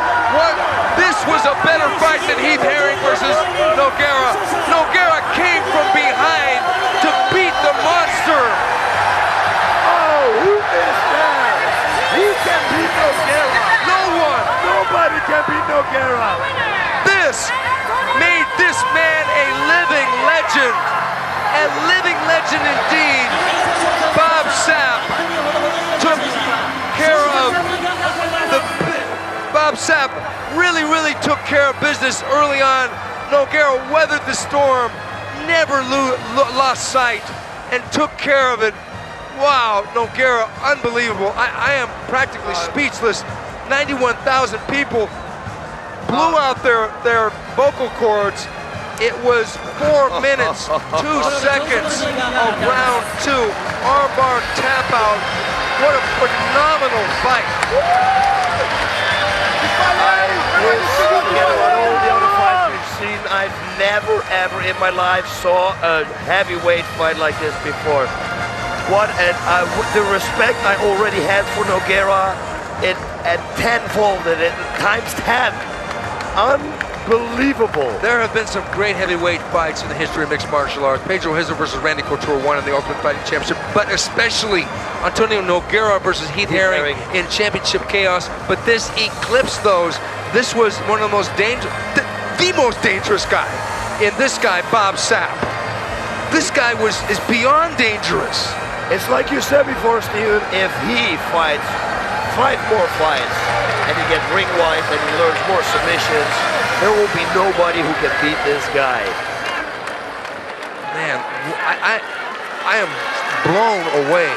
This was a better fight than Heath Herring versus Nogueira. Nogueira came from behind to beat the monster. Oh, who is that? Who can beat Nogueira? No one. Nobody can beat Nogueira. This made this man a living legend. A living legend indeed. Bob Sapp took care of Bob Sapp really took care of business early on. Nogueira weathered the storm, never lost sight, and took care of it. Wow, Nogueira, unbelievable. I am practically speechless. 91,000 people blew out their vocal cords. It was 4 minutes, 2 seconds of round 2. Armbar tap out. What a phenomenal fight. All the other fights we've seen, I've never ever in my life saw a heavyweight fight like this before. The respect I already had for Nogueira, it at tenfold, it times 10. Unbelievable. There have been some great heavyweight fights in the history of mixed martial arts. Pedro Hizzle versus Randy Couture won in the Ultimate Fighting Championship, but especially Antônio Nogueira versus Heath Herring in Championship Chaos. But this eclipsed those. This was one of the most dangerous, the most dangerous guy in this guy, Bob Sapp. This guy is beyond dangerous. It's like you said before, Steven, if he fights 5 more fights and he gets ring-wise and he learns more submissions, there will be nobody who can beat this guy. Man, I am blown away.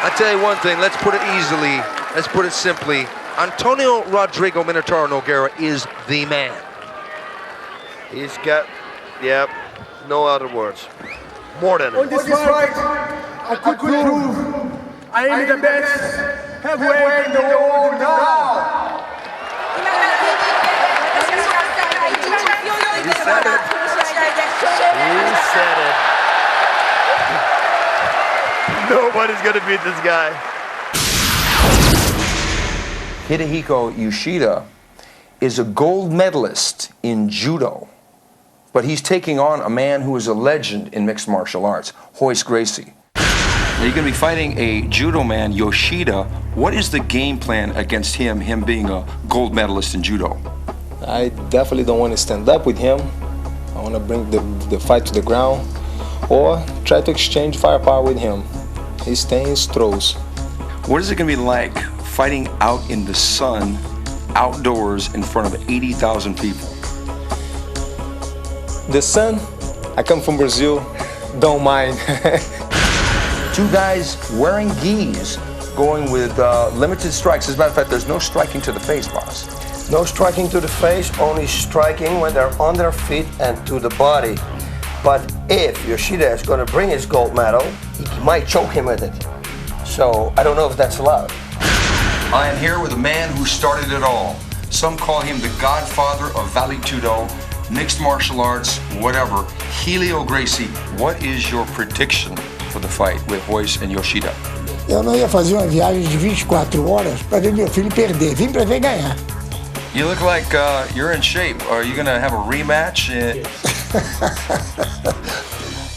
I tell you one thing, let's put it easily, let's put it simply. Antônio Rodrigo Minotauro Nogueira is the man. He's got, no other words. More than On this fight, I could prove I am the best heavyweight in the world now. He said it. He said it. Nobody's gonna beat this guy. Hidehiko Yoshida is a gold medalist in judo, but he's taking on a man who is a legend in mixed martial arts, Helio Gracie. Now you're going to be fighting a judo man, Yoshida. What is the game plan against him being a gold medalist in judo? I definitely don't want to stand up with him. I want to bring the fight to the ground or try to exchange firepower with him. His stance throws. What is it going to be like fighting out in the sun, outdoors, in front of 80,000 people? The sun, I come from Brazil, don't mind. 2 guys wearing gis, going with limited strikes. As a matter of fact, there's no striking to the face, boss. No striking to the face, only striking when they're on their feet and to the body. But if Yoshida is going to bring his gold medal, he might choke him with it. So I don't know if that's allowed. I am here with a man who started it all. Some call him the godfather of Vale Tudo, mixed martial arts, whatever. Helio Gracie, what is your prediction for the fight with Royce and Yoshida? Eu não ia fazer uma viagem de 24 horas para ver meu filho perder. Vim para ver ganhar. You look like you're in shape. Are you going to have a rematch?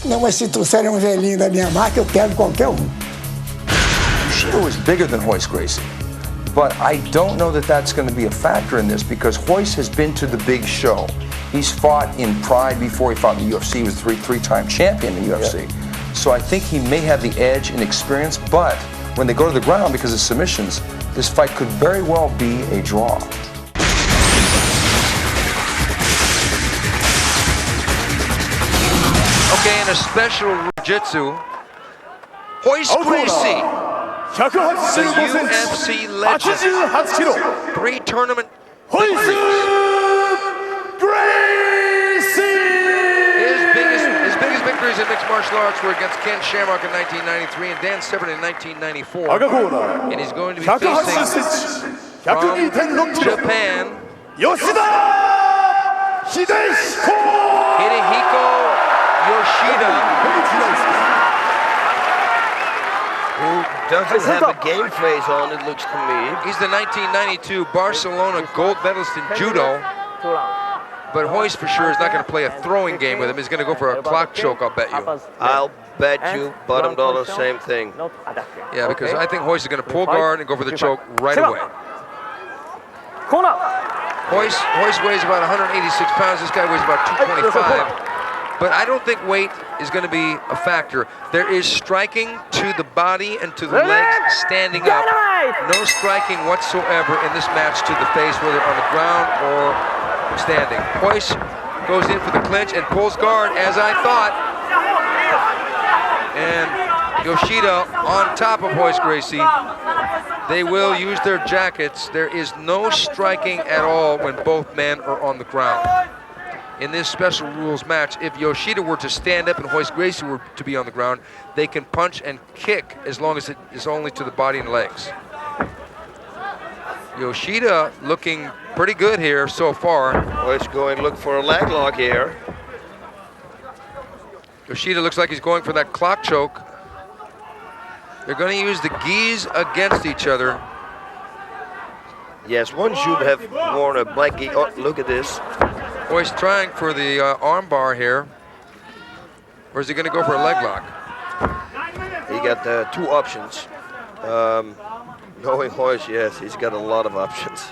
Não, mas se trouxerem um velhinho da minha marca, eu pego qualquer um. Yoshida is bigger than Royce Gracie, but I don't know that that's going to be a factor in this because Royce has been to the big show. He's fought in Pride before he fought in the UFC. He was three-time champion in the UFC. Yeah. So I think he may have the edge in experience, but when they go to the ground because of submissions, this fight could very well be a draw. Okay, in a special jiu-jitsu, Royce Gracie, the UFC legend, 3 tournament victories. His biggest victories in mixed martial arts were against Ken Shamrock in 1993 and Dan Severn in 1994. And he's going to be facing from Japan, Yoshida Hidehiko Yoshida. Who doesn't have a game face on, it looks to me. He's the 1992 Barcelona gold medalist in judo. But Royce for sure is not going to play a throwing game with him. He's going to go for a clock choke, I'll bet you. I'll bet you, bottom dollar, same thing. Yeah, because I think Royce is going to pull guard and go for the choke right away. Royce weighs about 186 pounds. This guy weighs about 225. But I don't think weight is going to be a factor. There is striking to the body and to the legs standing up. No striking whatsoever in this match to the face, whether on the ground or standing. Royce goes in for the clinch and pulls guard, as I thought. And Yoshida on top of Royce Gracie. They will use their jackets. There is no striking at all when both men are on the ground. In this special rules match, if Yoshida were to stand up and Royce Gracie were to be on the ground, they can punch and kick as long as it is only to the body and legs. Yoshida looking pretty good here so far. Royce going to look for a leg lock here. Yoshida looks like he's going for that clock choke. They're going to use the gis against each other. Yes, one should have worn a black gi. Oh, look at this. Royce trying for the arm bar here. Or is he going to go for a leg lock? He got 2 options. Knowing Royce, yes, he's got a lot of options.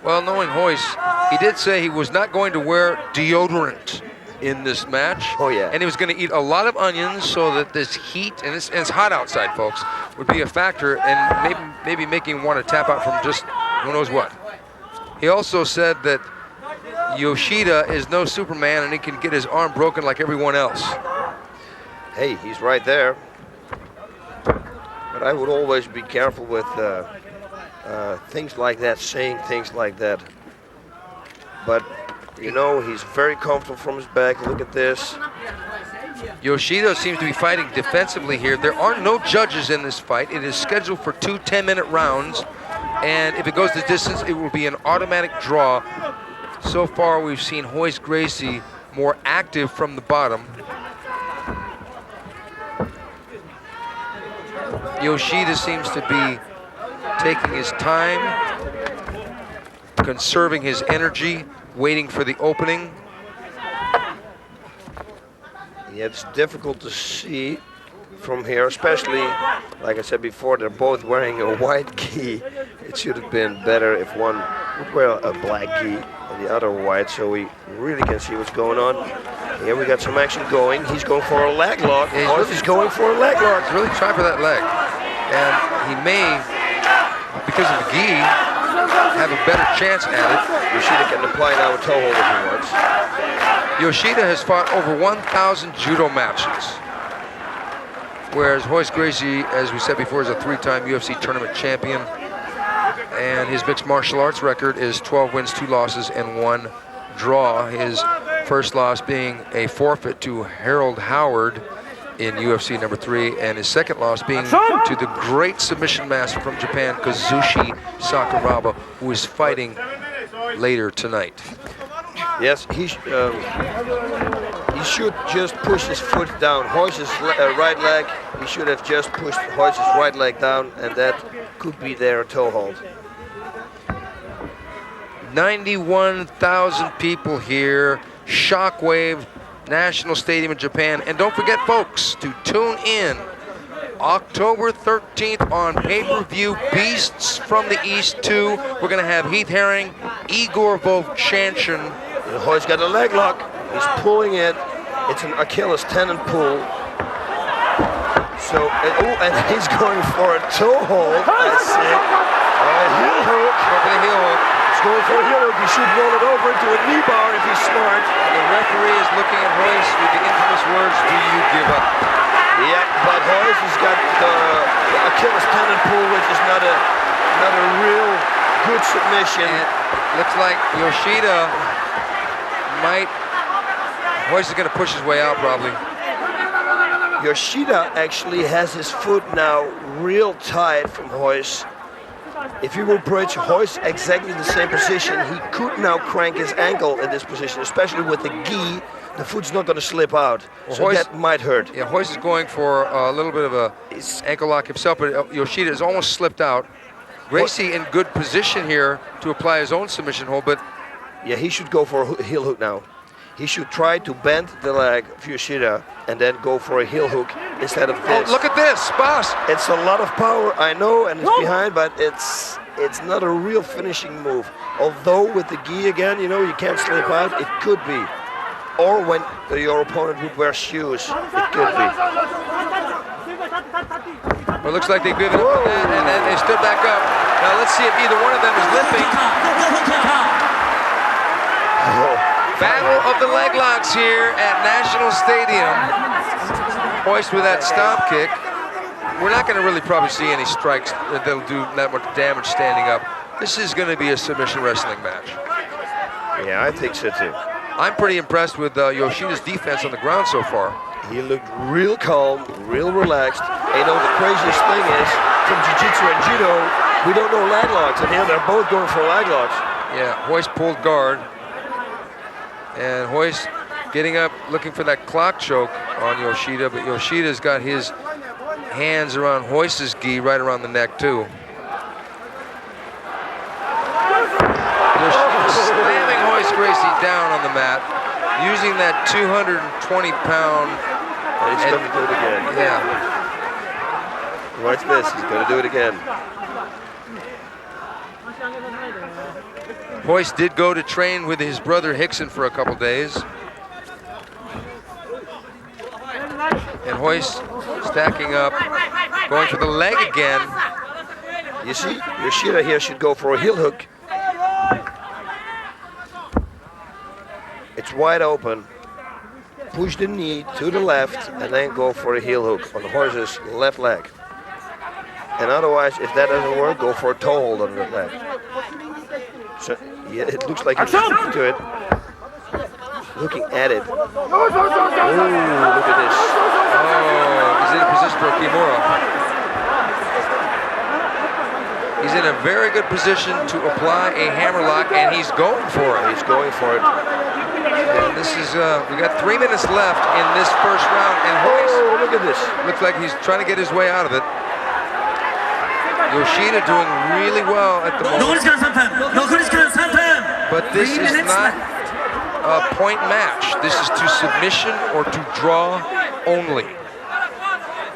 Well, knowing Royce, he did say he was not going to wear deodorant in this match. Oh, yeah. And he was going to eat a lot of onions so that this heat, and it's hot outside, folks, would be a factor and maybe making him want to tap out from just who knows what. He also said that Yoshida is no Superman and he can get his arm broken like everyone else. Hey, he's right there. But I would always be careful with things like that, saying things like that. But, you know, he's very comfortable from his back. Look at this. Yoshida seems to be fighting defensively here. There are no judges in this fight. It is scheduled for 2 10-minute rounds. And if it goes the distance, it will be an automatic draw. So far, we've seen Royce Gracie more active from the bottom. Yoshida seems to be taking his time, conserving his energy, waiting for the opening. Yeah, it's difficult to see from here, especially, like I said before, they're both wearing a white gi. It should have been better if one would wear a black gi and the other white, so we really can see what's going on. Here we got some action going. He's going for a leg lock. He's going for a leg lock. He's really trying for that leg. And he may, because of the gi, have a better chance at it. Yoshida can apply now a toe hold if he wants. Yoshida has fought over 1,000 judo matches. Whereas Royce Gracie, as we said before, is a 3-time UFC tournament champion. And his mixed martial arts record is 12 wins, 2 losses, and 1 draw. His first loss being a forfeit to Harold Howard in UFC number 3, and his second loss being to the great submission master from Japan, Kazushi Sakuraba, who is fighting later tonight. Yes, he should just push his foot down. Royce's right leg, he should have just pushed Royce's right leg down, and that could be their toe hold. 91,000 people here. Shockwave National Stadium in Japan. And don't forget, folks, to tune in October 13th on pay-per-view Beasts from the East 2. We're going to have Heath Herring, Igor Vovchanchin. Hoy's got a leg lock. He's pulling it. It's an Achilles tendon pull. So, and he's going for a toe hold. I see. Heel hook. He's going for a heel hook. He should roll it over into a knee bar if he's smart. The referee is looking at Royce with the infamous words, "Do you give up?" Yeah, but Royce has got the Achilles tendon pull, which is not a real good submission. Looks like Yoshida might. Royce is going to push his way out probably. Yoshida actually has his foot now real tight from Royce. If he will bridge Royce exactly the same position, he could now crank his ankle in this position, especially with the gi. The foot's not going to slip out, so Royce, that might hurt. Yeah, Royce is going for a little bit of a ankle lock himself, but Yoshida has almost slipped out. Gracie in good position here to apply his own submission hold, but... Yeah, he should go for a heel hook now. He should try to bend the leg of Yoshida and then go for a heel hook instead of this. Oh, look at this, boss! It's a lot of power, I know, and it's behind, but it's not a real finishing move. Although with the gi again, you know, you can't slip out, it could be. Or when your opponent would wear shoes, it could be. Well, it looks like they give it up on that, and then they stood back up. Now let's see if either one of them is limping. Battle of the leg locks here at National Stadium. Hoist with that stomp kick. We're not going to really probably see any strikes that'll do that much damage standing up. This is going to be a submission wrestling match. Yeah, I think so too. I'm pretty impressed with Yoshida's defense on the ground so far. He looked real calm, real relaxed. And you know, the craziest thing is, from Jiu-Jitsu and Judo, we don't know leg locks, and here they're both going for leg locks. Yeah, Hoist pulled guard. And Hoist getting up, looking for that clock choke on Yoshida, but Yoshida's got his hands around Hoist's gi right around the neck too. Yoshida slamming Hoist Gracie down on the mat, using that 220-pound. And he's going to do it again. Yeah. Watch this, he's going to do it again. Hoist did go to train with his brother Hickson for a couple days. And Hoist stacking up, going for the leg again. You see, Yoshida here should go for a heel hook. It's wide open. Push the knee to the left and then go for a heel hook on the horse's left leg. And otherwise, if that doesn't work, go for a toe hold on the leg. So, yeah, it looks like he's looking to it. Looking at it. Ooh, look at this. Oh, he's in a position for a Kimura. He's in a very good position to apply a hammerlock, and he's going for it. He's going for it. And this is, we got 3 minutes left in this first round, and Hoist, look at this. Looks like he's trying to get his way out of it. Yoshida doing really well at the moment. But this is not a point match. This is to submission or to draw only.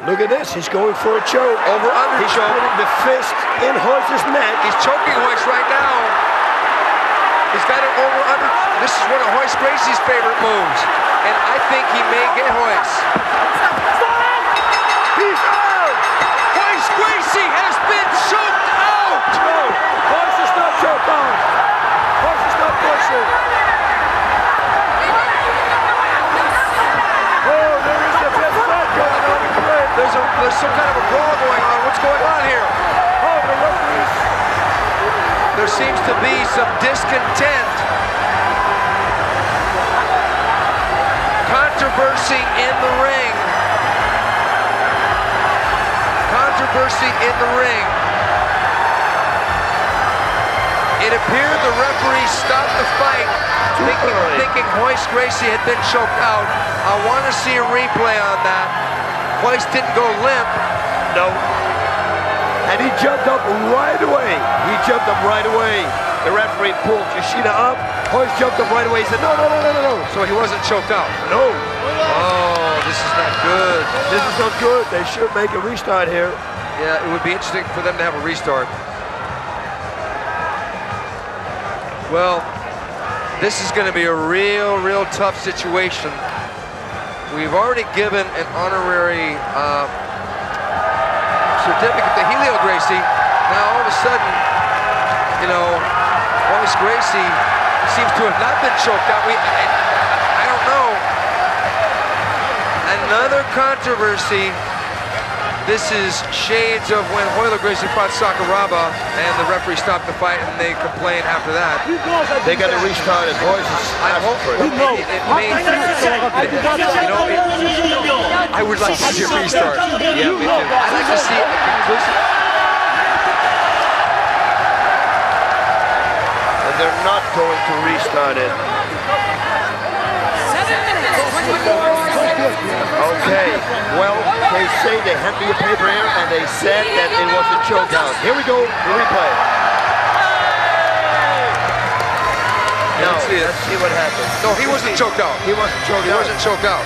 Look at this, he's going for a choke. Over under he's choke. putting the fist in Hoist's neck. He's choking Hoist right now. He's got it over under. This is one of Hoist Gracie's favorite moves. And I think he may get Hoist. He's out! Hoist Gracie has been choked out! No, Hoist is not choked out. Hoist is not pushing. Oh, there is a fifth fight going on in the ring. There's some kind of a brawl going on. What's going on here? Oh, the referees. There seems to be some discontent. Controversy in the ring. Controversy in the ring. It appeared the referee stopped the fight, thinking Hoist Gracie had been choked out. I want to see a replay on that. Hoist didn't go limp. No. And he jumped up right away. He jumped up right away. The referee pulled Yoshida up, Hoist jumped up right away. He said, no. So he wasn't choked out? No. Oh, this is not good. This is not good. They should make a restart here. Yeah, it would be interesting for them to have a restart. Well, this is going to be a real tough situation. We've already given an honorary certificate to Helio Gracie. Now all of a sudden, you know, Hoist Gracie seems to have not been choked out. I don't know. Another controversy. This is shades of when Helio Gracie fought Sakuraba and the referee stopped the fight and they complained after that. They got to restart it. Hoist is I hope it may, I would like to see a restart. Yeah, me too. I'd like to see a conclusive. And they're not going to restart it. 7 minutes, 24 seconds. Okay, well, they say they hand me a paper here and they said that it was a chokeout. Here we go, the replay. Now, let's see what happens. No, he wasn't choked out. He wasn't choked out. He wasn't choked out.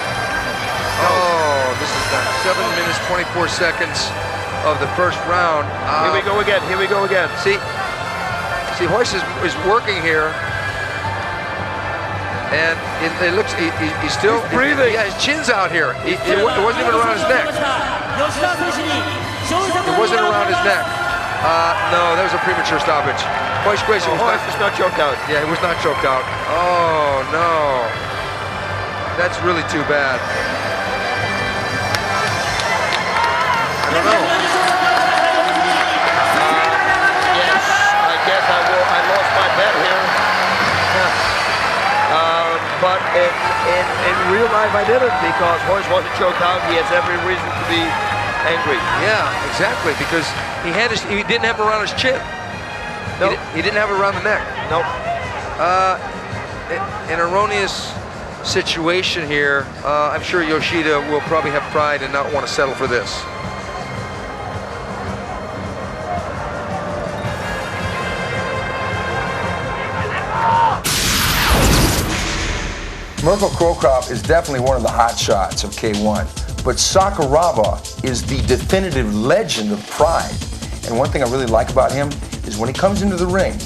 Oh, this is done. 7 minutes, 24 seconds of the first round. Here we go again, here we go again. See, Hoist is working here. And it looks, he's still breathing. Yeah, his chin's out here. It wasn't even around his neck. It wasn't around his neck. No, that was a premature stoppage. Hoist Gracie was not choked out. Yeah, he was not choked out. Oh, no. That's really too bad. I don't know. Yes, I guess I lost my bet here. But in real life I didn't, because Hoist wasn't choked out. He has every reason to be angry. Yeah, exactly, because he didn't have it around his chin. No, he didn't have it around the neck. Nope. An erroneous situation here. I'm sure Yoshida will probably have pride and not want to settle for this. Mirko Crocop is definitely one of the hot shots of K1, but Sakuraba is the definitive legend of Pride. And one thing I really like about him is when he comes into the ring,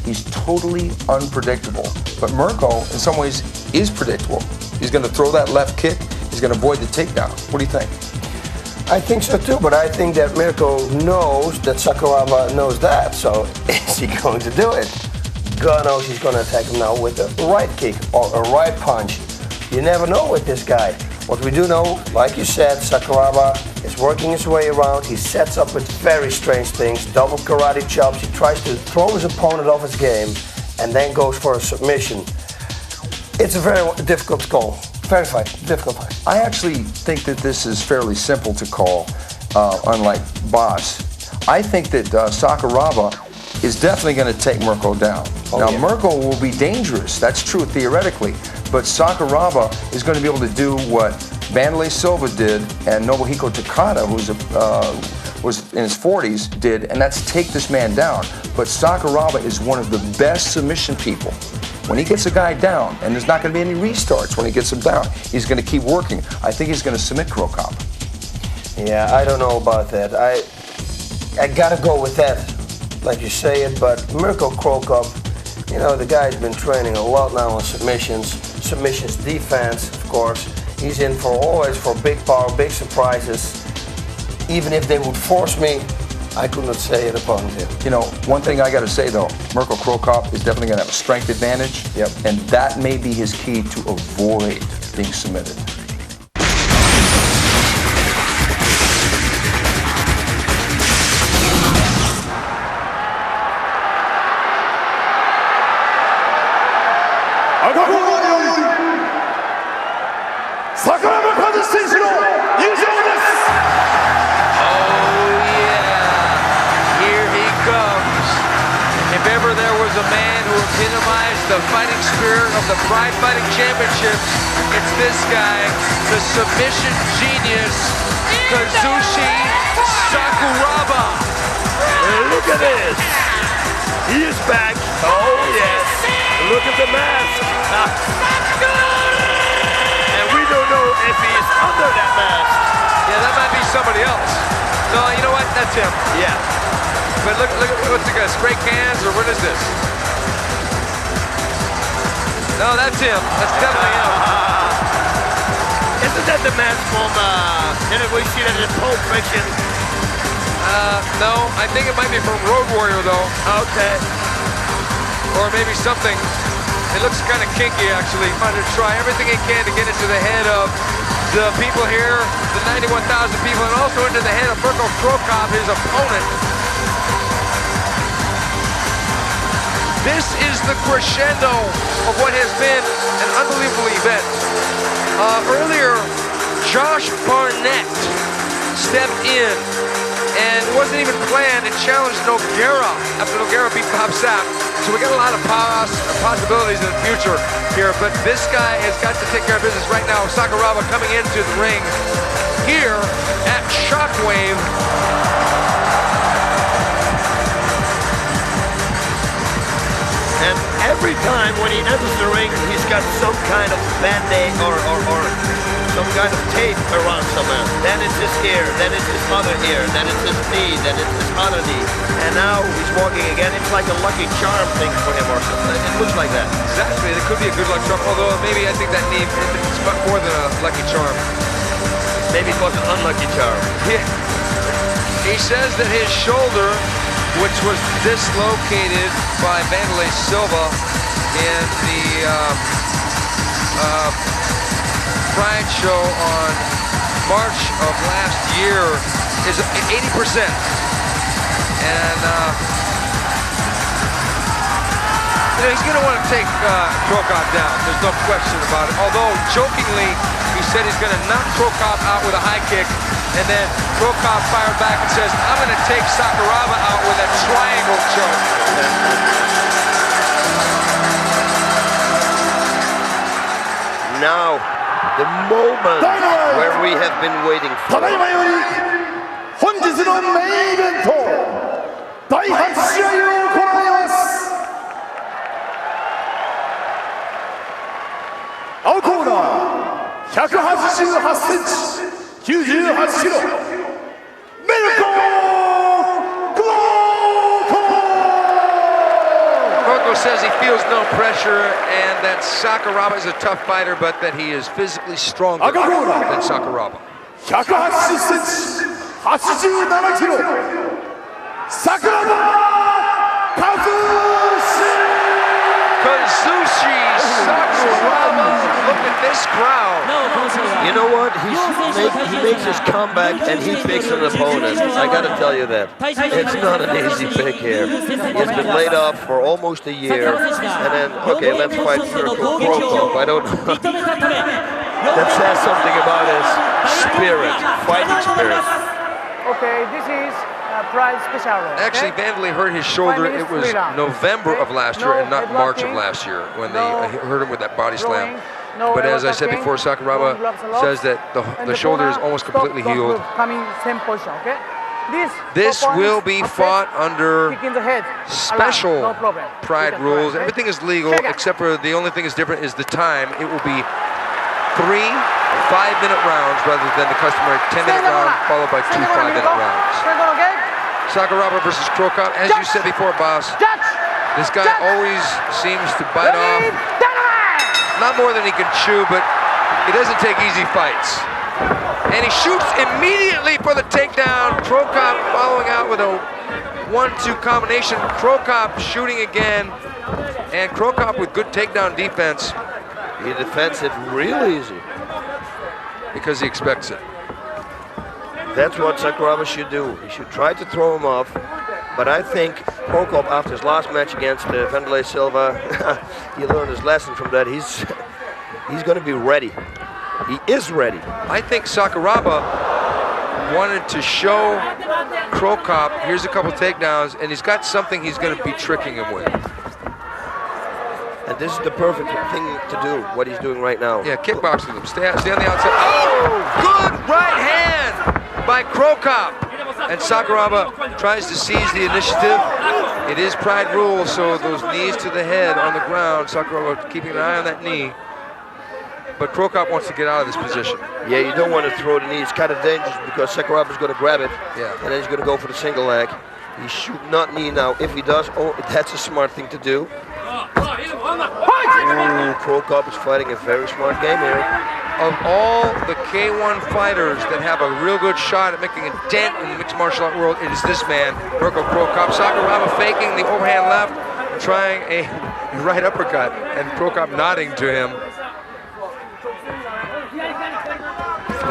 he's totally unpredictable. But Mirko, in some ways, is predictable. He's going to throw that left kick. He's going to avoid the takedown. What do you think? I think so too, but I think that Mirko knows that Sakuraba knows that. So is he going to do it? God knows he's going to attack him now with a right kick or a right punch. You never know with this guy. What we do know, like you said, Sakuraba is working his way around. He sets up with very strange things, double karate chops. He tries to throw his opponent off his game and then goes for a submission. It's a very difficult call. Very difficult fight. I actually think that this is fairly simple to call, unlike Boss. I think that Sakuraba is definitely going to take Mirko down. Mirko will be dangerous. That's true theoretically. But Sakuraba is going to be able to do what Vanderlei Silva did and Nobuhiko Takada, who was in his 40s, did, and that's take this man down. But Sakuraba is one of the best submission people. When he gets a guy down, and there's not going to be any restarts when he gets him down, he's going to keep working. I think he's going to submit Crocop. Yeah, I don't know about that. I got to go with that, like you say it, but Mirko Crocop, you know, the guy's been training a lot now on submissions defense, of course. He's in for always for big power, big surprises. Even if they would force me, I could not say it upon him. You know, one thing I got to say though, Mirko Crocop is definitely going to have a strength advantage, and that may be his key to avoid being submitted. The fighting spirit of the Pride Fighting Championships. It's this guy, the submission genius, Kazushi Sakuraba. And look at this. He is back. Oh, yes. Look at the mask. And we don't know if he's under that mask. Yeah, that might be somebody else. No, you know what? That's him. Yeah. But look, what's the guy? Spray cans or what is this? No, that's him. That's definitely him. Isn't that the man from, didn't we see that in Pulp Fiction? No, I think it might be from Road Warrior though. Okay. Or maybe something. It looks kind of kinky actually. Trying to try everything he can to get into the head of the people here, the 91,000 people, and also into the head of Mirko Crocop, his opponent. This is the crescendo of what has been an unbelievable event. Earlier, Josh Barnett stepped in and it wasn't even planned and challenged Nogueira after Nogueira beat Bob Sapp. So we got a lot of possibilities in the future here, but this guy has got to take care of business right now. Sakuraba coming into the ring here at Shockwave. And every time when he enters the ring, he's got some kind of band-aid or some kind of tape around somehow. Then it's his ear, then it's his other ear, then it's his knee, then it's his other knee. And now he's walking again. It's like a Lucky Charm thing for him or something. It looks like that. Exactly. It could be a good luck charm, although maybe I think that knee is more than a lucky charm. Maybe it was an unlucky charm. Yeah. He says that his shoulder, which was dislocated by Vanderlei Silva in the Pride show on March of last year, is 80%. And he's going to want to take Crocop down. There's no question about it. Although jokingly, he said he's going to knock Crocop out with a high kick, and then Crocop fired back and says, I'm going to take Sakuraba out with a triangle choke. Now, the moment where we have been waiting for. 本日のメインイベント第8試合を行います。青コーナー188センチ98キロメルコMirko says he feels no pressure and that Sakuraba is a tough fighter, but that he is physically stronger than Sakuraba. 180センチ87キロSakuraba Kazushi Sakuraba, look at this crowd. You know what? He makes his comeback and he picks an opponent. I gotta tell you that. It's not an easy pick here. He's been laid off for almost a year. And then, okay, let's fight Mirko Crocop. I don't know. That says something about his spirit, fighting spirit. Okay, this is Pride Special. Actually, Vanderlei hurt his shoulder. It was November of last year and not March of last year when they hurt him with that body slam. But as I said before, Sakuraba says that the shoulder is almost completely healed. This will be fought under special Pride rules. Everything is legal except for the only thing is different is the time. It will be 3 5-minute rounds rather than the customary 10-minute round followed by 2 5-minute rounds. Sakuraba versus Crocop. As you said before, boss, this guy always seems to bite off. Not more than he can chew, but he doesn't take easy fights. And he shoots immediately for the takedown. Crocop following out with a 1-2 combination. Crocop shooting again. And Crocop with good takedown defense. He defends it real easy. Because he expects it. That's what Sakuraba should do. He should try to throw him off. But I think Crocop, after his last match against Vanderlei Silva, he learned his lesson from that. He's going to be ready. He is ready. I think Sakuraba wanted to show Crocop, here's a couple takedowns, and he's got something he's going to be tricking him with. And this is the perfect thing to do, what he's doing right now. Yeah, kickboxing him. Stay on the outside. Oh, good right hand by Crocop. And Sakuraba tries to seize the initiative. It is Pride rules, so those knees to the head on the ground. Sakuraba keeping an eye on that knee. But Crocop wants to get out of this position. Yeah, you don't want to throw the knee. It's kind of dangerous because Sakuraba's going to grab it. Yeah. And then he's going to go for the single leg. He should not knee now. If he does, oh, that's a smart thing to do. Ooh, Crocop is fighting a very smart game here. Of all the K1 fighters that have a real good shot at making a dent in the mixed martial art world, it is this man, Mirko Crocop. Sakuraba faking the overhand left, trying a right uppercut, and Crocop nodding to him.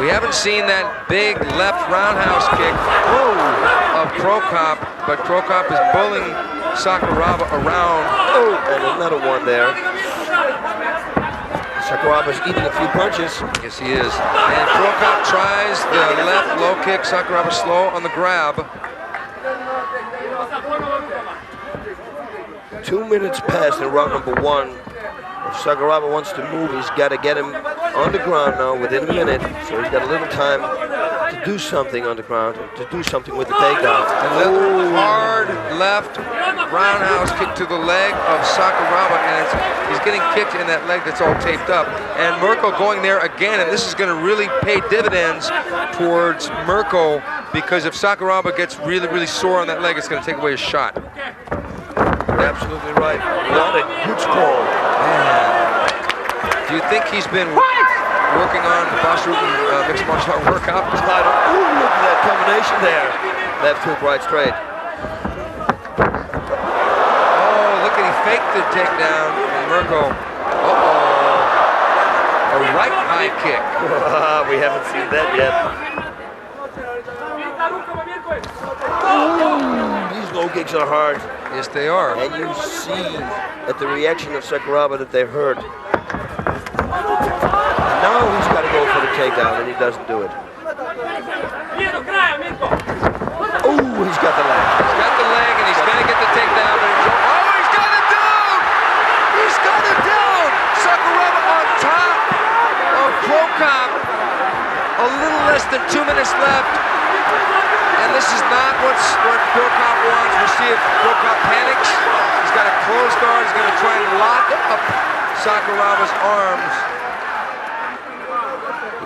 We haven't seen that big left roundhouse kick of Crocop, but Crocop is bullying Sakuraba around. Oh, and another one there. Sakuraba's eating a few punches. Yes, he is. And Crocop tries the left low kick. Sakuraba slow on the grab. 2 minutes passed in round number 1. If Sakuraba wants to move, he's got to get him on the ground now within a minute. So he's got a little time to do something on the ground, to do something with the takedown. And hard left roundhouse kick to the leg of Sakuraba, and he's getting kicked in that leg that's all taped up. And Mirko going there again, and this is going to really pay dividends towards Mirko, because if Sakuraba gets really, really sore on that leg, it's going to take away his shot. Absolutely right. What a good score. Man. Do you think he's been working on the Bossrutan mixed martial art workout? Ooh, look at that combination there. Left hook, right straight. Oh, look at he faked the takedown from Mirko. A right high kick. We haven't seen that yet. Ooh, these low kicks are hard. Yes, they are. And you see at the reaction of Sakuraba that they're hurt. Now he's got to go for the takedown, and he doesn't do it. Oh, he's got the leg. He's got the leg, and he's going to get the takedown. Oh, he's got it down! He's got it down! Sakuraba on top of Crocop. A little less than 2 minutes left. And this is not what Crocop wants. We'll see if Crocop panics. He's got a closed guard. He's going to try and lock up Sakuraba's arms.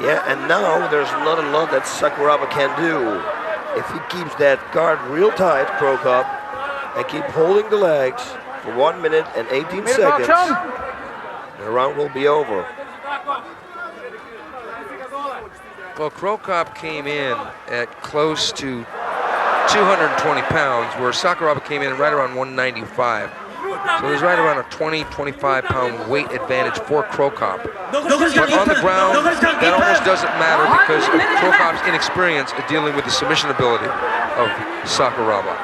Yeah, and now there's not a lot that Sakuraba can do. If he keeps that guard real tight, Crocop, and keep holding the legs for 1 minute and 18 seconds, the round will be over. Well, Crocop came in at close to 220 pounds, where Sakuraba came in right around 195. So there's right around a 20-25 pound weight advantage for Crocop. But on the ground, that almost doesn't matter because of Crocop's inexperience at dealing with the submission ability of Sakuraba.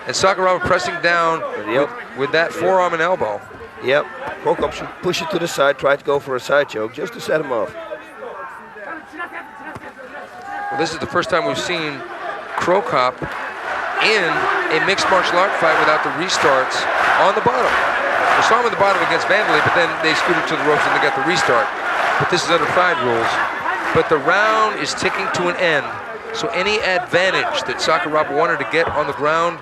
And Sakuraba pressing down with that forearm and elbow. Yep, Crocop should push it to the side, try to go for a side choke just to set him off. Well, this is the first time we've seen Crocop in a mixed martial art fight without the restarts on the bottom. We saw him at the bottom against Vandalay, but then they scooted to the ropes and they got the restart. But this is under Pride rules. But the round is ticking to an end. So any advantage that Sakuraba wanted to get on the ground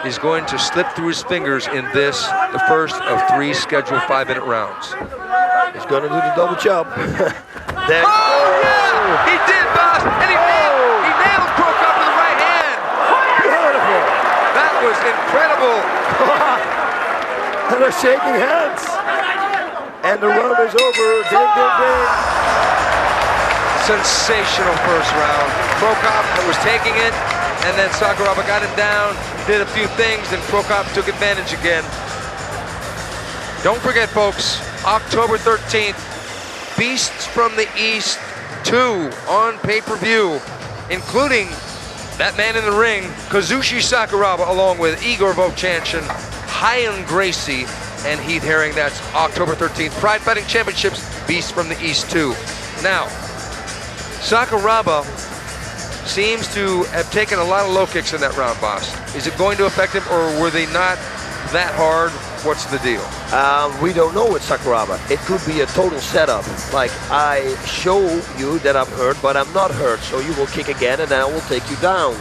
is going to slip through his fingers in this, the first of 3 scheduled 5-minute rounds. He's going to do the double chop. Then, yeah! He did, boss! And he nailed Crocop with the right hand! Beautiful! That was incredible! And they're shaking hands. And the round is over. Ding, ding, ding. Sensational first round. Crocop was taking it, and then Sakuraba got him down, did a few things, and Crocop took advantage again. Don't forget, folks, October 13th, Beasts from the East 2 on pay-per-view, including that man in the ring, Kazushi Sakuraba, along with Igor Vovchanchin, Helio Gracie, and Heath Herring. That's October 13th. Pride Fighting Championships, Beasts from the East 2. Now, Sakuraba seems to have taken a lot of low kicks in that round, boss. Is it going to affect him, or were they not that hard? What's the deal? We don't know with Sakuraba. It could be a total setup. Like, I show you that I'm hurt, but I'm not hurt. So you will kick again, and then I will take you down.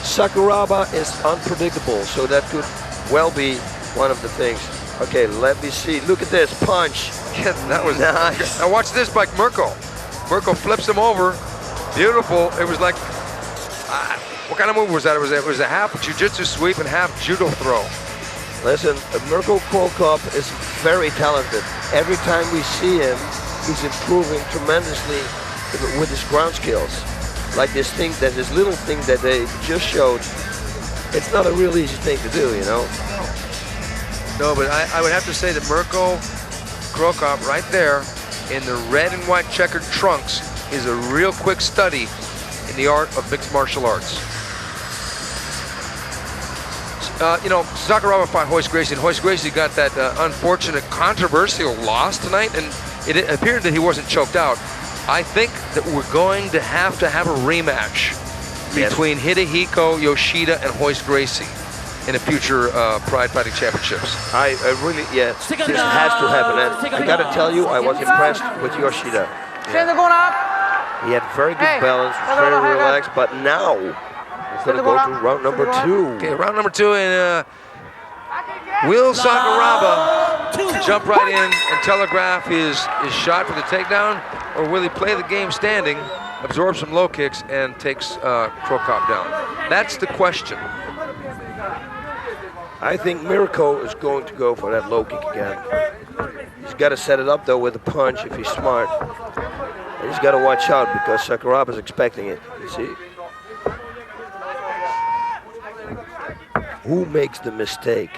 Sakuraba is unpredictable, so that could well be one of the things. Okay, let me see. Look at this punch. Yeah, that was nice. Now watch this by Mirko. Mirko flips him over. Beautiful. It was like, what kind of move was that? It was a half jiu-jitsu sweep and half judo throw. Listen, Mirko Crocop is very talented. Every time we see him, he's improving tremendously with his ground skills. Like this little thing that they just showed. It's not a real easy thing to do, you know? No, but I would have to say that Mirko Crocop right there in the red and white checkered trunks is a real quick study in the art of mixed martial arts. You know, Sakuraba fought Royce Gracie, and Royce Gracie got that unfortunate controversial loss tonight, and it appeared that he wasn't choked out. I think that we're going to have a rematch between Hidehiko, Yoshida, and Royce Gracie in the future Pride Fighting Championships. I really, this has to happen. And I gotta tell you, I was impressed with Yoshida. Yeah. He had very good balance, was very relaxed, but now he's gonna go to round number 2. Okay, round number 2, and will Sakuraba jump right in and telegraph his shot for the takedown, or will he play the game standing, absorb some low kicks, and takes Crocop down? That's the question. I think Mirko is going to go for that low kick again. He's got to set it up though with a punch if he's smart. And he's got to watch out because Sakuraba is expecting it, you see? Who makes the mistake?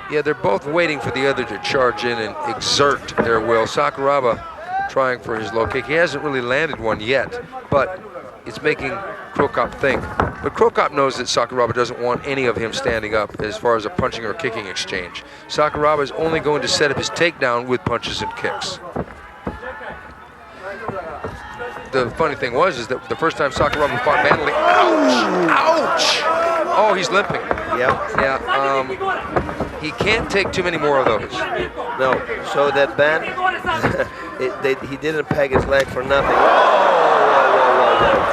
Yeah, they're both waiting for the other to charge in and exert their will. Sakuraba trying for his low kick. He hasn't really landed one yet, but it's making Crocop think. But Crocop knows that Sakuraba doesn't want any of him standing up as far as a punching or kicking exchange. Sakuraba is only going to set up his takedown with punches and kicks. The funny thing is that the first time Sakuraba fought Vanam, ouch! Oh, he's limping. Yeah. He can't take too many more of those. No, so that band, he didn't peg his leg for nothing.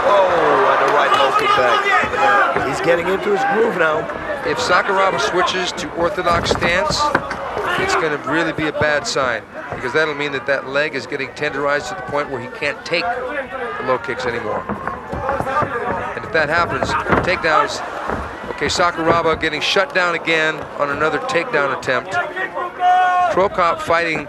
Oh, and a right low kick back. He's getting into his groove now. If Sakuraba switches to orthodox stance, it's going to really be a bad sign, because that'll mean that leg is getting tenderized to the point where he can't take the low kicks anymore. And if that happens, takedowns. Okay, Sakuraba getting shut down again on another takedown attempt. Crocop fighting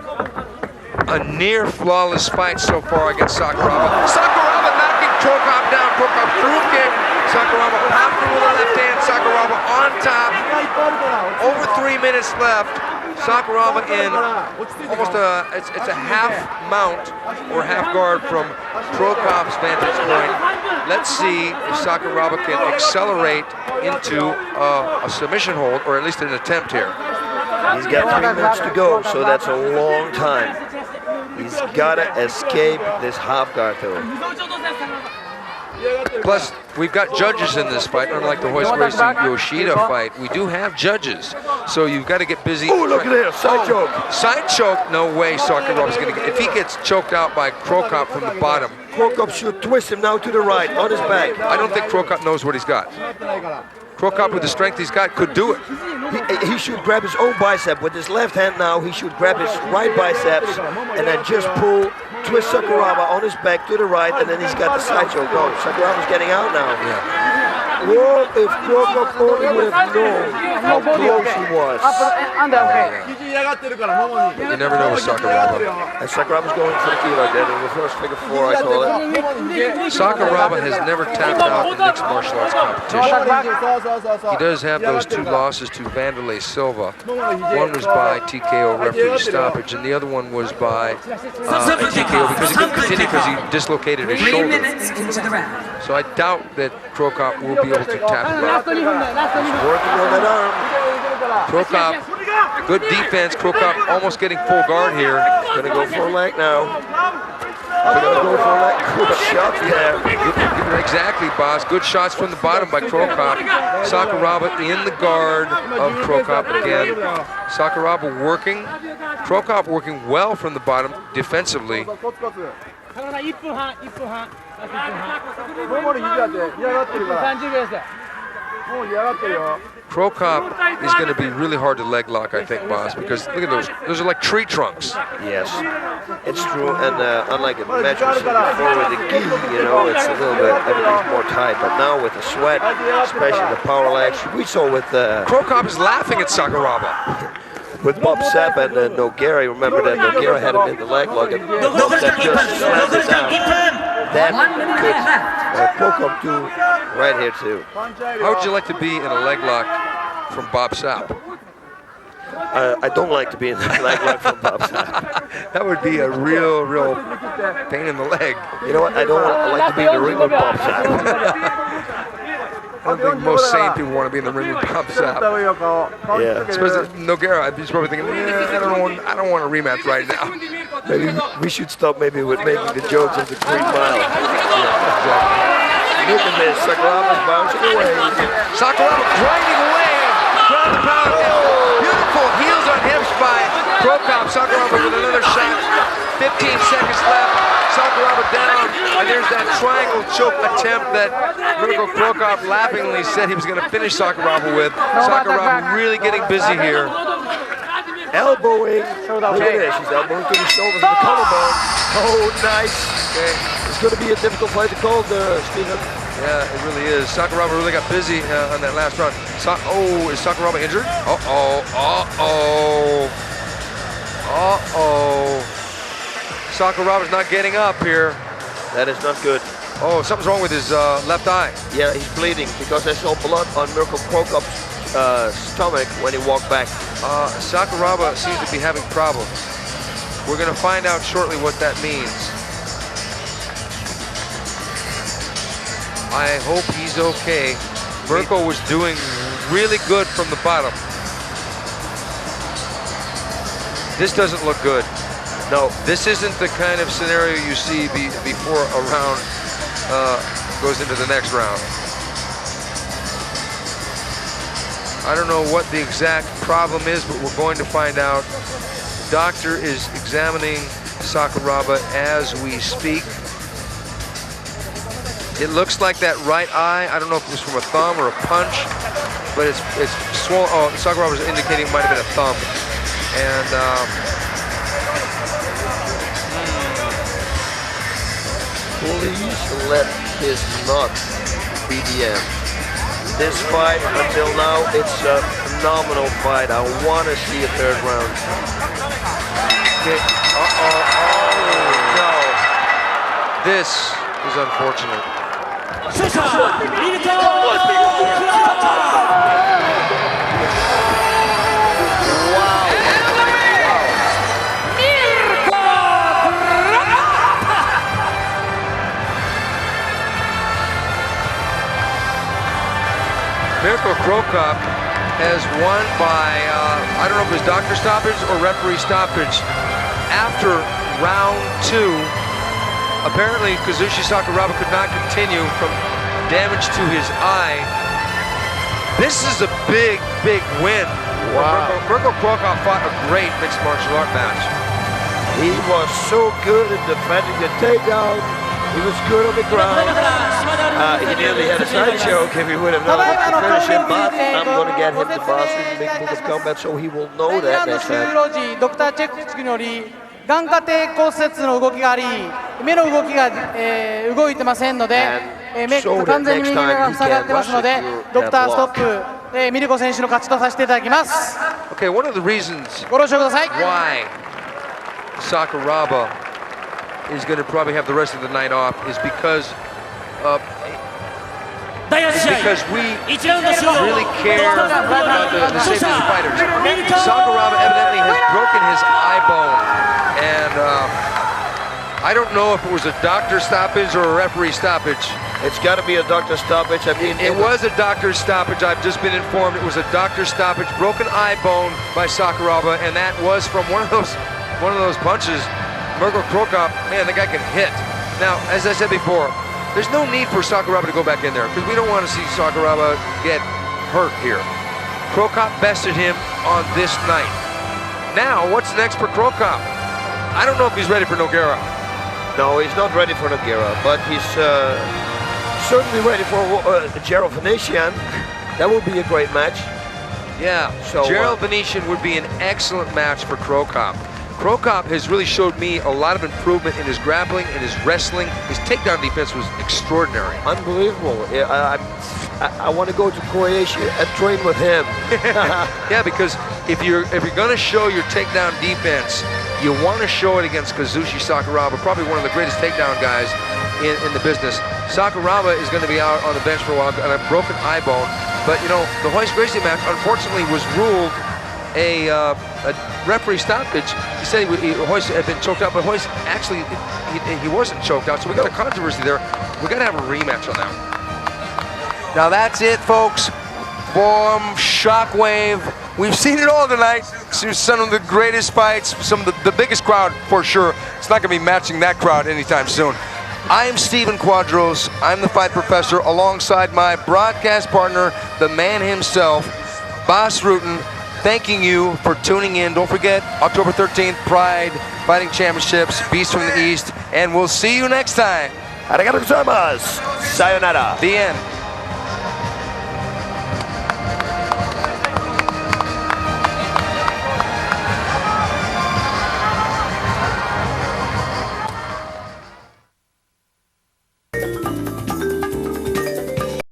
a near flawless fight so far against Sakuraba. Sakuraba knocking Crocop down. Crocop through kick. Sakuraba popped with the left hand. Sakuraba on top. Over 3 minutes left. Sakuraba in almost it's a half mount or half guard from Crocop's vantage point. Let's see if Sakuraba can accelerate into a submission hold, or at least an attempt here. He's got 3 minutes to go, so that's a long time. He's got to escape this half guard though. Plus, we've got judges in this fight, unlike the Royce Gracie Yoshida fight. We do have judges, so you've got to get busy. Oh, look at this, side choke. Side choke, no way Sakuraba's going to get. If he gets choked out by Crocop from the bottom. Crocop should twist him now to the right, on his back. I don't think Crocop knows what he's got. Crocop, with the strength he's got, could do it. He should grab his own bicep. With his left hand now, he should grab his right biceps and then just pull, twist Sakuraba on his back to the right, and then he's got the side choke. No, Sakuraba's getting out now. Yeah. What if Crocop only would have known how close he was? You never know with Sakuraba. And Sakuraba's going for the key like that. In the first figure 4, I call it. Sakuraba has never tapped out in mixed martial arts competition. He does have those 2 losses to Vanderlei Silva. One was by TKO referee stoppage, and the other one was by TKO because he couldn't continue because he dislocated his shoulder. So I doubt that Crocop will be able to tap him out. He's working on that arm. Crocop, good defense. Crocop almost getting full guard here. Gonna go for a leg now. Gonna go for a leg. Good shots there. Exactly, boss. Good shots from the bottom by Crocop. Sakuraba in the guard of Crocop again. Sakuraba working. Crocop working well from the bottom defensively. Crocop is going to be really hard to leg lock, I think, boss, because look at those. Those are like tree trunks. Yes, it's true. And unlike a match we saw before with the gi, you know, it's a little bit, everything's more tight. But now with the sweat, especially the power legs, we saw with Crocop is laughing at Sakuraba. With Bob Sapp and Nogueira, remember that Nogueira had him in the leg lock and that just slammed it down. That could Crocop do right here too. How would you like to be in a leg lock from Bob Sapp? I don't like to be in the leg lock from Bob Sapp. That would be a real pain in the leg. You know what? I don't like to be in the ring with Bob Sapp. I don't think most sane people want to be in the ring with Bob Sapp. Yeah. Especially Nogueira, I'd be probably thinking, I don't want a rematch right now. Maybe we should stop with making the jokes of the Green Mile. Yeah, exactly. Look at this, Sakuraba's bouncing away. Sakuraba grinding away. Ground and pound. Beautiful heels on hips by Crocop. Sakuraba with another shot. 15 seconds left. Sakuraba down. And there's that triangle choke attempt that Mirko Crocop laughingly said he was going to finish Sakuraba with. Sakuraba really getting busy here. Elbowing. Look at this. She's elbowing to the shoulders and the collarbone. Oh, nice. Okay. It's going to be a difficult fight to call, Stephen. Yeah, it really is. Sakuraba really got busy on that last round. Is Sakuraba injured? Sakuraba's not getting up here. That is not good. Oh, something's wrong with his left eye. Yeah, he's bleeding because there's no blood on Mirko Crocop's stomach when he walked back. Sakuraba seems to be having problems. We're going to find out shortly what that means. I hope he's okay. Mirko was doing really good from the bottom. This doesn't look good. No, this isn't the kind of scenario you see before a round goes into the next round. I don't know what the exact problem is, but we're going to find out. The doctor is examining Sakuraba as we speak. It looks like that right eye, I don't know if it was from a thumb or a punch, but it's swollen. Oh, Sakuraba was indicating it might have been a thumb. And please let this not be the end. This fight, until now, it's a phenomenal fight. I want to see a third round. Okay. Oh no. This is unfortunate. Mirko Crocop has won by, I don't know if it was doctor stoppage or referee stoppage. After round 2, apparently Kazushi Sakuraba could not continue from damage to his eye. This is a big win. Wow. Mirko Crocop fought a great mixed martial art match. He was so good at defending the takedown. He was good on the ground. He nearly had a side choke if he would have known how to finish him, but I'm going to get him the boss in the big book of combat, so he will know that next time. ドクターチェックにより眼下底骨折の動きがあり、目の動きが、動いてませんので、完全に右目が塞がってますので、ドクターストップ、ミルコ選手の勝ちとさせていただきます。Okay, one of the reasons ご了承ください。 why Sakuraba is going to probably have the rest of the night off is because we really care about the safety of the fighters. Sakuraba evidently has broken his eye bone, and I don't know if it was a doctor stoppage or a referee stoppage. It's got to be a doctor stoppage. I mean, it was a doctor stoppage. I've just been informed it was a doctor stoppage, broken eye bone by Sakuraba, and that was from one of those punches. Mirko Crocop, man, the guy can hit. Now, as I said before, there's no need for Sakuraba to go back in there because we don't want to see Sakuraba get hurt here. Crocop bested him on this night. Now, what's next for Crocop? I don't know if he's ready for Nogueira. No, he's not ready for Nogueira, but he's certainly ready for Venician. That would be a great match. Yeah, So, Gerald Venician would be an excellent match for Crocop. Crocop has really showed me a lot of improvement in his grappling, in his wrestling. His takedown defense was extraordinary. Unbelievable. I want to go to Croatia and train with him. Yeah, because if you're going to show your takedown defense, you want to show it against Kazushi Sakuraba, probably one of the greatest takedown guys in the business. Sakuraba is going to be out on the bench for a while on a broken eye bone. But, you know, the Hoist Gracie match, unfortunately, was ruled a referee stoppage. He said Hoist had been choked out, but Hoist actually, he wasn't choked out. So we got a controversy there. We got to have a rematch on that. Now that's it, folks, from Shockwave. We've seen it all tonight. Some of the greatest fights, some of the biggest crowd for sure. It's not going to be matching that crowd anytime soon. I am Steven Quadros. I'm the Fight Professor, alongside my broadcast partner, the man himself, Bas Rutten, thanking you for tuning in. Don't forget, October 13th, Pride Fighting Championships, Beast from the East, and we'll see you next time. Arigatou gozaimasu. Sayonara. The end.